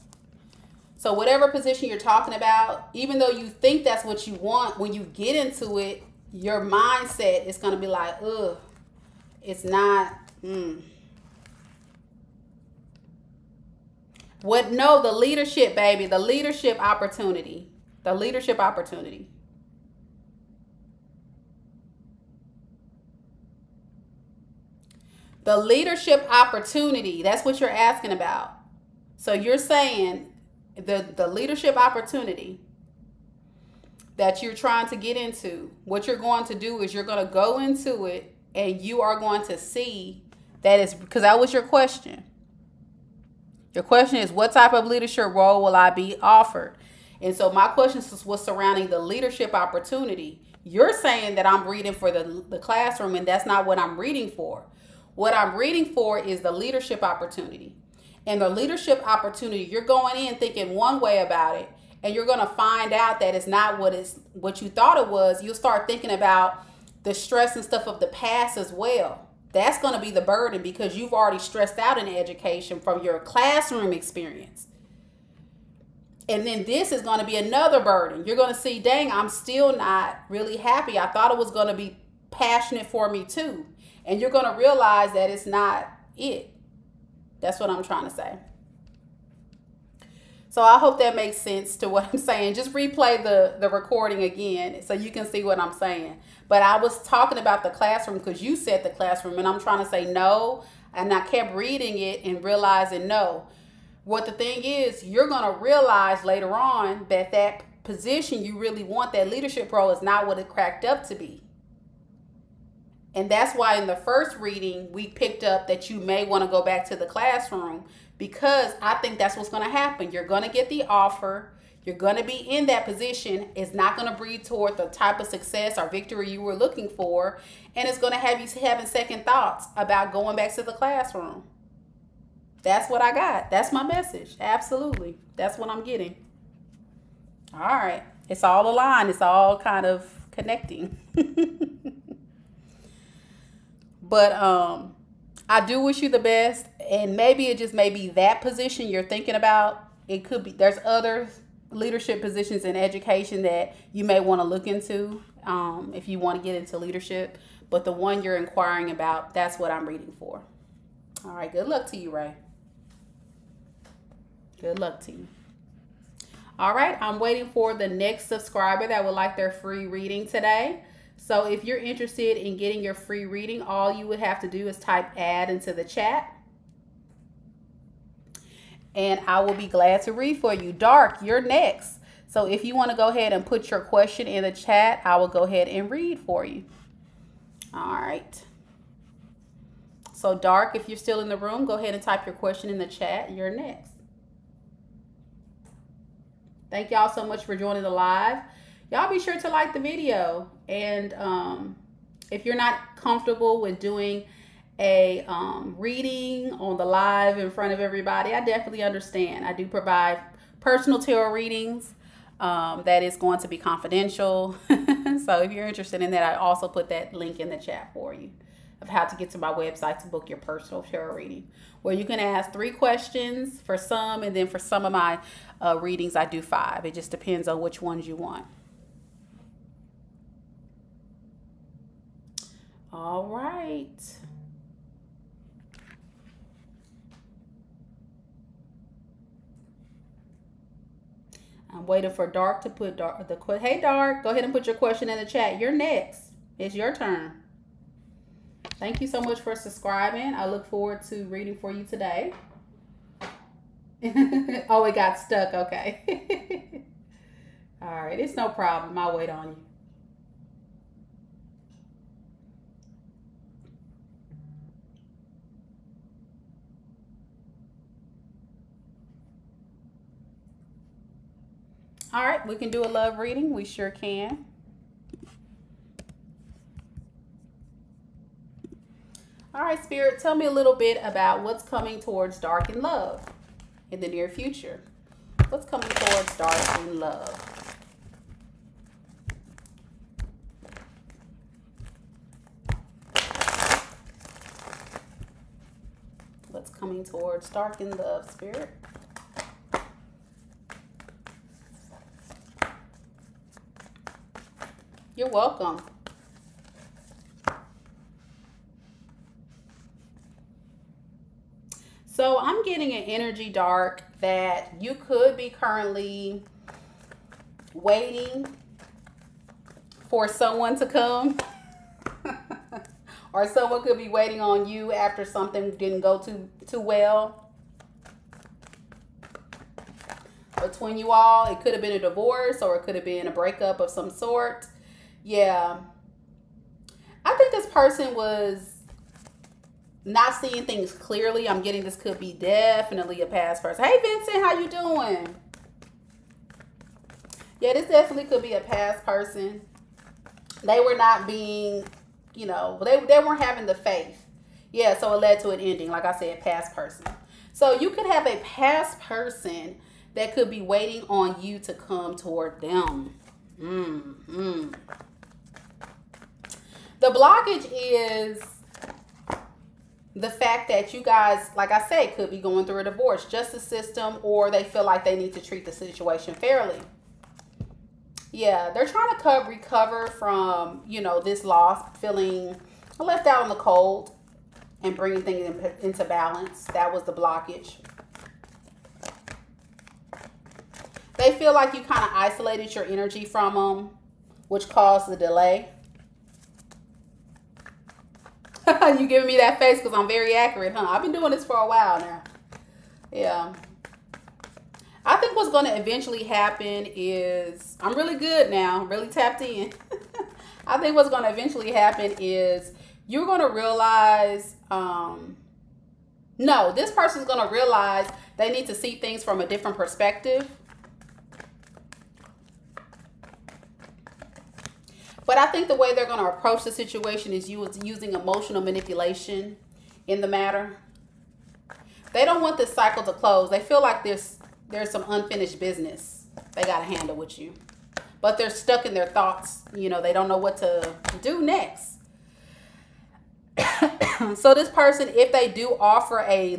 So whatever position you're talking about, even though you think that's what you want, when you get into it, your mindset is going to be like, ugh, it's not. What? No, the leadership, baby, the leadership opportunity, the leadership opportunity. The leadership opportunity, that's what you're asking about. So you're saying the leadership opportunity that you're trying to get into, what you're going to do is you're going to go into it and you are going to see that is, because that was your question. Your question is, what type of leadership role will I be offered? And so my question was surrounding the leadership opportunity. You're saying that I'm reading for the classroom, and that's not what I'm reading for. What I'm reading for is the leadership opportunity. And the leadership opportunity, you're going in thinking one way about it, and you're going to find out that it's not what you thought it was. You'll start thinking about the stress and stuff of the past as well. That's going to be the burden because you've already stressed out in education from your classroom experience. And then this is going to be another burden. You're going to see, dang, I'm still not really happy. I thought it was going to be passionate for me too. And you're going to realize that it's not it. That's what I'm trying to say. So I hope that makes sense to what I'm saying. Just replay the recording again so you can see what I'm saying. But I was talking about the classroom because you said the classroom, and I'm trying to say no. And I kept reading it and realizing no. What the thing is, you're going to realize later on that that position you really want, that leadership role, is not what it cracked up to be. And that's why in the first reading, we picked up that you may want to go back to the classroom, because I think that's what's going to happen. You're going to get the offer. You're going to be in that position. It's not going to breed toward the type of success or victory you were looking for. And it's going to have you having second thoughts about going back to the classroom. That's what I got. That's my message. Absolutely. That's what I'm getting. All right. It's all aligned. It's all kind of connecting. But I do wish you the best. And maybe it just may be that position you're thinking about. It could be, there's other leadership positions in education that you may want to look into if you want to get into leadership. But the one you're inquiring about, that's what I'm reading for. All right. Good luck to you, Ray. Good luck to you. All right. I'm waiting for the next subscriber that would like their free reading today. So if you're interested in getting your free reading, all you would have to do is type add into the chat. And I will be glad to read for you. Dark, you're next. So if you want to go ahead and put your question in the chat, I will go ahead and read for you. All right. So Dark, if you're still in the room, go ahead and type your question in the chat. You're next. Thank y'all so much for joining the live. Y'all be sure to like the video. And if you're not comfortable with doing a reading on the live in front of everybody, I definitely understand. I do provide personal tarot readings that is going to be confidential. So if you're interested in that, I also put that link in the chat for you of how to get to my website to book your personal tarot reading, where you can ask 3 questions for some, and then for some of my readings I do 5. It just depends on which ones you want. All right. I'm waiting for Dark to put hey Dark, go ahead and put your question in the chat. You're next. It's your turn. Thank you so much for subscribing. I look forward to reading for you today. Oh, it got stuck. Okay. All right. It's no problem. I'll wait on you. All right, we can do a love reading. We sure can. All right, Spirit, tell me a little bit about what's coming towards Dark in love in the near future. What's coming towards Dark in love? What's coming towards Dark in love, Spirit? You're welcome. So I'm getting an energy, Dark, that you could be currently waiting for someone to come. Or someone could be waiting on you after something didn't go too well between you all. It could have been a divorce, or it could have been a breakup of some sort. Yeah. I think this person was not seeing things clearly. I'm getting this could be definitely a past person. Hey, Vincent, how you doing? Yeah, this definitely could be a past person. They were not being, you know, they weren't having the faith. Yeah, so it led to an ending. Like I said, past person. So you could have a past person that could be waiting on you to come toward them. The blockage is the fact that you guys, like I say, could be going through a divorce, justice system, or they feel like they need to treat the situation fairly. Yeah, they're trying to recover from, you know, this loss, feeling left out in the cold and bringing things into balance. That was the blockage. They feel like you kind of isolated your energy from them, which caused the delay. You giving me that face because I'm very accurate, huh? I've been doing this for a while now. Yeah. I think what's going to eventually happen is, I'm really good now, really tapped in. I think what's going to eventually happen is you're going to realize, no, this person's going to realize they need to see things from a different perspective. But I think the way they're going to approach the situation is using emotional manipulation in the matter. They don't want this cycle to close. They feel like there's some unfinished business they got to handle with you. But they're stuck in their thoughts. You know, they don't know what to do next. So this person, if they do offer a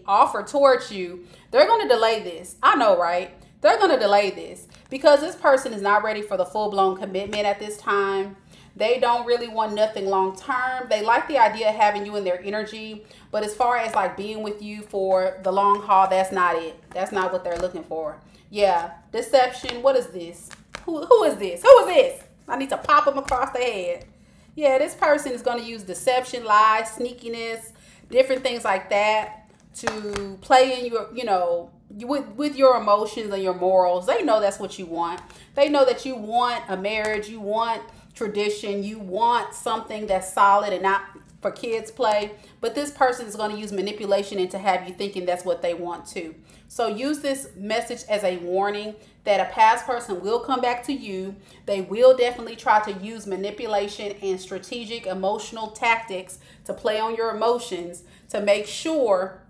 offer towards you, they're going to delay this. I know, right? They're going to delay this because this person is not ready for the full-blown commitment at this time. They don't really want nothing long-term. They like the idea of having you in their energy. But as far as like being with you for the long haul, that's not it. That's not what they're looking for. Yeah. Deception. What is this? Who is this? Who is this? I need to pop them across the head. Yeah, this person is going to use deception, lies, sneakiness, different things like that to play in your, you know, with your emotions and your morals. They know that's what you want. They know that you want a marriage, you want tradition, you want something that's solid and not for kids play. But this person is going to use manipulation and to have you thinking that's what they want to. So use this message as a warning that a past person will come back to you. They will definitely try to use manipulation and strategic emotional tactics to play on your emotions to make sure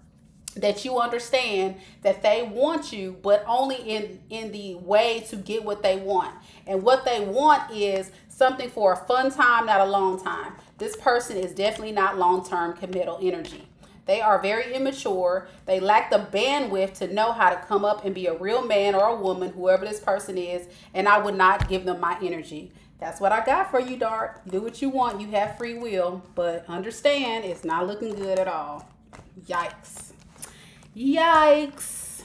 that you understand that they want you, but only in the way to get what they want. And what they want is something for a fun time, not a long time. This person is definitely not long-term committal energy. They are very immature. They lack the bandwidth to know how to come up and be a real man or a woman, whoever this person is, and I would not give them my energy. That's what I got for you, Dark. Do what you want. You have free will, but understand it's not looking good at all. Yikes. Yikes.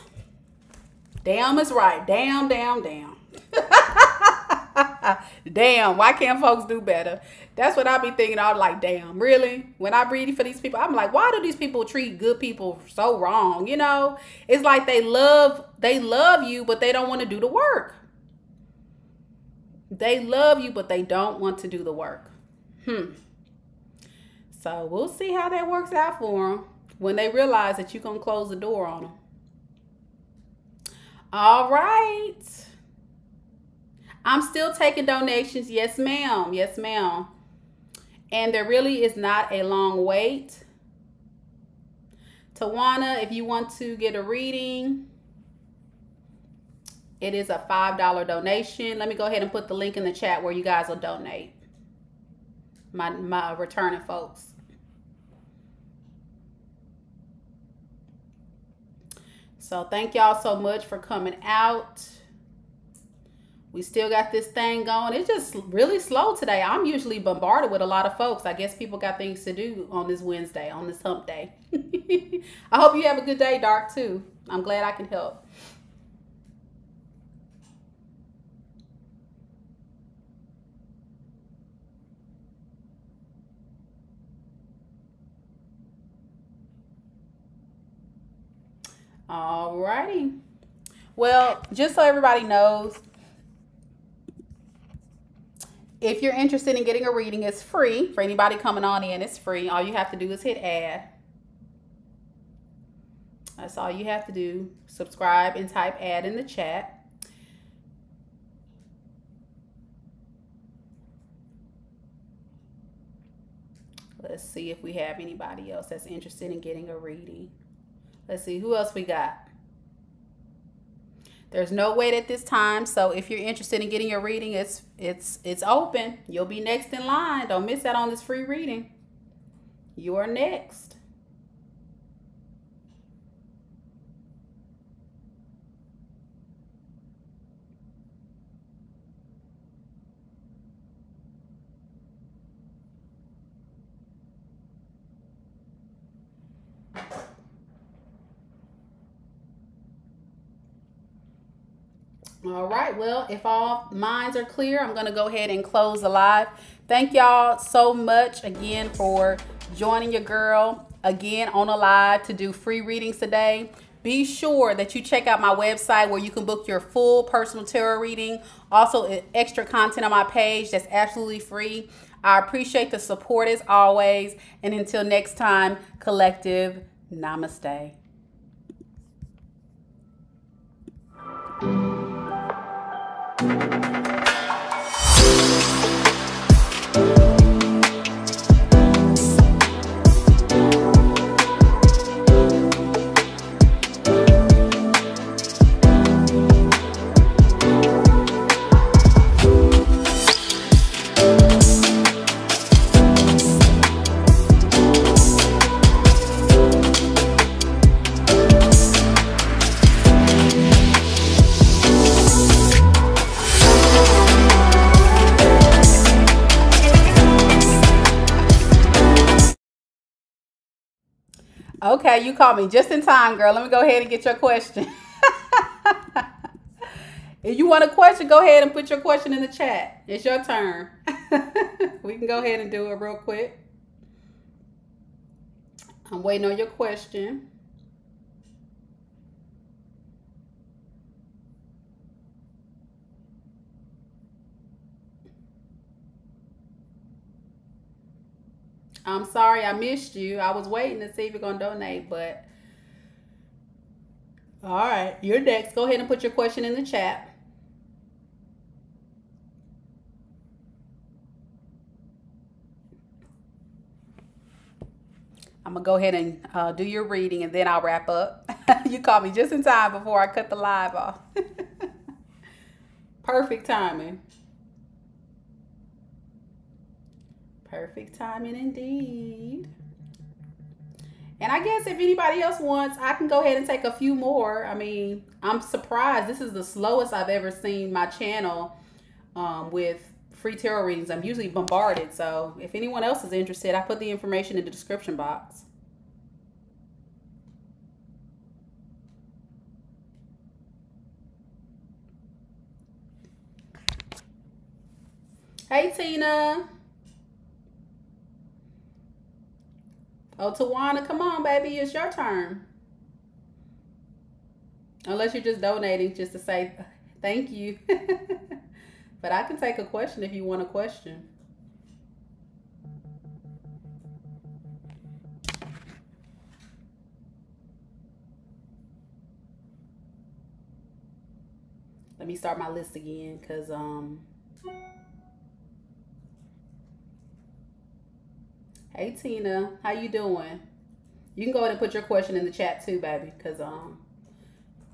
Damn is right. Damn, damn, damn. Damn, why can't folks do better? That's what I be thinking. I'm like, damn, really? When I'm reading for these people, I'm like, why do these people treat good people so wrong? You know, it's like they love you, but they don't want to do the work. They love you, but they don't want to do the work. So we'll see how that works out for them when they realize that you're going to close the door on them. All right. I'm still taking donations. Yes, ma'am. Yes, ma'am. And there really is not a long wait. Tawana, if you want to get a reading, it is a $5 donation. Let me go ahead and put the link in the chat where you guys will donate. My returning folks. So thank y'all so much for coming out. We still got this thing going. It's just really slow today. I'm usually bombarded with a lot of folks. I guess people got things to do on this Wednesday, on this hump day. I hope you have a good day, Dark, too. I'm glad I can help. All righty. Well, just so everybody knows, If you're interested in getting a reading, it's free. For anybody coming on in, it's free. All you have to do is hit add. That's all you have to do. Subscribe and type add in the chat. Let's see if we have anybody else that's interested in getting a reading. Let's see who else we got. There's no wait at this time, so if you're interested in getting your reading, it's open. You'll be next in line. Don't miss out on this free reading. You are next. All right, well, if all minds are clear, I'm going to go ahead and close the live. Thank y'all so much again for joining your girl again on a live to do free readings today. Be sure that you check out my website where you can book your full personal tarot reading. Also, extra content on my page that's absolutely free. I appreciate the support as always. And until next time, collective, namaste. Okay, you called me just in time, girl. Let me go ahead and get your question. If you want a question, go ahead and put your question in the chat. It's your turn. We can go ahead and do it real quick. I'm waiting on your question. I'm sorry I missed you. I was waiting to see if you're going to donate, but all right, you're next. Go ahead and put your question in the chat. I'm going to go ahead and do your reading, and then I'll wrap up. You caught me just in time before I cut the live off. Perfect timing. Perfect timing indeed. And I guess if anybody else wants, I can go ahead and take a few more. I mean, I'm surprised. This is the slowest I've ever seen my channel with free tarot readings. I'm usually bombarded. So if anyone else is interested, I put the information in the description box. Hey, Tina. Oh, Tawana, come on, baby. It's your turn. Unless you're just donating just to say thank you. But I can take a question if you want a question. Let me start my list again because hey Tina, how you doing? You can go ahead and put your question in the chat too, baby, because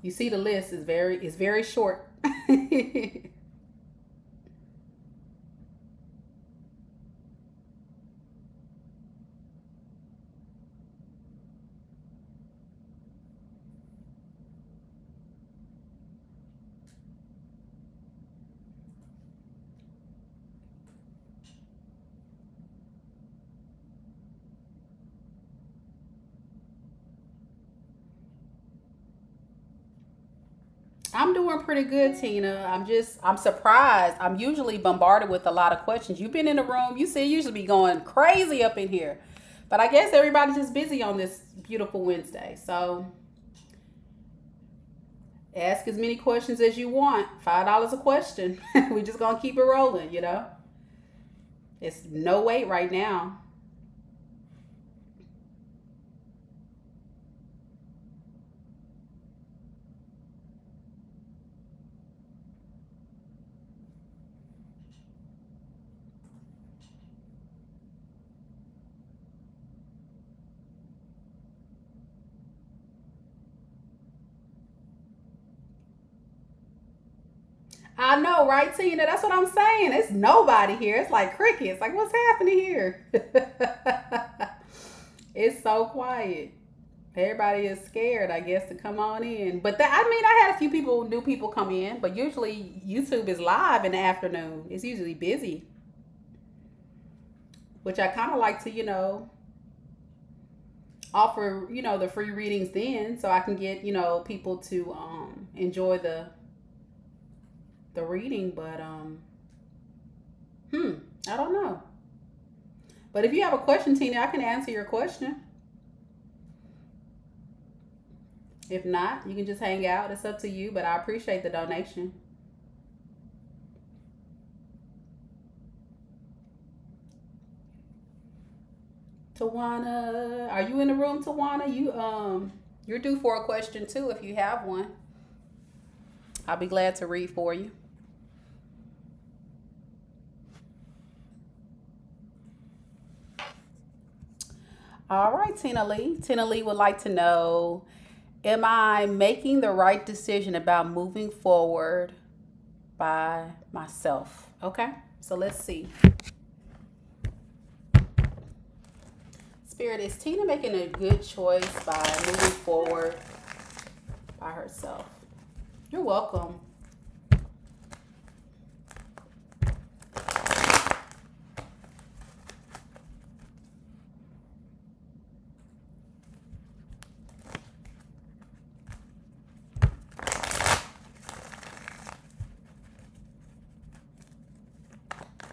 you see the list is very short. I'm doing pretty good, Tina. I'm surprised. I'm usually bombarded with a lot of questions. You've been in the room. You see, usually be going crazy up in here. But I guess everybody's just busy on this beautiful Wednesday. So ask as many questions as you want. $5 a question. We just going to keep it rolling, you know. It's no wait right now. I know, right, Tina? That's what I'm saying. It's nobody here. It's like crickets. Like, what's happening here? It's so quiet. Everybody is scared, I guess, to come on in. But that, I mean, I had a few people, new people come in, but usually YouTube is live in the afternoon. It's usually busy, which I kind of like to, offer, the free readings then, so I can get, people to enjoy the reading. But I don't know. But if you have a question, Tina, I can answer your question. If not, you can just hang out. It's up to you, but I appreciate the donation. Tawana, are you in the room, Tawana? You're due for a question too if you have one. I'll be glad to read for you. All right, Tina Lee. Tina Lee would like to know, am I making the right decision about moving forward by myself? Okay, so let's see. Spirit, is Tina making a good choice by moving forward by herself? You're welcome.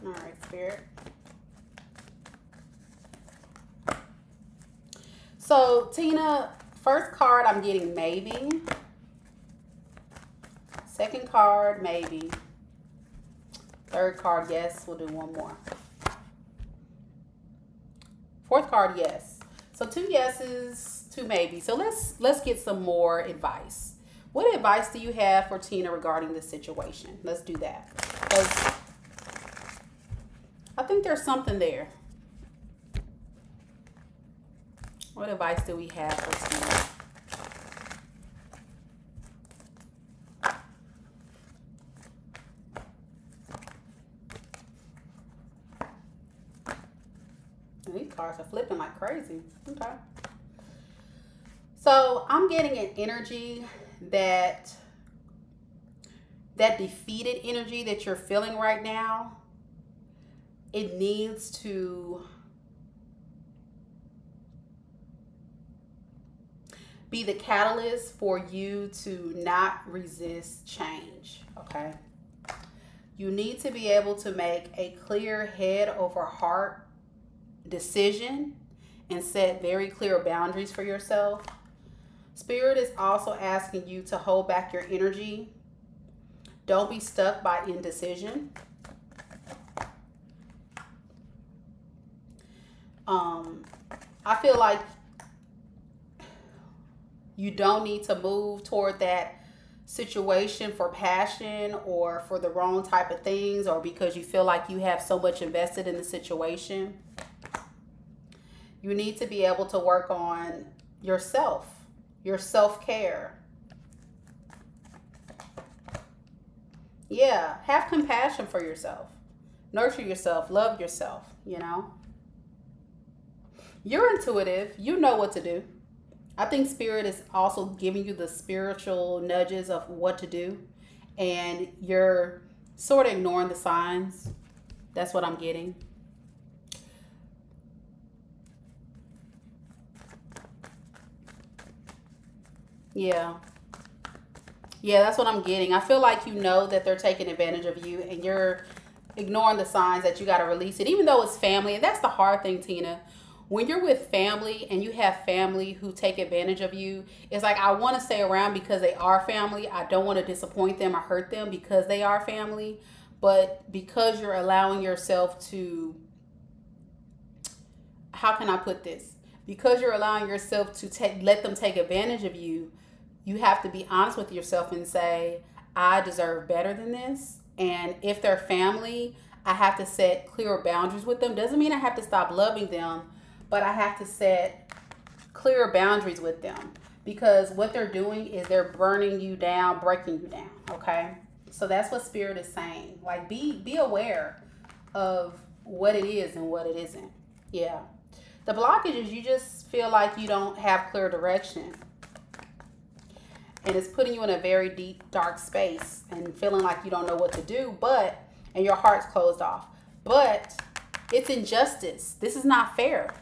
All right, Spirit. So, Tina, first card I'm getting maybe. Second card, maybe. Third card, yes. We'll do one more. Fourth card, yes. So 2 yeses, 2 maybes. So let's get some more advice. What advice do you have for Tina regarding this situation? Let's do that. Because I think there's something there. What advice do we have for Tina? These cards are flipping like crazy. Okay. So I'm getting an energy that defeated energy that you're feeling right now. It needs to be the catalyst for you to not resist change, okay? You need to be able to make a clear head over heart decision and set very clear boundaries for yourself. Spirit is also asking you to hold back your energy. Don't be stuck by indecision. I feel like you don't need to move toward that situation for passion or for the wrong type of things, or because you feel like you have so much invested in the situation. You need to be able to work on yourself, your self-care. Yeah, have compassion for yourself. Nurture yourself, love yourself, You're intuitive. You know what to do. I think Spirit is also giving you the spiritual nudges of what to do. And you're sort of ignoring the signs. That's what I'm getting. Yeah. Yeah, that's what I'm getting. I feel like you know that they're taking advantage of you and you're ignoring the signs that you got to release it, even though it's family. And that's the hard thing, Tina. When you're with family and you have family who take advantage of you, it's like, I want to stay around because they are family. I don't want to disappoint them or hurt them because they are family. But because you're allowing yourself to how can I put this? Because you're allowing yourself to let them take advantage of you, you have to be honest with yourself and say, I deserve better than this. And if they're family, I have to set clear boundaries with them. Doesn't mean I have to stop loving them, but I have to set clear boundaries with them, because what they're doing is they're burning you down, breaking you down. Okay. So that's what Spirit is saying. Like, be aware of what it is and what it isn't. Yeah. The blockages, you just feel like you don't have clear direction. And it's putting you in a very deep, dark space and feeling like you don't know what to do, and your heart's closed off. But it's injustice. This is not fair.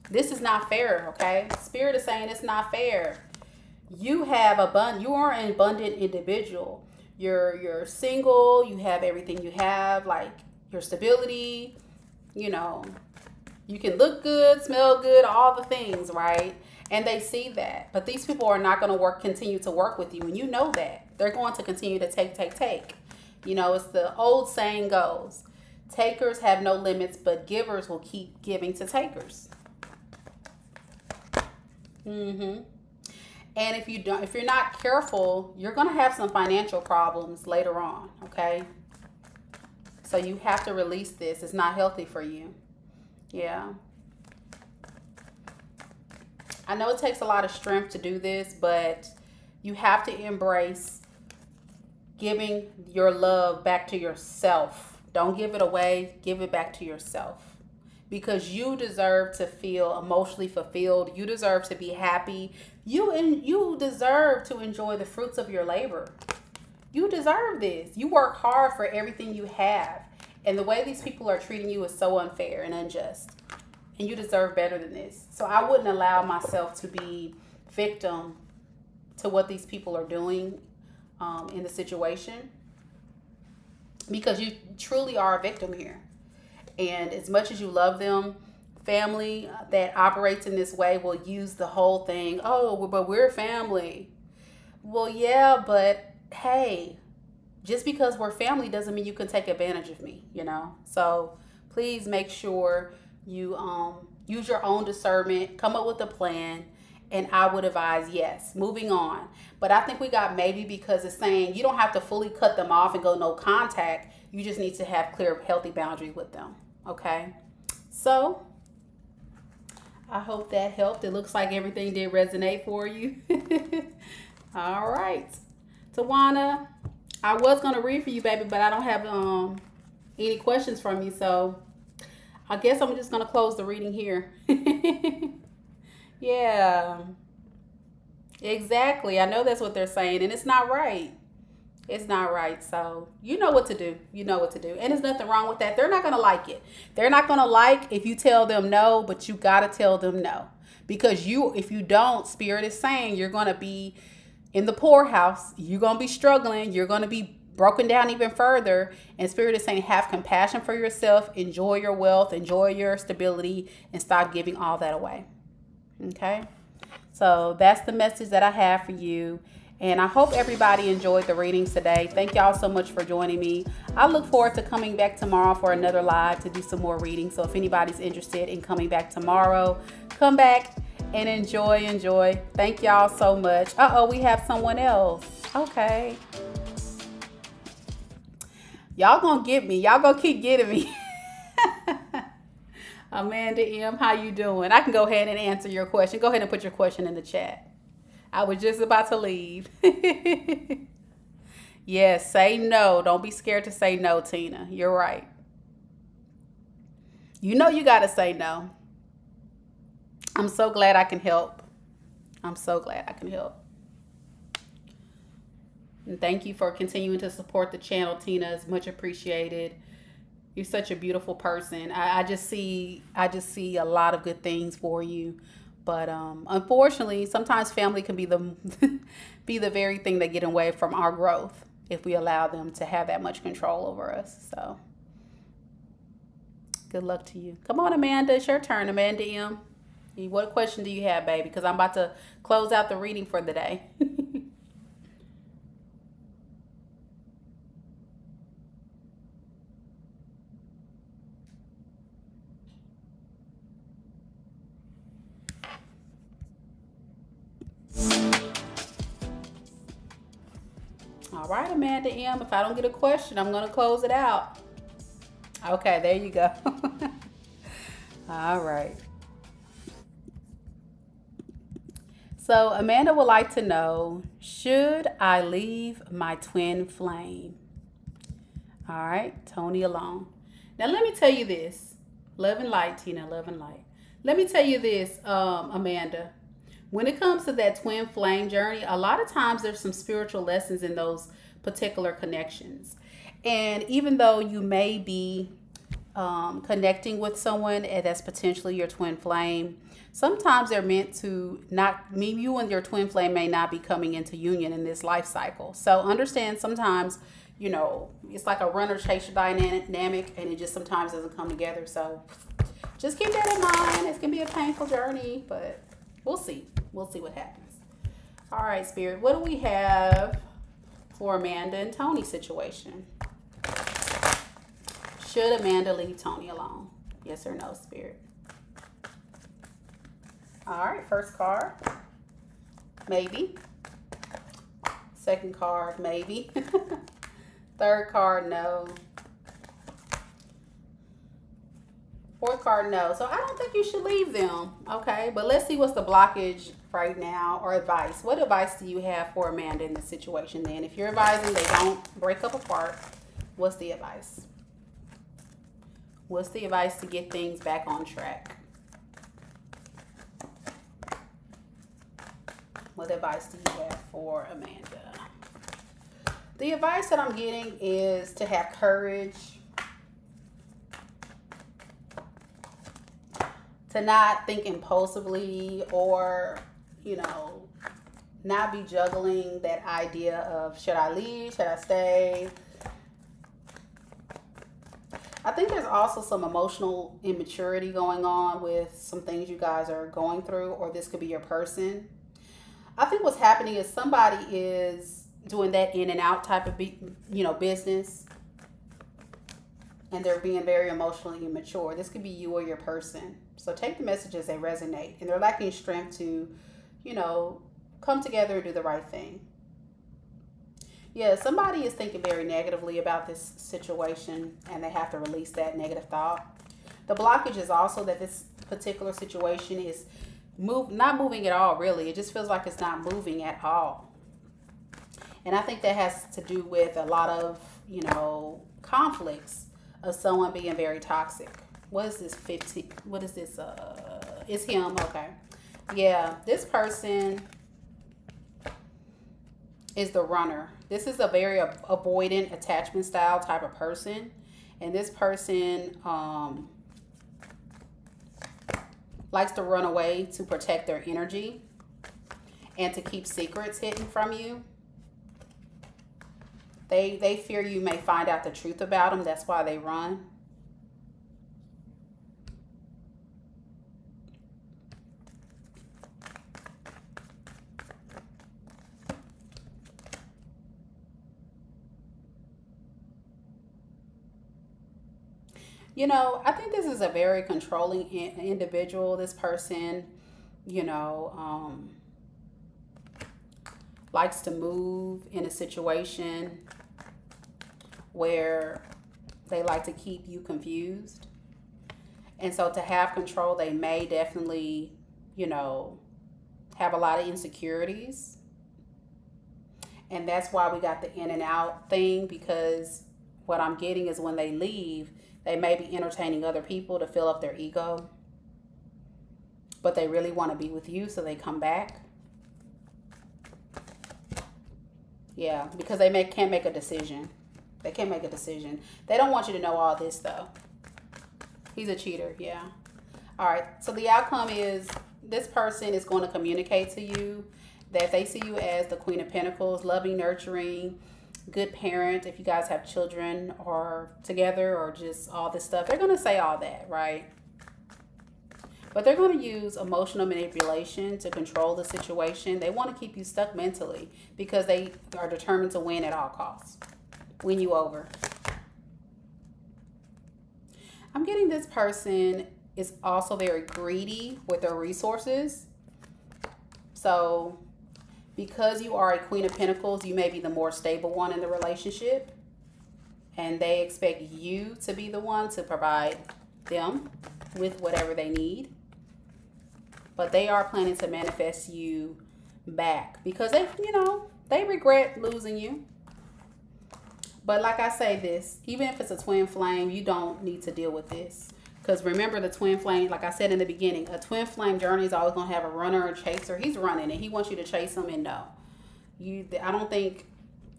This is not fair, okay? Spirit is saying it's not fair. You are an abundant individual. You're single, you have everything you have, like your stability, you know, you can look good, smell good, all the things, right? And they see that. But these people are not going to continue to work with you. And you know that. They're going to continue to take. You know, it's the old saying goes, takers have no limits, but givers will keep giving to takers. And if you're not careful, you're going to have some financial problems later on, okay? So you have to release this. It's not healthy for you. Yeah. I know it takes a lot of strength to do this, but you have to embrace giving your love back to yourself. Don't give it away. Give it back to yourself, because you deserve to feel emotionally fulfilled. You deserve to be happy. You deserve to enjoy the fruits of your labor. You deserve this. You work hard for everything you have. And the way these people are treating you is so unfair and unjust. And you deserve better than this. So I wouldn't allow myself to be victim to what these people are doing in the situation, because you truly are a victim here. And as much as you love them, family that operates in this way will use the whole thing. Oh, but we're family. Well, yeah, but hey, just because we're family doesn't mean you can take advantage of me, you know? So please make sure you use your own discernment, come up with a plan, and I would advise, yes, moving on. But I think we got maybe, because it's saying you don't have to fully cut them off and go no contact. You just need to have clear, healthy boundaries with them, okay? So I hope that helped. It looks like everything did resonate for you. All right. Tawana, I was going to read for you, baby, but I don't have any questions from you, so I guess I'm just going to close the reading here. Yeah, exactly. I know that's what they're saying, and it's not right. It's not right. So you know what to do. You know what to do. And there's nothing wrong with that. They're not going to like it. They're not going to like if you tell them no, but you got to tell them no. Because if you don't, Spirit is saying you're going to be in the poorhouse. You're going to be struggling. You're going to be broken down even further. And Spirit is saying have compassion for yourself. Enjoy your wealth. Enjoy your stability. And stop giving all that away. Okay? So that's the message that I have for you. And I hope everybody enjoyed the readings today. Thank y'all so much for joining me. I look forward to coming back tomorrow for another live to do some more readings. So if anybody's interested in coming back tomorrow, come back and enjoy. Thank y'all so much. Uh-oh, we have someone else. Okay. Y'all gonna get me. Y'all gonna keep getting me. Amanda M., how you doing? I can go ahead and answer your question. Go ahead and put your question in the chat. I was just about to leave. Yes, say no. Don't be scared to say no, Tina. You're right. You know you got to say no. I'm so glad I can help. I'm so glad I can help. And thank you for continuing to support the channel, Tina. It's much appreciated. You're such a beautiful person. I just see a lot of good things for you. But unfortunately, sometimes family can be the be the very thing that get away from our growth if we allow them to have that much control over us. So good luck to you. Come on, Amanda. It's your turn, Amanda M. What question do you have, baby? Because I'm about to close out the reading for the day. All right, Amanda M. If I don't get a question, I'm going to close it out. Okay, there you go. All right. So Amanda would like to know, should I leave my twin flame? All right, Tony alone. Now let me tell you this. Love and light, Tina, love and light. Let me tell you this, Amanda. When it comes to that twin flame journey, a lot of times there's some spiritual lessons in those particular connections. And even though you may be connecting with someone that's potentially your twin flame, sometimes they're meant to not, maybe you and your twin flame may not be coming into union in this life cycle. So understand sometimes, you know, it's like a runner chaser dynamic, and it just sometimes doesn't come together. So just keep that in mind. It's going to be a painful journey, but we'll see. We'll see what happens. All right, Spirit, what do we have for Amanda and Tony's situation? Should Amanda leave Tony alone? Yes or no, Spirit? All right, first card, maybe. Second card, maybe. Third card, no. Fourth card, no. So I don't think you should leave them, okay? But let's see what's the blockage right now, or advice. What advice do you have for Amanda in this situation then? If you're advising they don't break up apart, what's the advice? What's the advice to get things back on track? What advice do you have for Amanda? The advice that I'm getting is to have courage, to not think impulsively, or, you know, not be juggling that idea of, should I leave, should I stay? I think there's also some emotional immaturity going on with some things you guys are going through, or this could be your person. I think what's happening is somebody is doing that in and out type of, business, and they're being very emotionally immature. This could be you or your person. So take the messages, they resonate, and they're lacking strength to, come together and do the right thing. Yeah, somebody is thinking very negatively about this situation, and they have to release that negative thought. The blockage is also that this particular situation is not moving at all, really. It just feels like it's not moving at all. And I think that has to do with a lot of, conflicts of someone being very toxic. What is this 15? What is this? It's him. Okay. Yeah, this person is the runner. This is a very avoidant attachment style type of person. And this person likes to run away to protect their energy and to keep secrets hidden from you. They fear you may find out the truth about them. That's why they run. I think this is a very controlling individual. This person, likes to move in a situation where they like to keep you confused. And so to have control, they may definitely, have a lot of insecurities. And that's why we got the in and out thing, because what I'm getting is when they leave, they may be entertaining other people to fill up their ego, but they really want to be with you, so they come back. Yeah, because they can't make a decision. They can't make a decision. They don't want you to know all this, though. He's a cheater, yeah. All right, so the outcome is this person is going to communicate to you that they see you as the Queen of Pentacles, loving, nurturing, good parent. If you guys have children or together or just all this stuff, they're going to say all that, right? But they're going to use emotional manipulation to control the situation. They want to keep you stuck mentally because they are determined to win at all costs. Win you over. I'm getting this person is also very greedy with their resources. So because you are a Queen of Pentacles, you may be the more stable one in the relationship. And they expect you to be the one to provide them with whatever they need. But they are planning to manifest you back because they, you know, they regret losing you. But like I say this, even if it's a twin flame, you don't need to deal with this. Because remember, the twin flame, like I said in the beginning, a twin flame journey is always going to have a runner or chaser. He's running and he wants you to chase him, and no. I don't think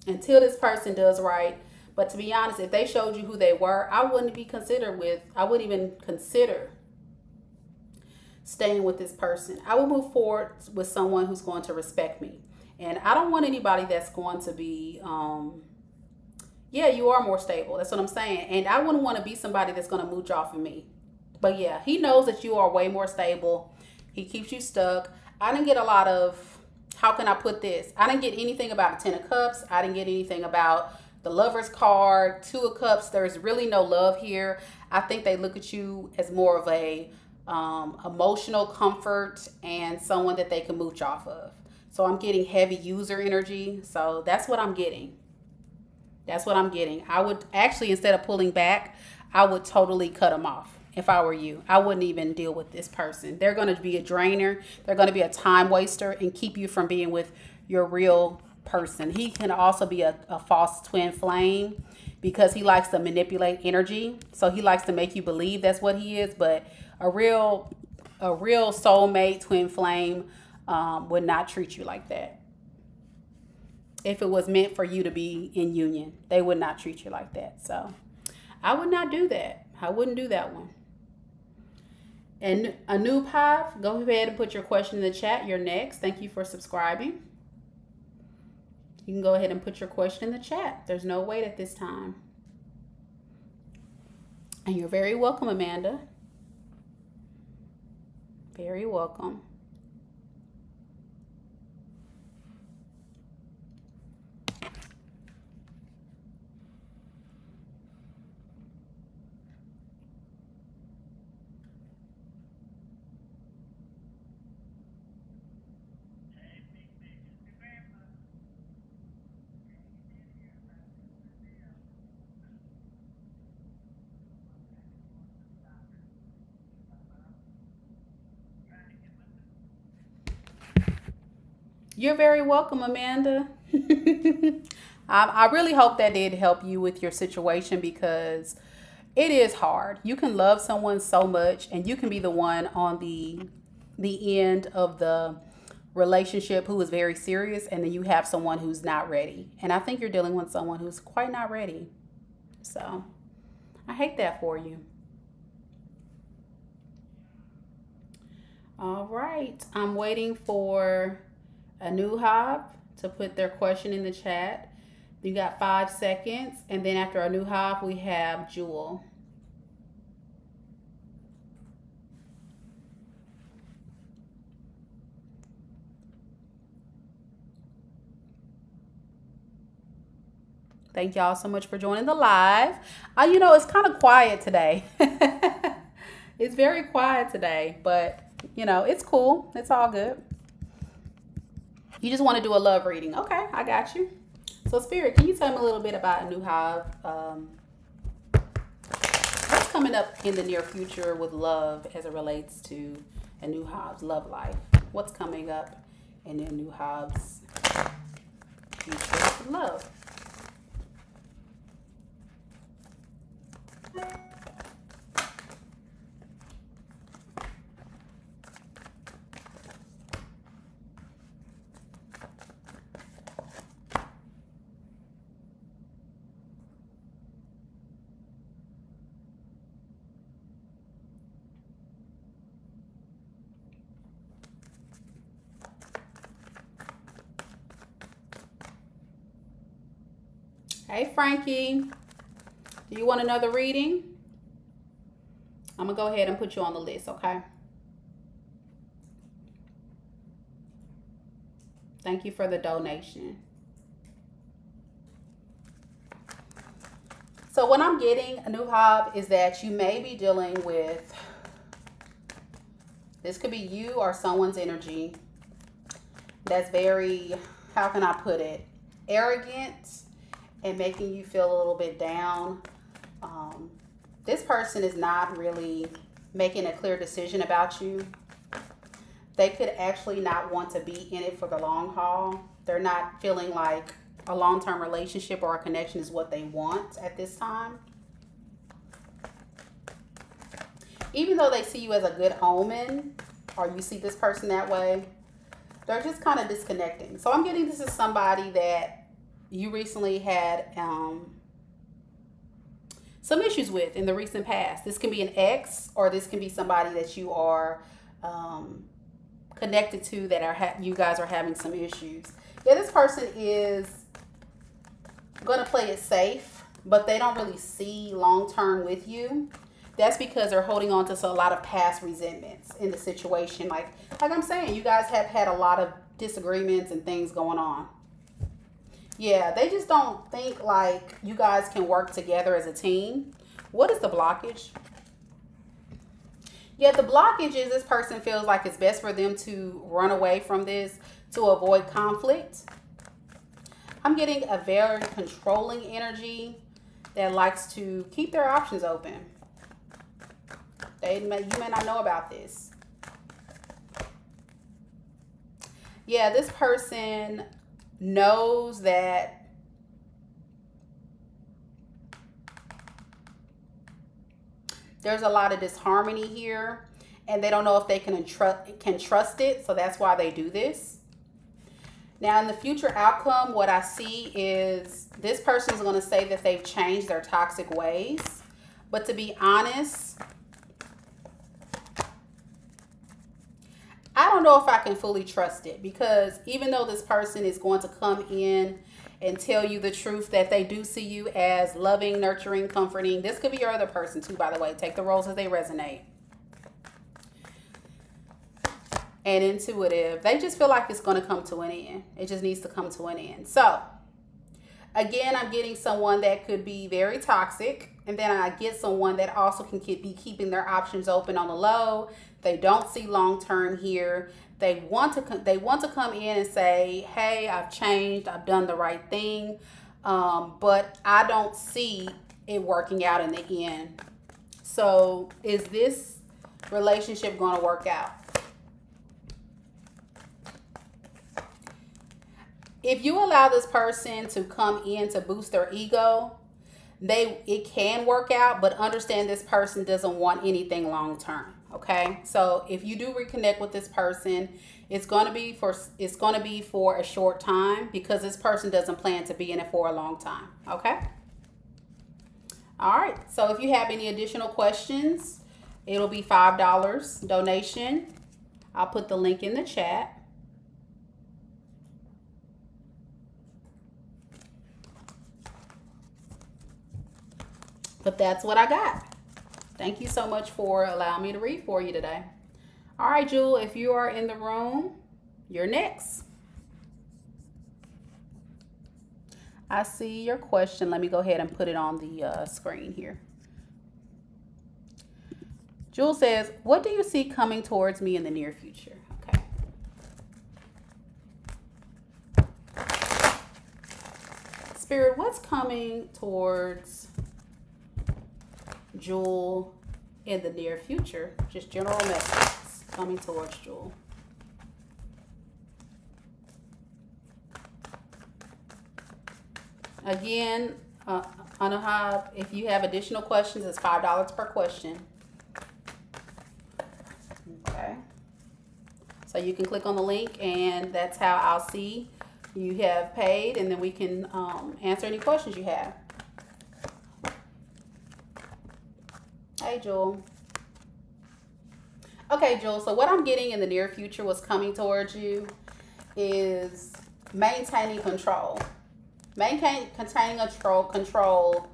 until this person does right. But to be honest, if they showed you who they were, I wouldn't even consider staying with this person. I would move forward with someone who's going to respect me. And I don't want anybody that's going to be, yeah, you are more stable. That's what I'm saying. And I wouldn't want to be somebody that's going to mooch off of me. But yeah, he knows that you are way more stable. He keeps you stuck. I didn't get a lot of, how can I put this? I didn't get anything about the 10 of Cups. I didn't get anything about the Lover's card, 2 of Cups. There's really no love here. I think they look at you as more of a emotional comfort and someone that they can mooch off of. So I'm getting heavy user energy. So that's what I'm getting. That's what I'm getting. I would actually, instead of pulling back, I would totally cut them off. If I were you, I wouldn't even deal with this person. They're going to be a drainer. They're going to be a time waster and keep you from being with your real person. He can also be a false twin flame because he likes to manipulate energy. So he likes to make you believe that's what he is. But a real soulmate twin flame would not treat you like that. If it was meant for you to be in union, they would not treat you like that. So I would not do that. I wouldn't do that one. And Anoop Hive, go ahead and put your question in the chat. You're next. Thank you for subscribing. You can go ahead and put your question in the chat. There's no wait at this time. And you're very welcome, Amanda. Very welcome. You're very welcome, Amanda. I really hope that did help you with your situation because it is hard. You can love someone so much and you can be the one on the end of the relationship who is very serious, and then you have someone who's not ready. And I think you're dealing with someone who's quite not ready. So I hate that for you. All right. I'm waiting for Anuhab to put their question in the chat. You got 5 seconds. And then after Anuhab, we have Jewel. Thank y'all so much for joining the live. You know, it's kind of quiet today. It's very quiet today, but you know, it's cool. It's all good. You just want to do a love reading. Okay, I got you. So Spirit, can you tell me a little bit about Anuhab? What's coming up in the near future with love as it relates to Anuhab's love life? What's coming up in Anuhab's future with love? Hey, Frankie, do you want another reading? I'm going to go ahead and put you on the list, okay? Thank you for the donation. So what I'm getting, Anuhab, is that you may be dealing with, this could be you or someone's energy, that's very, how can I put it, arrogant and making you feel a little bit down. This person is not really making a clear decision about you. They could actually not want to be in it for the long haul. They're not feeling like a long-term relationship or a connection is what they want at this time. Even though they see you as a good omen, or you see this person that way, they're just kind of disconnecting. So I'm getting this is somebody that you recently had some issues with in the recent past. This can be an ex, or this can be somebody that you are connected to that are you guys are having some issues. Yeah, this person is going to play it safe, but they don't really see long-term with you. That's because they're holding on to a lot of past resentments in the situation. Like I'm saying, you guys have had a lot of disagreements and things going on. Yeah, they just don't think like you guys can work together as a team. What is the blockage? Yeah, the blockage is this person feels like it's best for them to run away from this to avoid conflict. I'm getting a very controlling energy that likes to keep their options open. You may not know about this. Yeah, this person knows that there's a lot of disharmony here, and they don't know if they can trust it, so that's why they do this. Now, in the future outcome, what I see is this person is going to say that they've changed their toxic ways, but to be honest, I don't know if I can fully trust it, because even though this person is going to come in and tell you the truth that they do see you as loving, nurturing, comforting. This could be your other person too, by the way. Take the roles as they resonate. And intuitive. They just feel like it's going to come to an end. It just needs to come to an end. So, again, I'm getting someone that could be very toxic. And then I get someone that also can be keeping their options open on the low. They don't see long term here. They want to come in and say, hey, I've changed. I've done the right thing. But I don't see it working out in the end. So is this relationship going to work out? If you allow this person to come in to boost their ego, it can work out, but understand this person doesn't want anything long term. Okay, so if you do reconnect with this person, it's going to be for a short time, because this person doesn't plan to be in it for a long time. Okay. All right. So if you have any additional questions, it'll be $5 donation. I'll put the link in the chat. But that's what I got. Thank you so much for allowing me to read for you today. All right, Jewel, if you are in the room, you're next. I see your question. Let me go ahead and put it on the screen here. Jewel says, what do you see coming towards me in the near future? Okay. Spirit, what's coming towards Jewel in the near future? Just general messages coming towards Jewel. Again, Anuhab, if you have additional questions, it's $5 per question. Okay. So you can click on the link, and that's how I'll see you have paid, and then we can answer any questions you have. Hey, Jewel. Okay, Jewel, so what I'm getting in the near future, what's coming towards you, is maintaining control. Containing control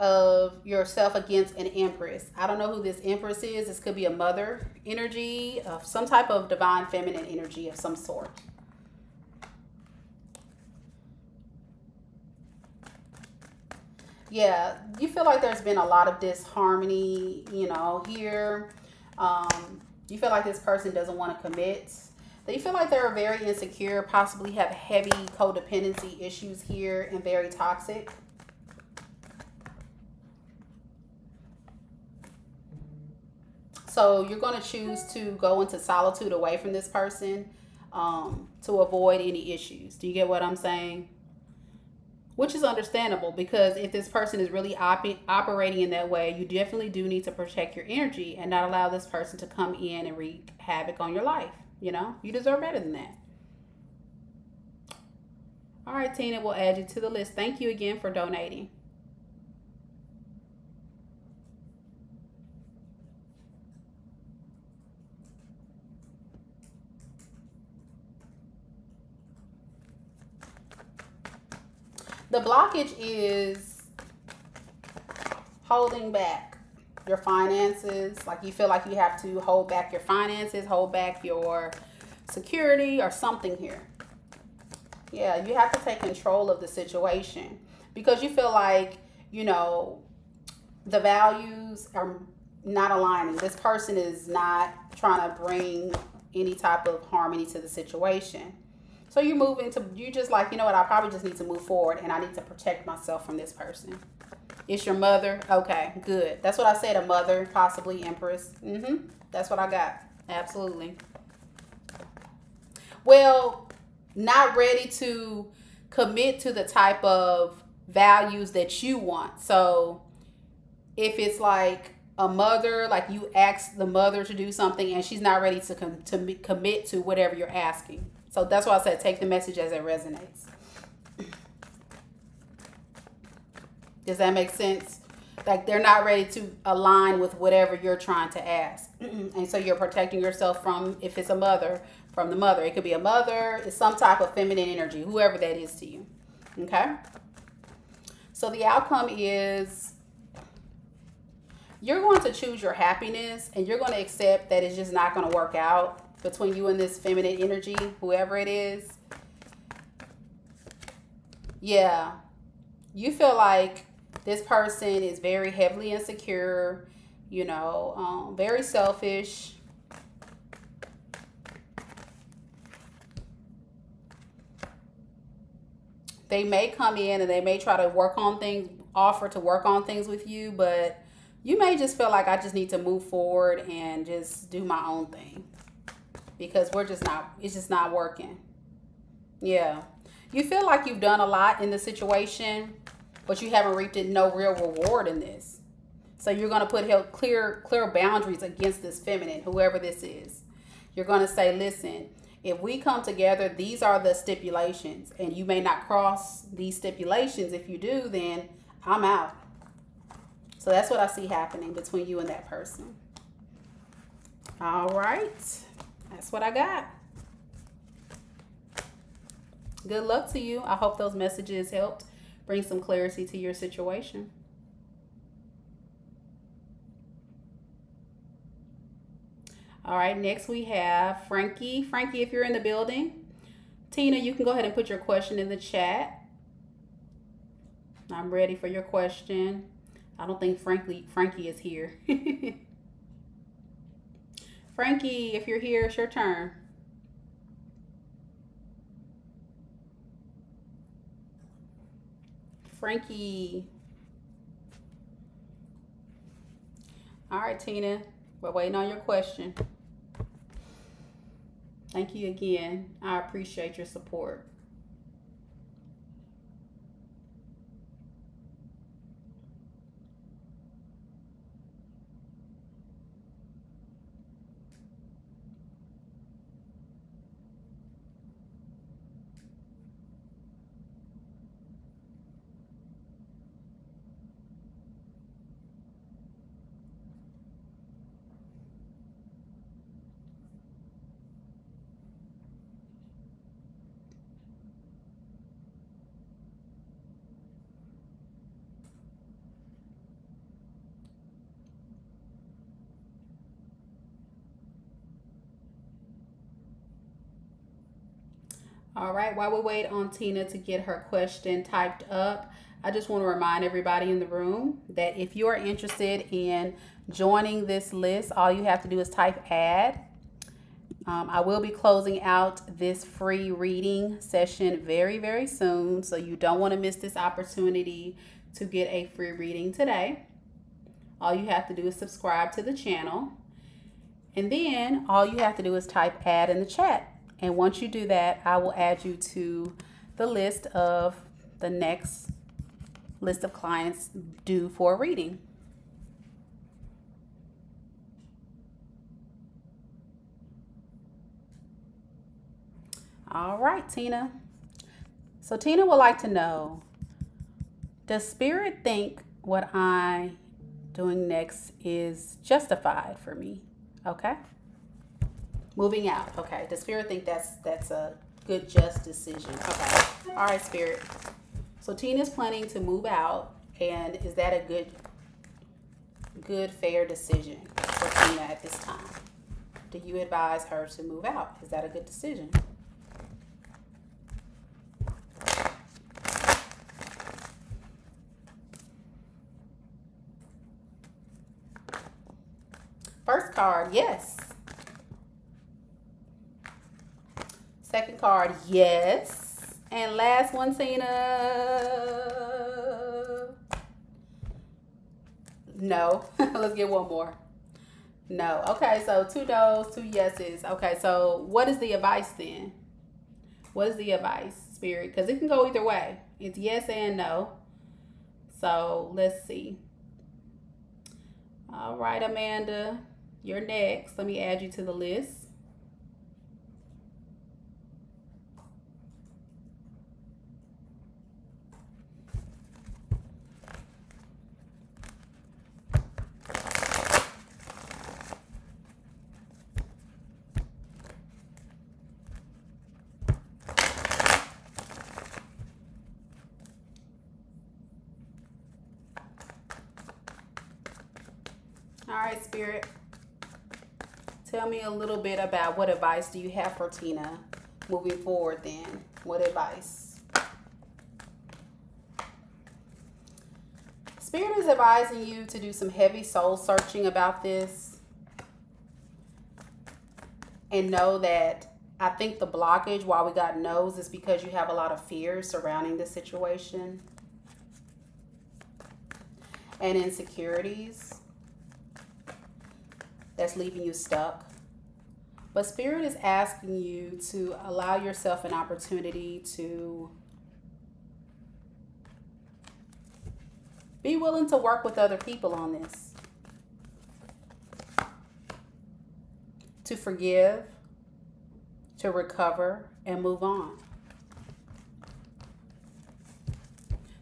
of yourself against an empress. I don't know who this empress is. This could be a mother energy, of some type of divine feminine energy of some sort. Yeah, you feel like there's been a lot of disharmony, you know, here. You feel like this person doesn't want to commit. They feel like they're very insecure, possibly have heavy codependency issues here, and very toxic. So you're going to choose to go into solitude away from this person to avoid any issues. Do you get what I'm saying? Which is understandable, because if this person is really operating in that way, you definitely do need to protect your energy and not allow this person to come in and wreak havoc on your life. You know, you deserve better than that. All right, Tina, we'll add you to the list. Thank you again for donating. The blockage is holding back your finances. Like you feel like you have to hold back your finances, hold back your security or something here. Yeah, you have to take control of the situation because you feel like, you know, the values are not aligning. This person is not trying to bring any type of harmony to the situation. So you move into, you just like, you know what, I probably just need to move forward and I need to protect myself from this person. It's your mother. Okay, good. That's what I said, a mother, possibly Empress. That's what I got. Absolutely. Well, not ready to commit to the type of values that you want. So if it's like a mother, like you ask the mother to do something and she's not ready to commit to whatever you're asking. So that's why I said take the message as it resonates. Does that make sense? Like they're not ready to align with whatever you're trying to ask. And so you're protecting yourself from, if it's a mother, from the mother. It could be a mother, it's some type of feminine energy, whoever that is to you. Okay? So the outcome is you're going to choose your happiness and you're going to accept that it's just not going to work out between you and this feminine energy, whoever it is. Yeah. You feel like this person is very heavily insecure, you know, very selfish. They may come in and they may try to work on things, offer to work on things with you, but you may just feel like I just need to move forward and just do my own thing because it's just not working. Yeah. You feel like you've done a lot in the situation, but you haven't reaped no real reward in this. So you're going to put clear boundaries against this feminine, whoever this is. You're going to say, listen, if we come together, these are the stipulations, and you may not cross these stipulations. If you do, then I'm out. So that's what I see happening between you and that person. All right. That's what I got. Good luck to you. I hope those messages helped bring some clarity to your situation. All right, next we have Frankie. Frankie, if you're in the building. Tina, you can go ahead and put your question in the chat. I'm ready for your question. I don't think Frankie is here. Frankie, if you're here, it's your turn. Frankie. All right, Tina, we're waiting on your question. Thank you again. I appreciate your support. All right, while we wait on Tina to get her question typed up, I just want to remind everybody in the room that if you are interested in joining this list, all you have to do is type add. I will be closing out this free reading session very, very soon. So you don't want to miss this opportunity to get a free reading today. All you have to do is subscribe to the channel. And then all you have to do is type add in the chat. And once you do that, I will add you to the list of the next list of clients due for a reading. All right, Tina. So Tina would like to know, does Spirit think what I'm doing next is justified for me? Okay. Moving out. Okay. Does Spirit think that's a good, just decision? Okay. All right, Spirit. So Tina's planning to move out, and is that a good, fair decision for Tina at this time? Do you advise her to move out? Is that a good decision? First card, yes. Second card, yes. And last one, Tina. No. Let's get one more. No. Okay, so 2 no's, 2 yeses. Okay, so what is the advice then? What is the advice, Spirit? Because it can go either way. It's yes and no. So let's see. All right, Amanda. You're next. Let me add you to the list. All right, Spirit. Tell me a little bit about what advice do you have for Tina moving forward then? What advice? Spirit is advising you to do some heavy soul searching about this. And know that I think the blockage, why we got no's, is because you have a lot of fear surrounding the situation. And insecurities. That's leaving you stuck. But Spirit is asking you to allow yourself an opportunity to be willing to work with other people on this. To forgive, to recover, and move on.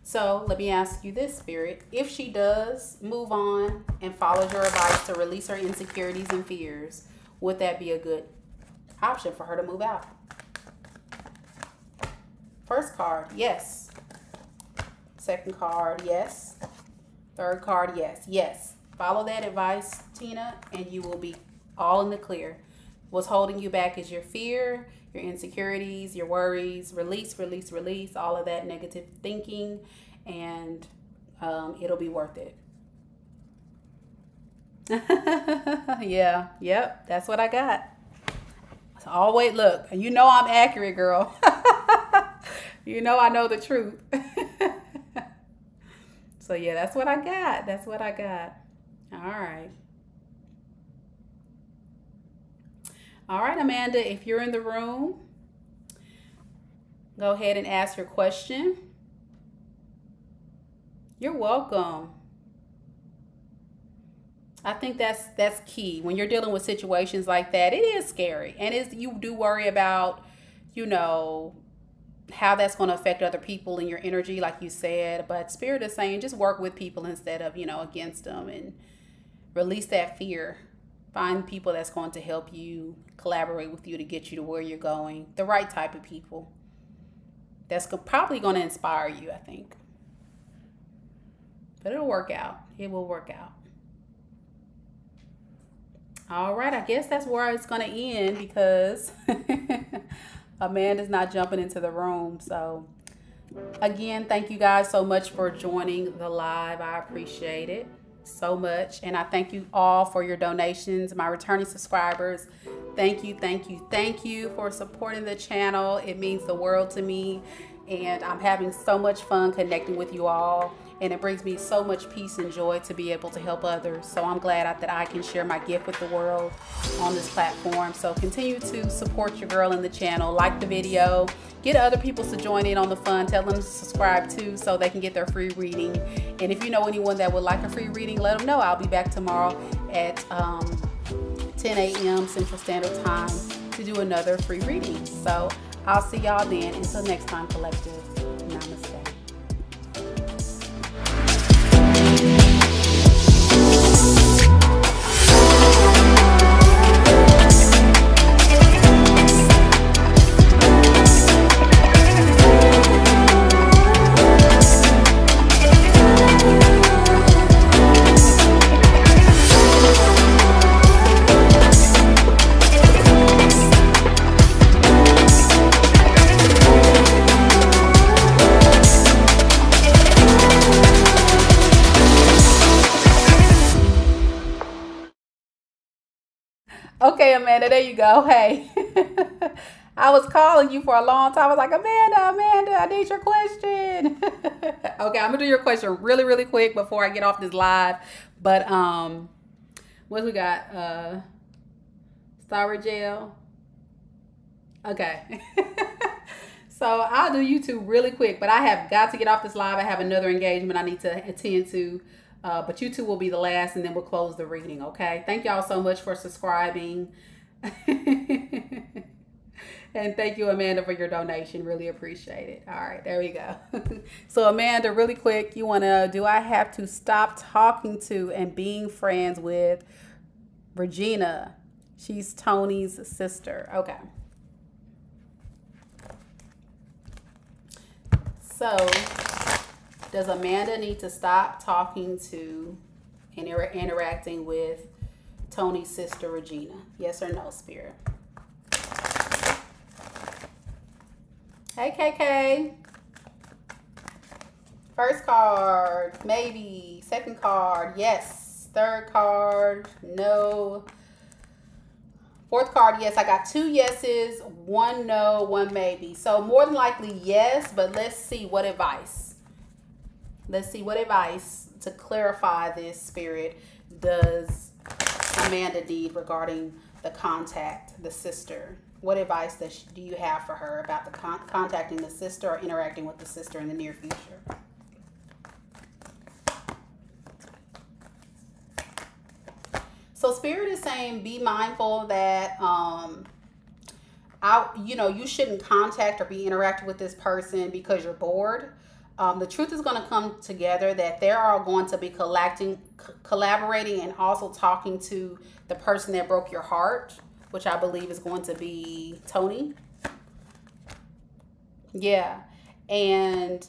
So let me ask you this, Spirit. If she does move on and follows your advice to release her insecurities and fears, would that be a good option for her to move out? First card, yes. Second card, yes. Third card, yes. Yes. Follow that advice, Tina, and you will be all in the clear. What's holding you back is your fear, your insecurities, your worries. Release, release, release all of that negative thinking, and it'll be worth it. Yeah, yep, that's what I got. So always look, you know I'm accurate, girl. You know I know the truth. So yeah, that's what I got. That's what I got. All right. All right, Amanda, if you're in the room, go ahead and ask your question. You're welcome. I think that's key. When you're dealing with situations like that, it is scary. And you do worry about, you know, how that's going to affect other people and your energy, like you said. But Spirit is saying just work with people instead of, you know, against them, and release that fear. Find people that's going to help you, collaborate with you to get you to where you're going. The right type of people. That's probably going to inspire you, I think. But it'll work out. It will work out. All right, I guess that's where it's going to end because Amanda's not jumping into the room. So Again, thank you guys so much for joining the live. I appreciate it so much. And I thank you all for your donations. My returning subscribers, thank you, thank you, thank you for supporting the channel. It means the world to me. And I'm having so much fun connecting with you all. And it brings me so much peace and joy to be able to help others. So I'm glad that I can share my gift with the world on this platform. So continue to support your girl in the channel. Like the video. Get other people to join in on the fun. Tell them to subscribe too so they can get their free reading. And if you know anyone that would like a free reading, let them know. I'll be back tomorrow at 10 a.m. Central Standard Time to do another free reading. So I'll see y'all then. Until next time, collective. Namaste. Okay, Amanda, there you go. Hey, I was calling you for a long time. I was like, Amanda, I need your question. Okay, I'm gonna do your question really, really quick before I get off this live. But what we got? Star Gel. Okay. So I'll do YouTube really quick, but I have got to get off this live. I have another engagement I need to attend to. But you two will be the last, and then we'll close the reading, okay? Thank y'all so much for subscribing. And thank you, Amanda, for your donation. Really appreciate it. All right, there we go. So, Amanda, really quick, you want to, do I have to stop talking to and being friends with Regina? She's Tony's sister. Okay. So, does Amanda need to stop talking to and interacting with Tony's sister, Regina? Yes or no, Spirit? Hey, KK. First card, maybe. Second card, yes. Third card, no. Fourth card, yes. I got 2 yeses, 1 no, 1 maybe. So more than likely yes, but let's see what advice. Let's see what advice to clarify this, Spirit, does Amanda need regarding the contact, the sister. What advice do you have for her about the contacting the sister or interacting with the sister in the near future? So Spirit is saying be mindful that you shouldn't contact or be interacting with this person because you're bored. The truth is going to come together that they are going to be collaborating and also talking to the person that broke your heart, which I believe is going to be Tony. Yeah. And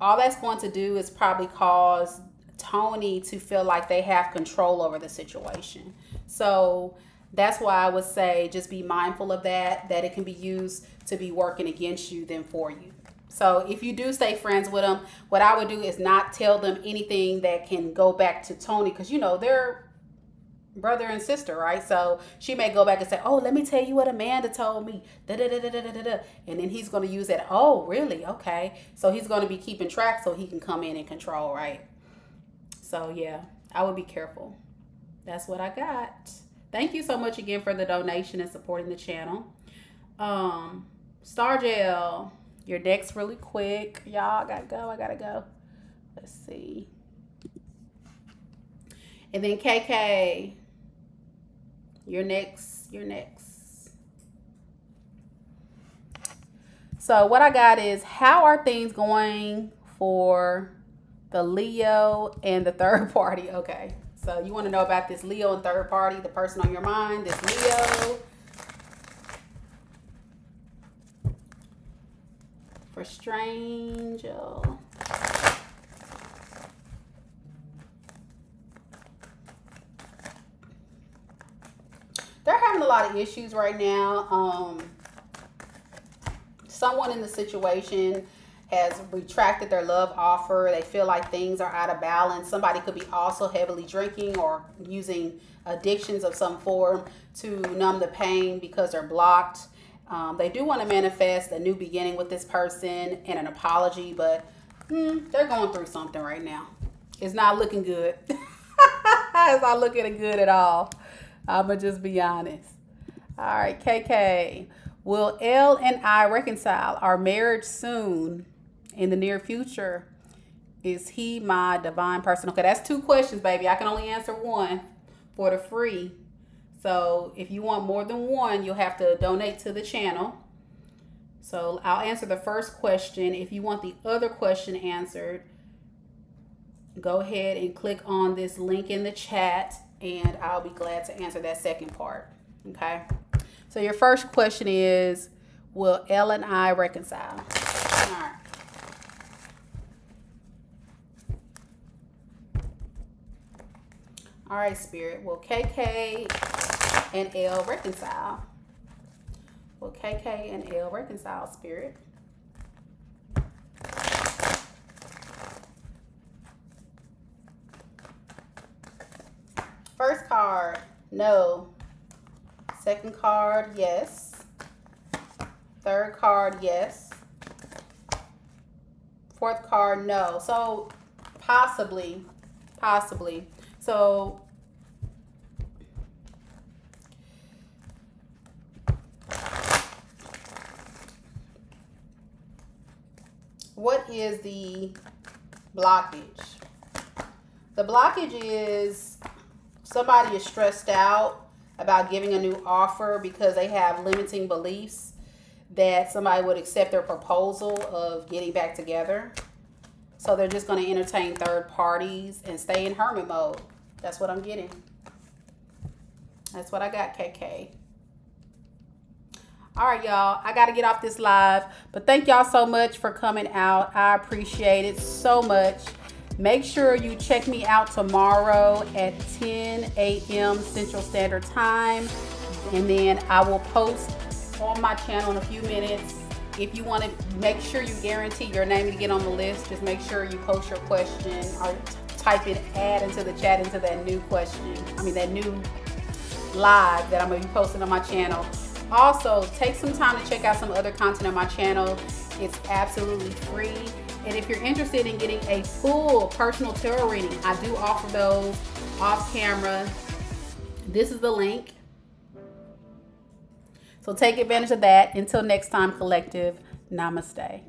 all that's going to do is probably cause Tony to feel like they have control over the situation. So that's why I would say just be mindful of that it can be used to be working against you than for you. So if you do stay friends with them, what I would do is not tell them anything that can go back to Tony, because, they're brother and sister, right? So she may go back and say, oh, let me tell you what Amanda told me. Da, da, da, da, da, da, da. And then he's going to use that. Oh, really? Okay. So he's going to be keeping track so he can come in and control, right? So, yeah, I would be careful. That's what I got. Thank you so much again for the donation and supporting the channel. Star Gel. Your next really quick. Y'all, I gotta go. Let's see. And then KK. You're next. So what I got is, how are things going for the Leo and the third party? Okay. So you want to know about this Leo and third party, the person on your mind, this Leo. For Strange. They're having a lot of issues right now. Someone in the situation has retracted their love offer. They feel like things are out of balance. Somebody could be also heavily drinking or using addictions of some form to numb the pain because they're blocked. They do want to manifest a new beginning with this person and an apology, but they're going through something right now. It's not looking good. It's not looking good at all. I'm going to just be honest. All right, KK. Will L and I reconcile? Our marriage soon in the near future? Is he my divine person? Okay, that's 2 questions, baby. I can only answer one for the free. So if you want more than one, you'll have to donate to the channel. So I'll answer the first question. If you want the other question answered, go ahead and click on this link in the chat and I'll be glad to answer that second part. Okay. So your first question is, will L and I reconcile? All right. All right, Spirit. Will KK and L reconcile? Will KK and L reconcile, Spirit? First card, no. Second card, yes. Third card, yes. Fourth card, no. So possibly. So what is the blockage? The blockage is somebody is stressed out about giving a new offer because they have limiting beliefs that somebody would accept their proposal of getting back together. So they're just going to entertain third parties and stay in hermit mode. That's what I'm getting. That's what I got, KK. All right, y'all. I got to get off this live. But thank y'all so much for coming out. I appreciate it so much. Make sure you check me out tomorrow at 10 a.m. Central Standard Time. And then I will post on my channel in a few minutes. If you want to make sure you guarantee your name to get on the list, just make sure you post your question or type it, add into the chat into that new question. That new live that I'm going to be posting on my channel. Also, take some time to check out some other content on my channel. It's absolutely free. And if you're interested in getting a full personal tarot reading, I do offer those off camera. This is the link. So take advantage of that. Until next time, collective, namaste.